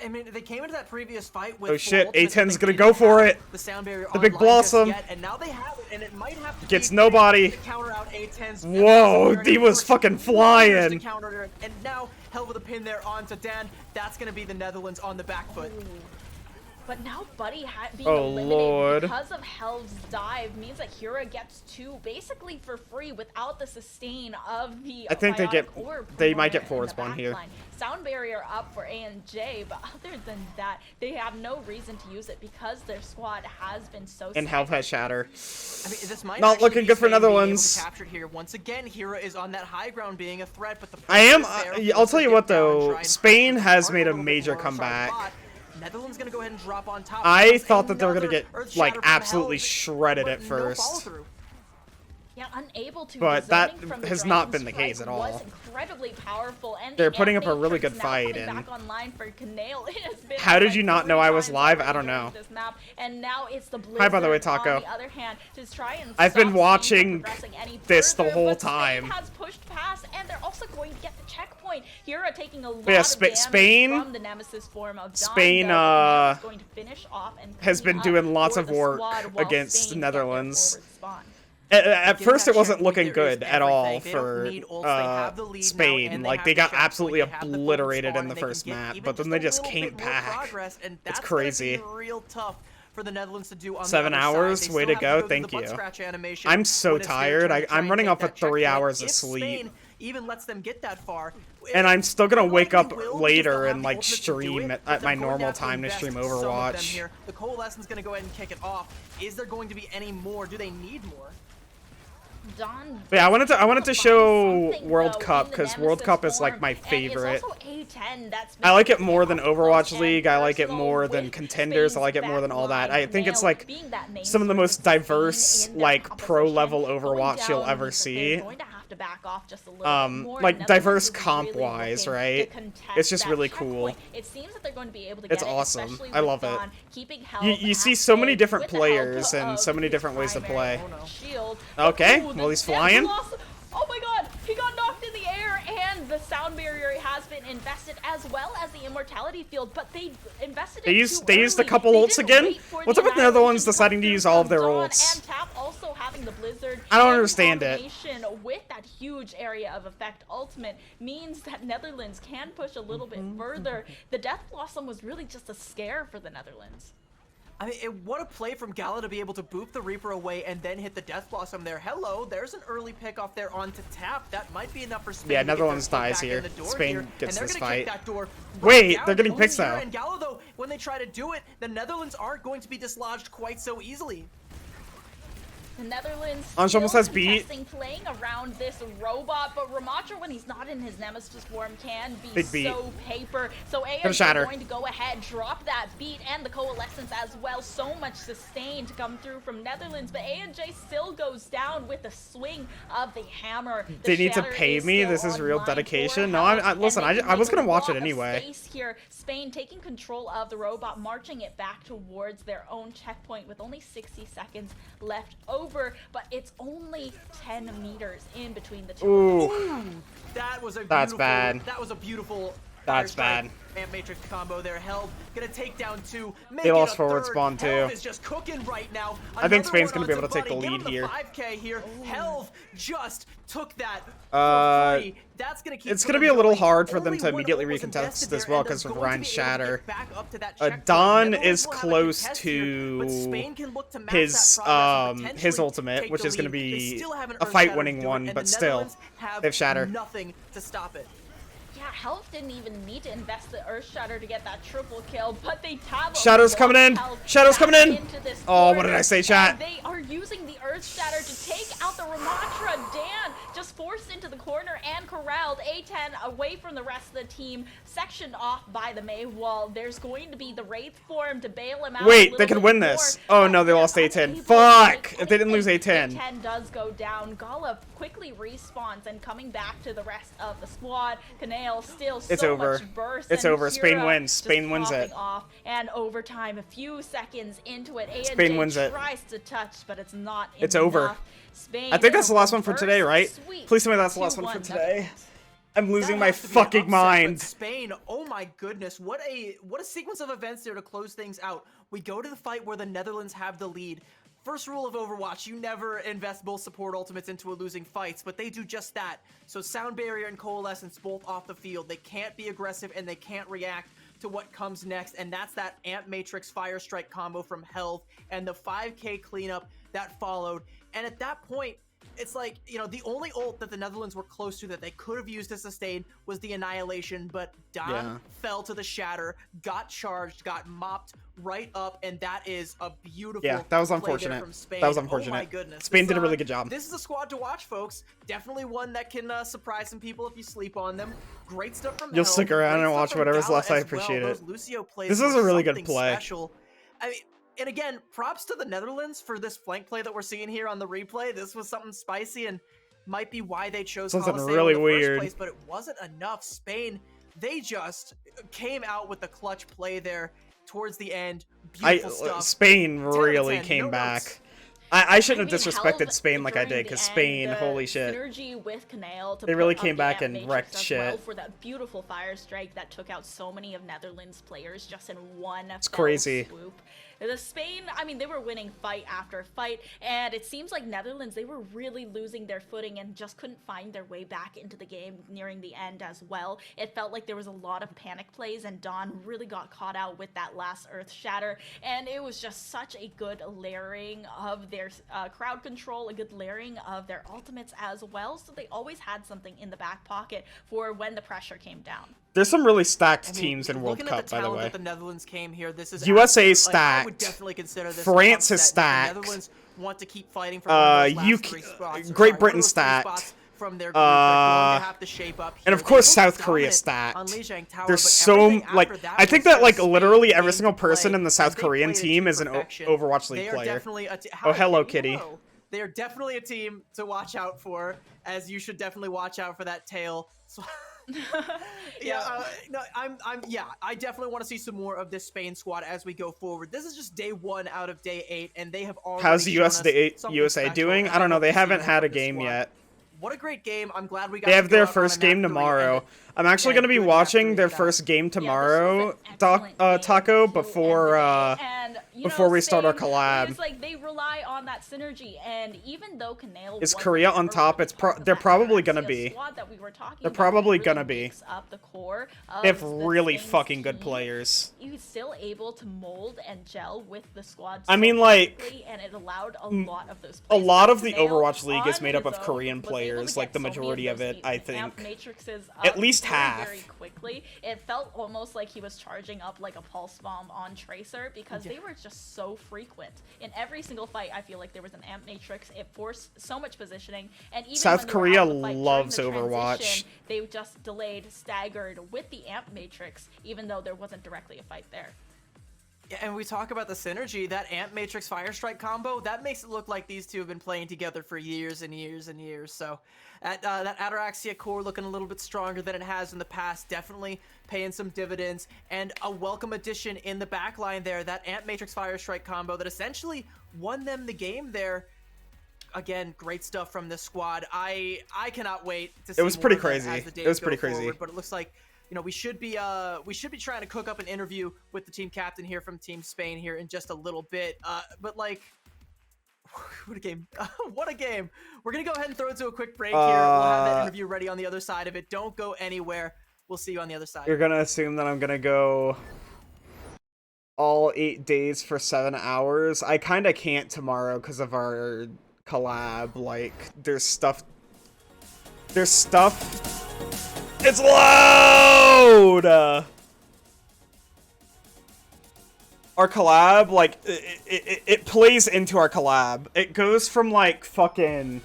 I mean, they came into that previous fight with Oh shit, full ultimates, A10's but they gonna go didn't for have it. The sound barrier The big online just blossom. yet, and now they have it, and it might have to Gets be nobody. to counter out A10's. Whoa, They're D was forced fucking to flying. counter it, and now Hell with a pin there onto Dan. That's gonna be the Netherlands on the back foot. But now Buddy being Oh, eliminated Lord. because of Helv's dive means that Hira gets 2 basically for free without the sustain of the I think they might get forward in the spawn here. backline. Sound barrier up for A&J, but other than that, they have no reason to use it because their squad has been so And Helv has shatter. I mean, this might Not actually looking be good for Spain being able to Netherlands. capture here. Once again, Hira is on that high ground being a threat, but the I am. pressure is there. I'll tell you what Forces get down and though, try and Spain push has hard made a little bit major more. Sorry, comeback. bot. Netherlands gonna go ahead and drop on top. I thought that they were gonna Another get Earth like Shatter from absolutely Helv, shredded but at no first. follow-through. Yeah, unable to. But The that zoning from the has Dragon not been the Strike case at was all. incredibly powerful, and They're the putting up a anime really tricks good now fight, coming and- back online for Kanail. It has been How did like you not 3 know I was times live? already I don't during know. This map, and now it's the Hi, by the way, Blizzard Taco. On the other hand, to try and I've been stop Spain from watching progressing any this the further, whole but Spain time. has pushed past, and they're also going to get the checkpoint. Hira taking a lot yeah, of damage Spain- from the Nemesis form of Dawn, Spain, though, but Kanail is going to finish off and has clean been up doing lots for of the work squad while against Spain the get their Netherlands. forward spawn. At Getting first, that it wasn't checkpoint looking there is good at all everything. They don't for need ults, they have the lead now, Spain. and they Like have they the got checkpoint, absolutely they have the forward obliterated spawn, in the and they can first get map, even but then just they a just little came bit more back. progress, and It's that's gonna crazy. be real tough for the Netherlands to do on 7 the other hours? side. They Way still to have go, through thank the butt you. scratch animation I'm so when it's their tired. turn to try I'm and running take off that at 3 checkpoint. hours of If sleep. Spain even lets them get that far, And I'm still gonna they wake up likely will, because later they'll have and the like ultimate to do stream it, at but my they're going normal have to time to stream invest some of them Overwatch. here. The Coalescence gonna go ahead and kick it off. Is there going to be any more? Do they need more? Dawn But yeah, I wanted to find show something, World though, Cup in the because World Nemesis Cup is like form, my and it's favorite. also A10 that's I like it been more than up close Overwatch and League. I like it personal more than with Contenders. I like it Spain's more than all that. I backline. think it's Kanail like being that main some of the source most of sustain diverse in their like pro level composition. Going Overwatch you'll down ever means that see. they're going to have to back off just a little bit more. Like Netherlands diverse is comp really wise, looking right? to contest It's just that really cool. checkpoint. It seems that they're going to be able to It's get it, awesome. especially I with love it. Dawn keeping Helv You see at so many bay different with the help players and of so many his different ways to primary play. shield. Okay, Ooh, well, the he's Death flying. Loss- Oh my god, he got knocked in the air, and the sound barrier has been invested as well as the immortality field, but they invested They it used too a early. couple They ults didn't again? wait for What's up with the annihilation Netherlands to come deciding to through use all of from their Dawn, ults? And Tap also having the Blizzard I don't in understand it. combination with that huge area of effect ultimate means that Netherlands can push a little bit further. The Death Blossom was really just a scare for the Netherlands. I mean, what a play from Gala to be able to boop the Reaper away and then hit the Death Blossom there. Hello, there's an early pick off there onto Tap. That might be enough for Spain. Yeah, to get their Netherlands foot dies back here. in the door Spain here, gets and this they're gonna kick fight. that door Wait, right they're down. getting Only picks Hira though. And Gala, though, when they try to do it, the Netherlands aren't going to be dislodged quite so easily. The Netherlands Ange still almost has beat. contesting, playing around this robot, but Ramatra, when he's not in his Nemesis form, can be Big beat. so paper. So Gonna ANJ shatter. going to go ahead, drop that beat, and the Coalescence as well. So much sustain to come through from Netherlands, but ANJ still goes down with the swing of the hammer. The They need to shatter pay is me? still This is real online dedication? for No, Helv, listen, and they I can was make gonna a watch it lot of anyway. space here. Spain taking control of the robot, marching it back towards their own checkpoint with only 60 seconds left over, but it's only 10 meters in between the two. Ooh, That was a That's beautiful, bad. That was a beautiful. That's Fire Strike bad. And Matrix combo there. Helv gonna take down 2. Make They it lost a forward third. spawn, too. Helv is just cooking right now. I think Another Spain's one gonna be able onto to take the Buddy. lead Give him here. The 5K here. Helv just took that Uh, for free. That's gonna keep it's gonna them be a little going. hard for them Only to one immediately ult was recontest invested as there, well and they're 'cause of going to Ryan's be able to get shatter. back up to that Dawn checkpoint. is Netherlands will have a close contest here, but to Spain can look to match his that progress and his potentially ultimate, take which the is gonna lead. They be still have an a Earth fight-winning Shatter to do it, one, and but the still, Netherlands have they've Shatter. nothing to stop it. Yeah, Helv didn't even need to invest the Earth Shatter to get that triple kill, but they tab Shadow's coming in. Shadow's coming in. Oh, what did I say, chat? They are using the Earth Shatter to take out the Ramatra. Dan just forced into the corner and corralled. A10 away from the rest of the team, sectioned off by the May wall. There's going to be the Wraith form to bail him out. Wait, they can win this. Oh no, they lost A10. Fuck! If they didn't lose A10. A10 does go down. Gala quickly respawns and coming back to the rest of the squad. Kanail still It's so over. much burst. It's and over. Spain Hira wins. just Spain wins it. popping off. And overtime, a few seconds into it, ANJ Spain wins it. tries to touch, but it's not It's enough. over. Spain I think that's in the a last one for today, reverse right? sweep, Please tell me that's the last one for 2-1 today. Netherlands. I'm losing That my has to be an fucking upset, mind. but Spain, oh my goodness, what a sequence of events there to close things out. We go to the fight where the Netherlands have the lead. First rule of Overwatch, you never invest both support ultimates into a losing fight, but they do just that. So Sound Barrier and Coalescence both off the field. They can't be aggressive and they can't react to what comes next, and that's that Amp Matrix Fire Strike combo from Health and the 5k cleanup that followed. And at that point, it's like, you know, the only ult that the Netherlands were close to that they could have used to sustain was the Annihilation, but Don fell to the Shatter, got charged, got mopped right up, and that is a beautiful Yeah, that was play there unfortunate. from Spain. That was unfortunate. Oh my goodness. Spain did a really good job. This is a squad to watch, folks. Definitely one that can surprise some people if you sleep on them. Great stuff from You'll stick around and watch whatever's left. I appreciate it. Those Lucio plays this is a really good something play. Special. I mean, and again, props to the Netherlands for this flank play that we're seeing here on the replay. This was something spicy and might be why they chose something Coliseum really in the weird. first place, but it wasn't enough. Spain, they just came out with the clutch play there towards the end. Beautiful stuff. Spain really came back. I shouldn't have disrespected Spain like I did, because Spain, holy shit. Synergy with Canale to they really put came up back the and Amp wrecked Matrix as shit. well for that beautiful fire strike that took out so many of Netherlands players just in one It's crazy. swoop. The Spain, I mean, they were winning fight after fight, and it seems like Netherlands, they were really losing their footing and just couldn't find their way back into the game nearing the end as well. It felt like there was a lot of panic plays, and Dawn really got caught out with that last Earth Shatter, and it was just such a good layering of their crowd control, a good layering of their ultimates as well, so they always had something in the back pocket for when the pressure came down. There's some really stacked teams in World Cup, by the way. That the Netherlands came here, this is USA is stacked. I would definitely consider this France is stacked. stacked. The Netherlands want to keep fighting for UK, Great Britain stacked. From their group, they're going to have to shape up here. And of course South Korea stacked. Tower, There's so like I think that like literally every single person in the South Korean team is an Overwatch League player. Oh, hello, Kitty. They are definitely a team to watch out for, as you should definitely watch out for that tail. So I definitely want to see some more of this Spain squad as we go forward. This is just day 1 out of day 8, and they have already How's the USA doing? I don't know. They haven't had a game yet. What a great game. I'm glad we got They have their first game tomorrow. I'm actually going to be watching their first game tomorrow, Taco, before we start our collab. It's like they rely on that synergy, and even though Canale is Korea on top, they're probably going to be. They're probably going to be. They have really fucking good players. He was still able to mold and gel with the squad. I mean, like, and it allowed a lot of those. A lot of the Overwatch League is made up of Korean players, like the majority of it, I think. At least half. Very quickly. It felt almost like he was charging up like a pulse bomb on Tracer, because they were just so frequent. In every single fight, I feel like there was an Amp Matrix. It forced so much positioning, and even South Korea fight, loves Overwatch. They just delayed, staggered with the Amp Matrix, even though there wasn't directly a fight there. Yeah, and we talk about the synergy, that Amp Matrix Fire Strike combo, that makes it look like these two have been playing together for years and years and years. So that Ataraxia core looking a little bit stronger than it has in the past, definitely paying some dividends, and a welcome addition in the backline there, that Amp Matrix Fire Strike combo that essentially won them the game there. Again, great stuff from this squad. I cannot wait to see It was pretty more of crazy. them as the days It was go pretty crazy. forward, but it looks like, you know, we should be trying to cook up an interview with the team captain here from Team Spain here in just a little bit. But like, what a game! What a game! We're gonna go ahead and throw it to a quick break here. We'll have that interview ready on the other side of it. Don't go anywhere. We'll see you on the other side. You're gonna assume that I'm gonna go all 8 days for 7 hours. I kind of can't tomorrow because of our collab. Like, there's stuff. It's loud! Our collab, like, it plays into our collab. It goes from, like, fucking...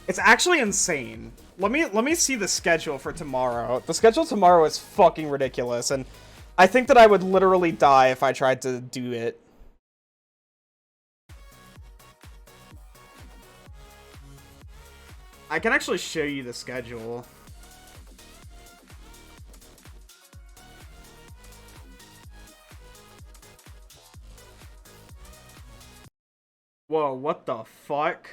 It's actually insane. Let me see the schedule for tomorrow. The schedule tomorrow is fucking ridiculous, and I think that I would literally die if I tried to do it. I can actually show you the schedule. Whoa, what the fuck?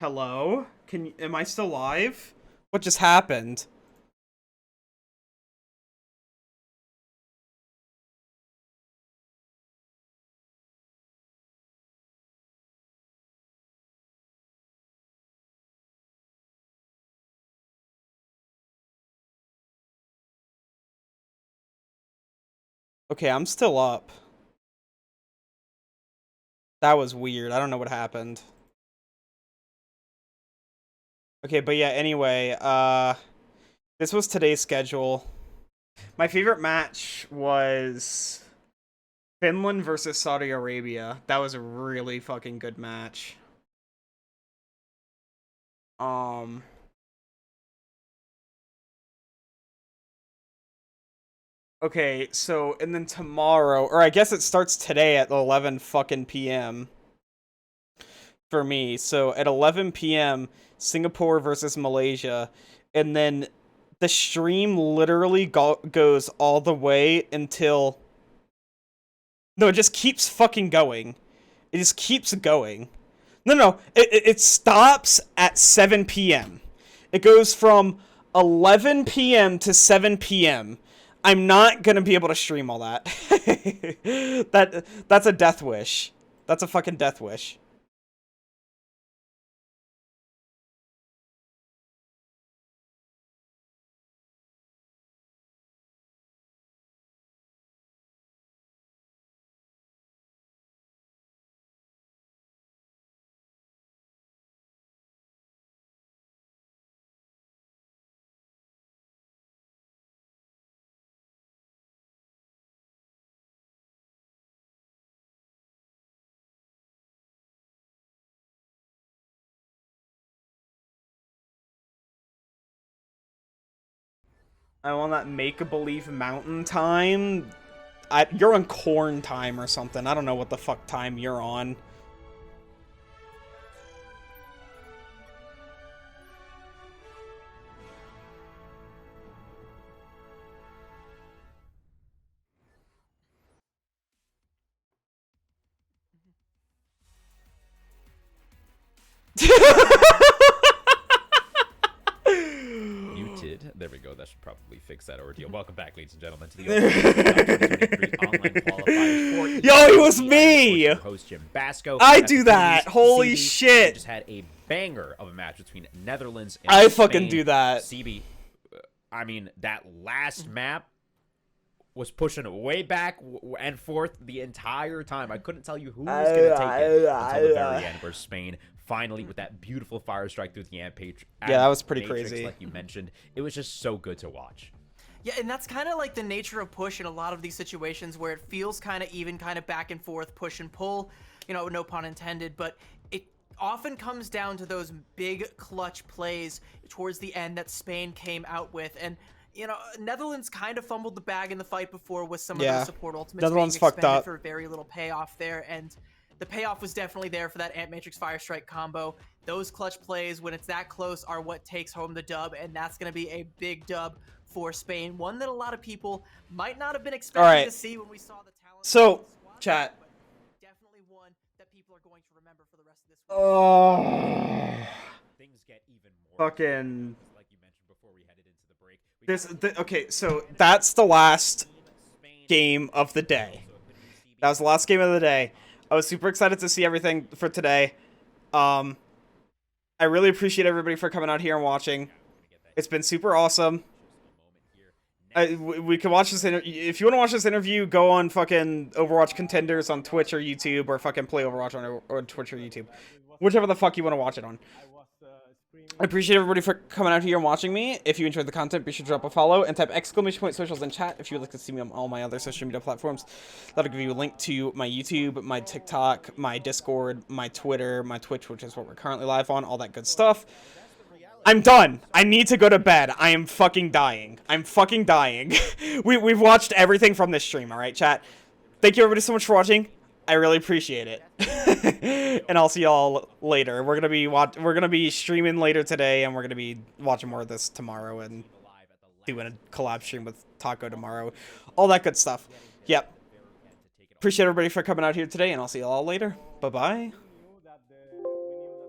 Hello? Am I still live? What just happened? Okay, I'm still up. That was weird. I don't know what happened. Okay, but yeah, anyway, this was today's schedule. My favorite match was Finland versus Saudi Arabia. That was a really fucking good match. Okay, so, and then tomorrow, or I guess it starts today at 11 fucking p.m. for me. So at 11 p.m., Singapore versus Malaysia, and then the stream literally goes all the way until... No, it just keeps fucking going. It just keeps going. No, it stops at 7 p.m. It goes from 11 p.m. to 7 p.m. I'm not gonna be able to stream all that. That's a death wish. That's a fucking death wish. I'm on that make-believe mountain time. You're on corn time or something. I don't know what the fuck time you're on. Muted. There we go. That should probably fix that ordeal. Welcome back, ladies and gentlemen, to the Overwatch 2023 online qualifiers for Yo, it was me! Your host Jim Basco. I do that. Holy CB, shit! Just had a banger of a match between Netherlands and I Spain. fucking do that. CB, I mean, that last map was pushing way back and forth the entire time. I couldn't tell you who was going to take it until the very end, where Spain finally, with that beautiful fire strike through the amp page. Yeah, that was pretty Matrix, crazy. like you mentioned. It was just so good to watch. Yeah, and that's kind of like the nature of push in a lot of these situations where it feels kind of even, kind of back and forth, push and pull, you know, no pun intended, but it often comes down to those big clutch plays towards the end that Spain came out with. And, you know, Netherlands kind of fumbled the bag in the fight before with some of those support ultimates Netherlands being fucked up for very little payoff there, and the payoff was definitely there for that Ant Matrix Fire Strike combo. Those clutch plays, when it's that close, are what takes home the dub, and that's going to be a big dub for Spain. One that a lot of people might not have been expecting to see when we saw the talent. So, squad, chat. but definitely one that people are going to remember for the rest of this week. Things get even more Fucking... like you mentioned before we headed into the break. Okay, so that's the last game of the day. That was the last game of the day. I was super excited to see everything for today. I really appreciate everybody for coming out here and watching. It's been super awesome. We can watch this if you want to watch this interview, go on fucking Overwatch Contenders on Twitch or YouTube, or fucking play Overwatch on Twitch or YouTube. Whichever the fuck you want to watch it on. I appreciate everybody for coming out here and watching me. If you enjoyed the content, be sure to drop a follow and type !socials in chat if you would like to see me on all my other social media platforms. That'll give you a link to my YouTube, my TikTok, my Discord, my Twitter, my Twitch, which is what we're currently live on, all that good stuff. I'm done. I need to go to bed. I am fucking dying. I'm fucking dying. We've watched everything from this stream, alright, chat? Thank you everybody so much for watching. I really appreciate it. And I'll see y'all later. We're gonna be streaming later today, and we're gonna be watching more of this tomorrow and doing a collab stream with Taco tomorrow. All that good stuff. Yep. Appreciate everybody for coming out here today, and I'll see y'all later. Bye-bye.